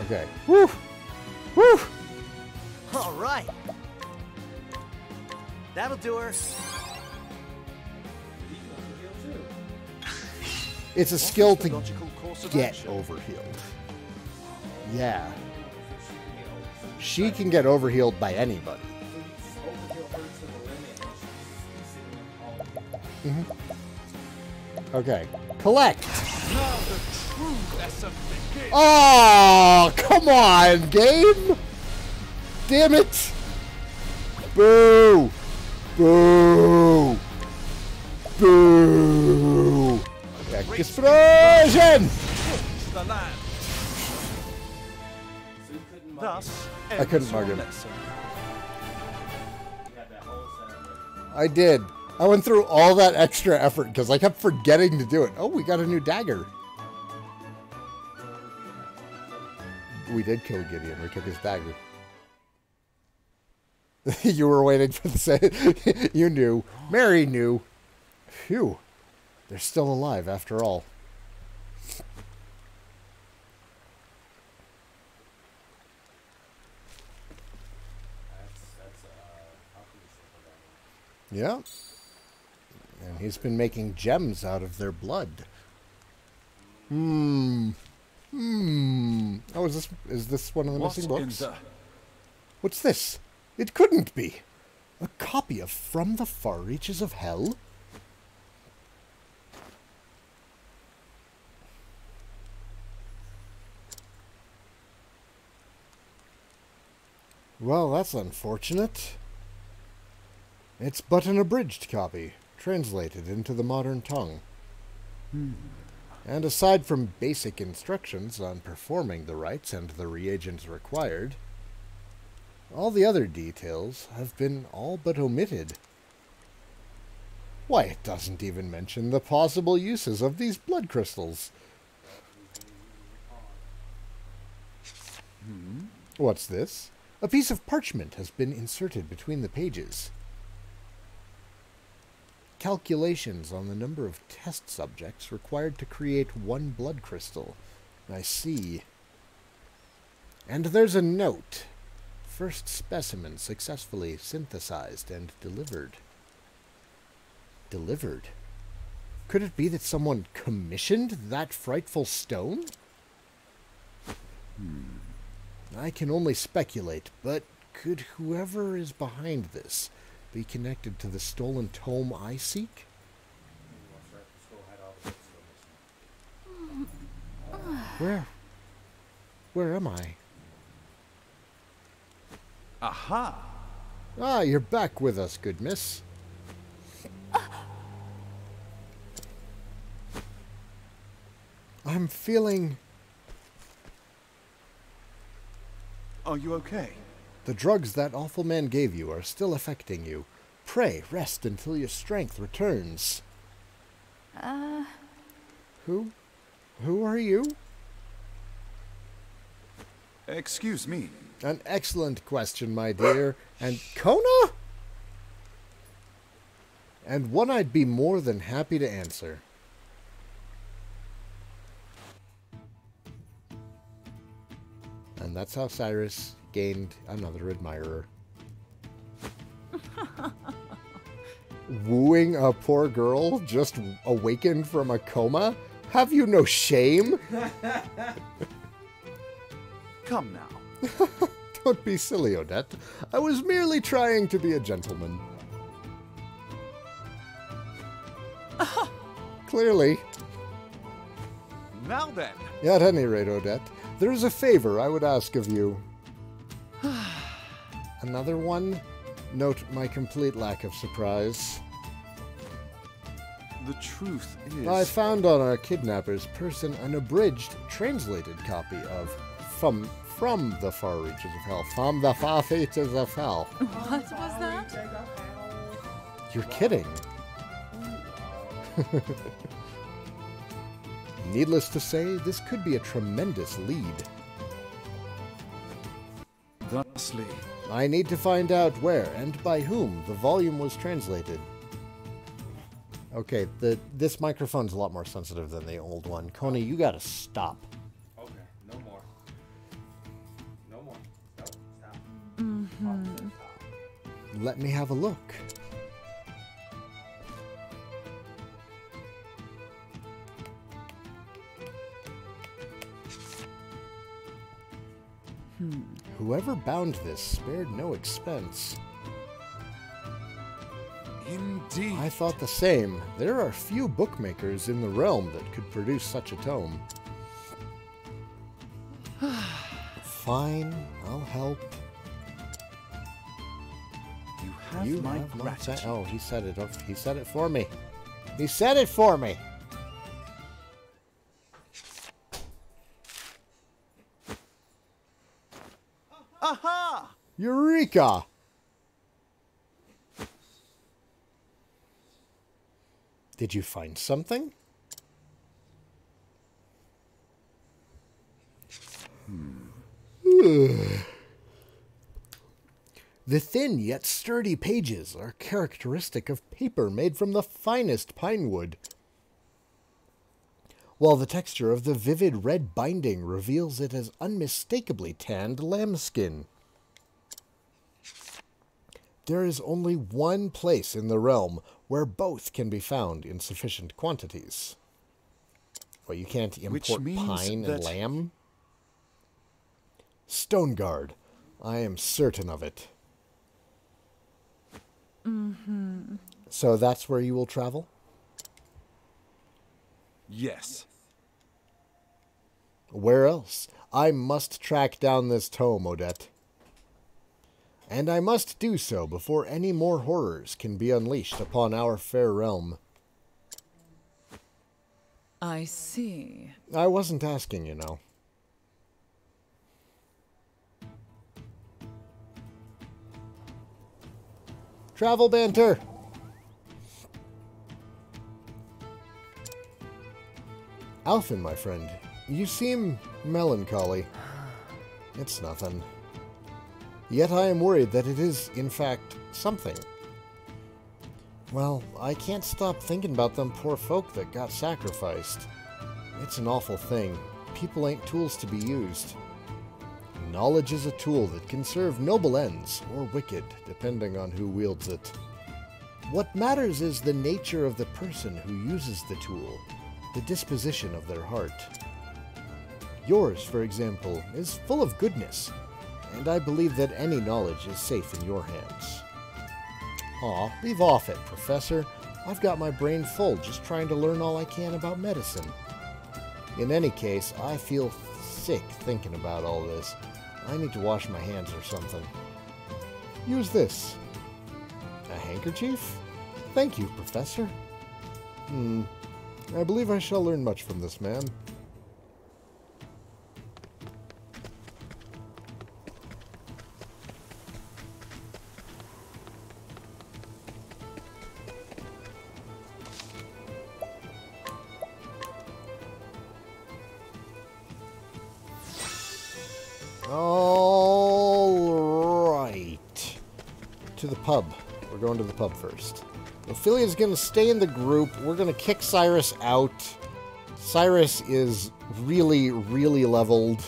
Okay. Woo! Woo! Alright. That'll do her. It's a skill What's the to logical course of get action? overhealed. Yeah. She can get overhealed by anybody. Okay. Collect! Now the true lesson begins. Oh, come on, game! Damn it! Boo! Boo! Boo! Explosion! Scorch the land. Thus, I couldn't ends mug your him. lesson. You had that whole setup. I did. I went through all that extra effort because I kept forgetting to do it. Oh, we got a new dagger. We did kill Gideon. We took his dagger. You were waiting for the say. You knew. Mary knew. Phew. They're still alive after all. Yeah. And he's been making gems out of their blood. Oh, is this one of the missing books? What's this? It couldn't be. A copy of From the Far Reaches of Hell? Well, that's unfortunate. It's but an abridged copy, translated into the modern tongue. And aside from basic instructions on performing the rites and the reagents required, all the other details have been all but omitted. Why, it doesn't even mention the possible uses of these blood crystals. What's this? A piece of parchment has been inserted between the pages. Calculations on the number of test subjects required to create one blood crystal. I see. And there's a note. First specimen successfully synthesized and delivered. Delivered? Could it be that someone commissioned that frightful stone? I can only speculate, but could whoever is behind this be connected to the stolen tome I seek? Where am I? Aha! Ah, you're back with us, good miss. I'm feeling... Are you okay? The drugs that awful man gave you are still affecting you. Pray, rest until your strength returns. Who are you? Excuse me. An excellent question, my dear. And Kona? And one I'd be more than happy to answer. And that's how Cyrus gained another admirer. Wooing a poor girl just awakened from a coma? Have you no shame? Come now. Don't be silly, Odette. I was merely trying to be a gentleman. Clearly. Now then. At any rate, Odette, there is a favor I would ask of you. Another one? Note my complete lack of surprise. The truth is... I found on our kidnapper's person an abridged, translated copy of From the Far Reaches of Hell. From the Far Reaches of Hell. What was that? You're kidding. Needless to say, this could be a tremendous lead. Thusly. I need to find out where and by whom the volume was translated. Okay, this microphone's a lot more sensitive than the old one. Coney, you gotta stop. Okay, no more. No more. No, stop. Let me have a look. Whoever bound this spared no expense. Indeed. I thought the same. There are few bookmakers in the realm that could produce such a tome. Fine, I'll help. You have my gratitude. Oh, he said it. He said it for me. He said it for me. Aha! Eureka! Did you find something? The thin yet sturdy pages are characteristic of paper made from the finest pine wood, while the texture of the vivid red binding reveals it as unmistakably tanned lambskin. There is only one place in the realm where both can be found in sufficient quantities. Well, you can't import pine and lamb? Stoneguard. I am certain of it. Mm-hmm. So that's where you will travel? Yes. Where else? I must track down this tome, Odette. And I must do so before any more horrors can be unleashed upon our fair realm. I see. I wasn't asking, you know. Travel banter! Alphen, my friend, you seem melancholy. It's nothing. Yet I am worried that it is, in fact, something. Well, I can't stop thinking about them poor folk that got sacrificed. It's an awful thing. People ain't tools to be used. Knowledge is a tool that can serve noble ends, or wicked, depending on who wields it. What matters is the nature of the person who uses the tool, the disposition of their heart. Yours, for example, is full of goodness, and I believe that any knowledge is safe in your hands. Aw, leave off it, Professor. I've got my brain full just trying to learn all I can about medicine. In any case, I feel sick thinking about all this. I need to wash my hands or something. Use this. A handkerchief? Thank you, Professor. I believe I shall learn much from this man. All right. To the pub. We're going to the pub first. Ophelia's going to stay in the group. We're going to kick Cyrus out. Cyrus is really, really leveled.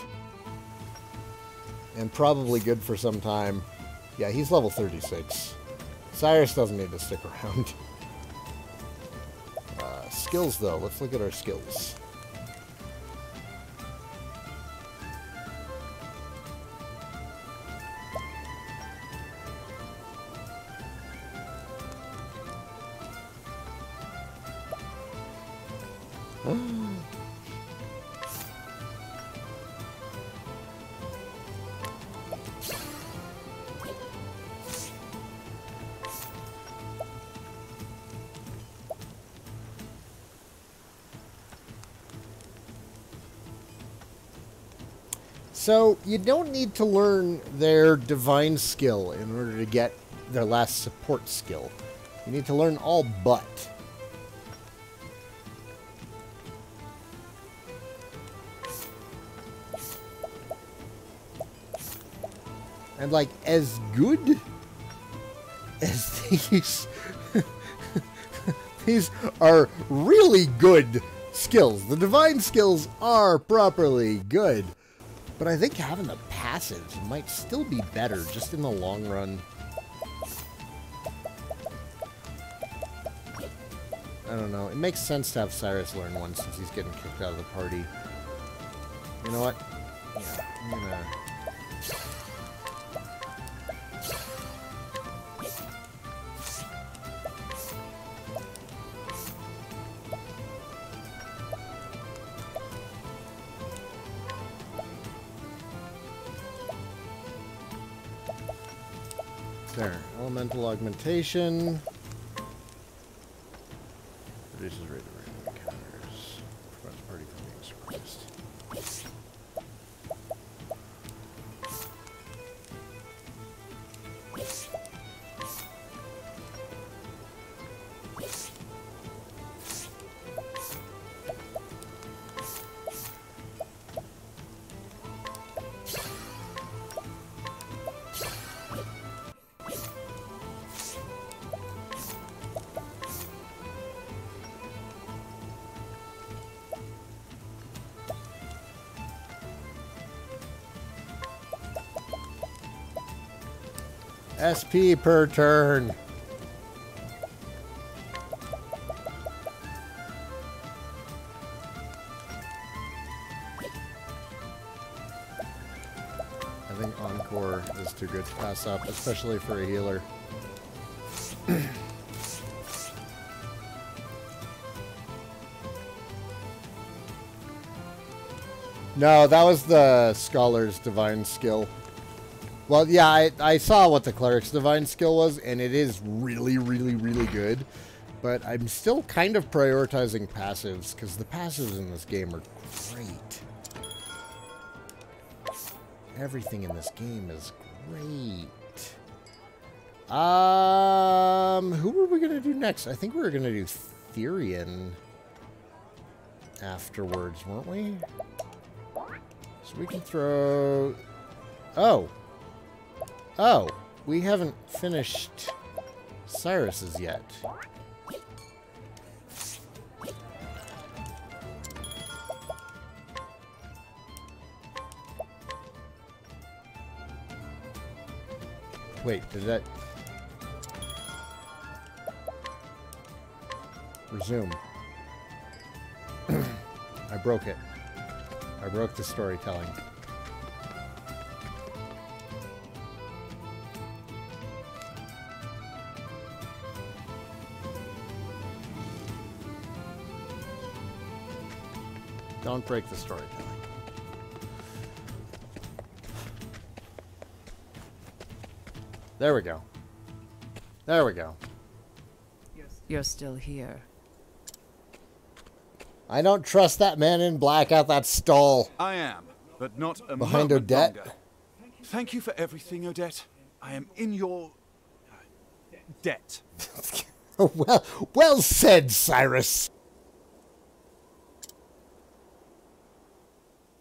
And probably good for some time. Yeah, he's level 36. Cyrus doesn't need to stick around. Skills, though. Let's look at our skills. So, you don't need to learn their divine skill in order to get their last support skill. You need to learn all but. And, like, as good as these... these are really good skills. The divine skills are properly good. But I think having the passives might still be better, just in the long run. I don't know. It makes sense to have Cyrus learn one since he's getting kicked out of the party. You know what? Yeah, I'm gonna... There. Elemental augmentation. Reduces rate of random encounters. Prevents party from being surprised. SP per turn. I think Encore is too good to pass up, especially for a healer. No, that was the Scholar's Divine Skill. Well, yeah, I saw what the Cleric's Divine Skill was, and it is really, really, really good. But I'm still kind of prioritizing passives, because the passives in this game are great. Everything in this game is great. Who were we going to do next? I think we were going to do Therian afterwards, weren't we? So we can throw... Oh. Oh. We haven't finished Cyrus's yet. Wait, did that... Resume. I broke it. I broke the storytelling. Don't break the storytelling. There we go. There we go. You're still here. I don't trust that man in black at that stall. I am, but not a Behind moment Odette. longer. Thank you for everything, Odette. I am in your... debt. Well said, Cyrus.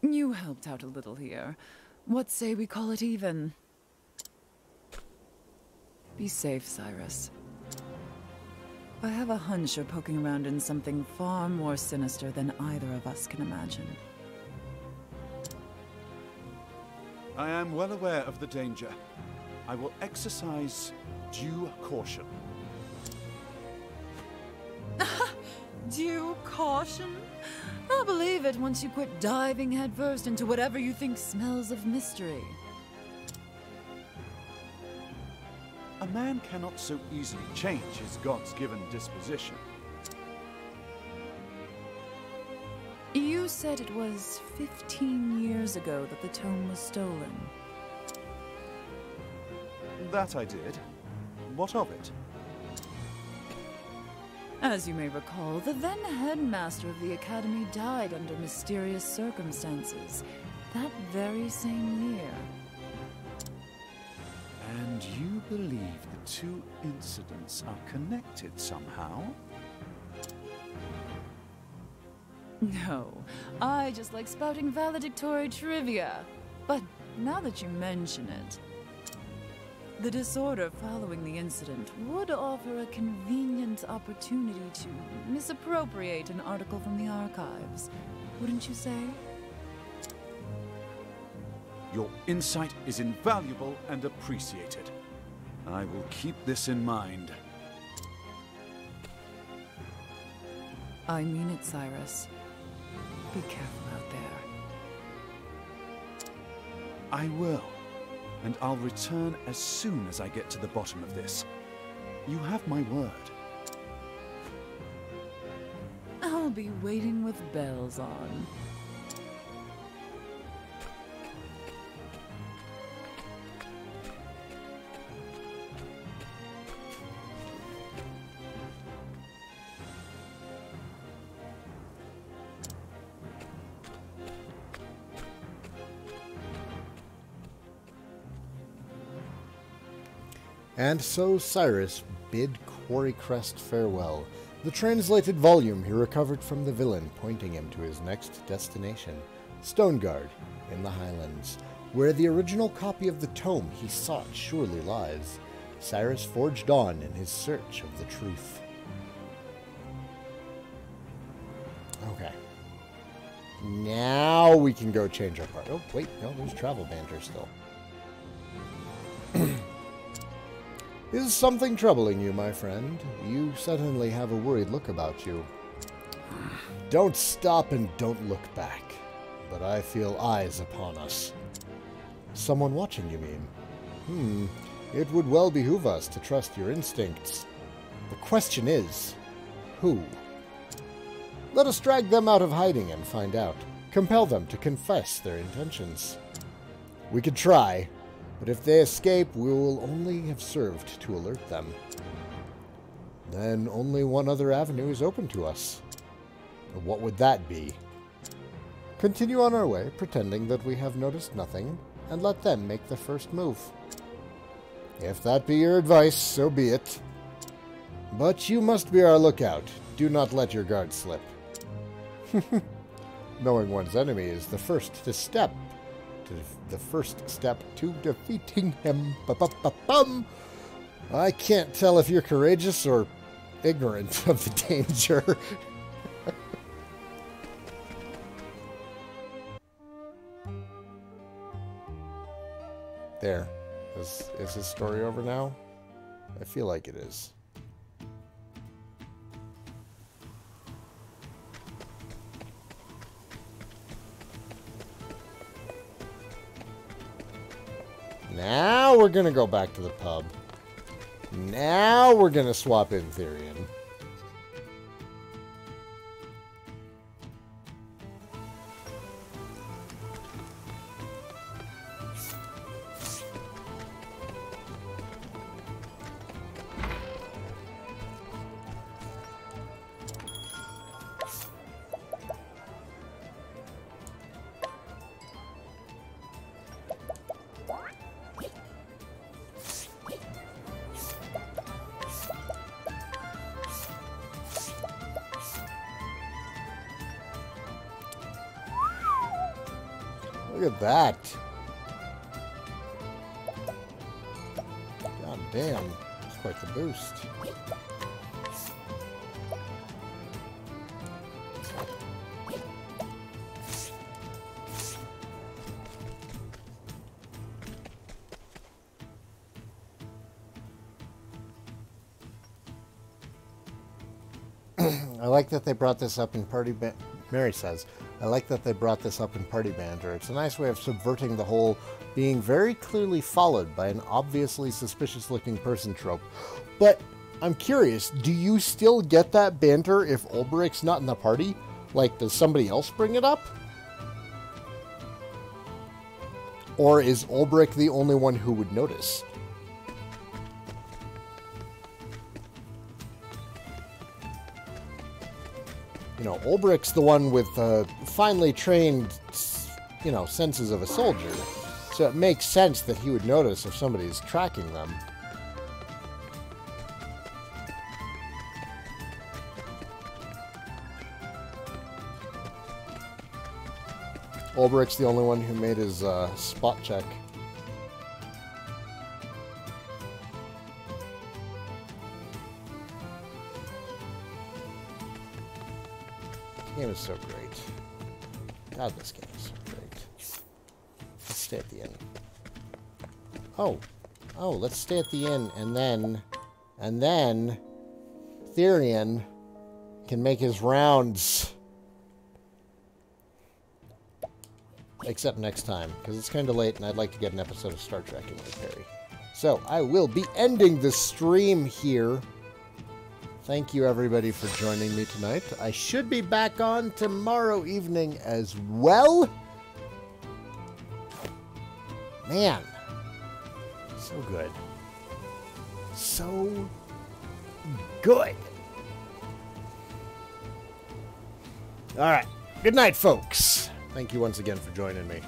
You helped out a little here. What say we call it even? Be safe, Cyrus. I have a hunch you're poking around in something far more sinister than either of us can imagine. I am well aware of the danger. I will exercise due caution. Due caution? I'll believe it once you quit diving headfirst into whatever you think smells of mystery. A man cannot so easily change his God's-given disposition. You said it was 15 years ago that the tome was stolen. That I did. What of it? As you may recall, the then headmaster of the academy died under mysterious circumstances that very same year. And you believe the two incidents are connected somehow? No, I just like spouting valedictory trivia. But now that you mention it, the disorder following the incident would offer a convenient opportunity to misappropriate an article from the archives. Wouldn't you say? Your insight is invaluable and appreciated. I will keep this in mind. I mean it, Cyrus. Be careful out there. I will. And I'll return as soon as I get to the bottom of this. You have my word. I'll be waiting with bells on. And so Cyrus bid Quarry Crest farewell. The translated volume he recovered from the villain, pointing him to his next destination, Stoneguard in the Highlands, where the original copy of the tome he sought surely lies. Cyrus forged on in his search of the truth. Okay. Now we can go change our part. Oh, wait, no, there's travel banter still. Is something troubling you, my friend? You suddenly have a worried look about you. Don't stop and don't look back. But I feel eyes upon us. Someone watching, you mean? It would well behoove us to trust your instincts. The question is, who? Let us drag them out of hiding and find out. Compel them to confess their intentions. We could try, but if they escape, we will only have served to alert them. Then only one other avenue is open to us. What would that be? Continue on our way, pretending that we have noticed nothing, and let them make the first move. If that be your advice, so be it. But you must be our lookout. Do not let your guard slip. Knowing one's enemy is the first step to defeating him. Ba-ba-ba-bum. I can't tell if you're courageous or ignorant of the danger. There. Is his story over now? I feel like it is. Now we're gonna go back to the pub. Now we're gonna swap in Therian. Look at that. God damn. That's quite the boost. I like that they brought this up in Party Mary says, I like that they brought this up in Party Banter. It's a nice way of subverting the whole being very clearly followed by an obviously suspicious-looking person trope. But I'm curious, do you still get that banter if Ulbrich's not in the party? Like, does somebody else bring it up? Or is Ulbrich the only one who would notice? You know, Ulbrich's the one with finely trained, you know, senses of a soldier. So it makes sense that he would notice if somebody's tracking them. Ulbrich's the only one who made his spot check. This game is so great. God, this game is so great. Let's stay at the inn. Oh, let's stay at the inn, and then Therian can make his rounds. Except next time, because it's kind of late, and I'd like to get an episode of Star Trek in my Perry. So, I will be ending the stream here. Thank you, everybody, for joining me tonight. I should be back on tomorrow evening as well. Man. So good. So good. All right. Good night, folks. Thank you once again for joining me.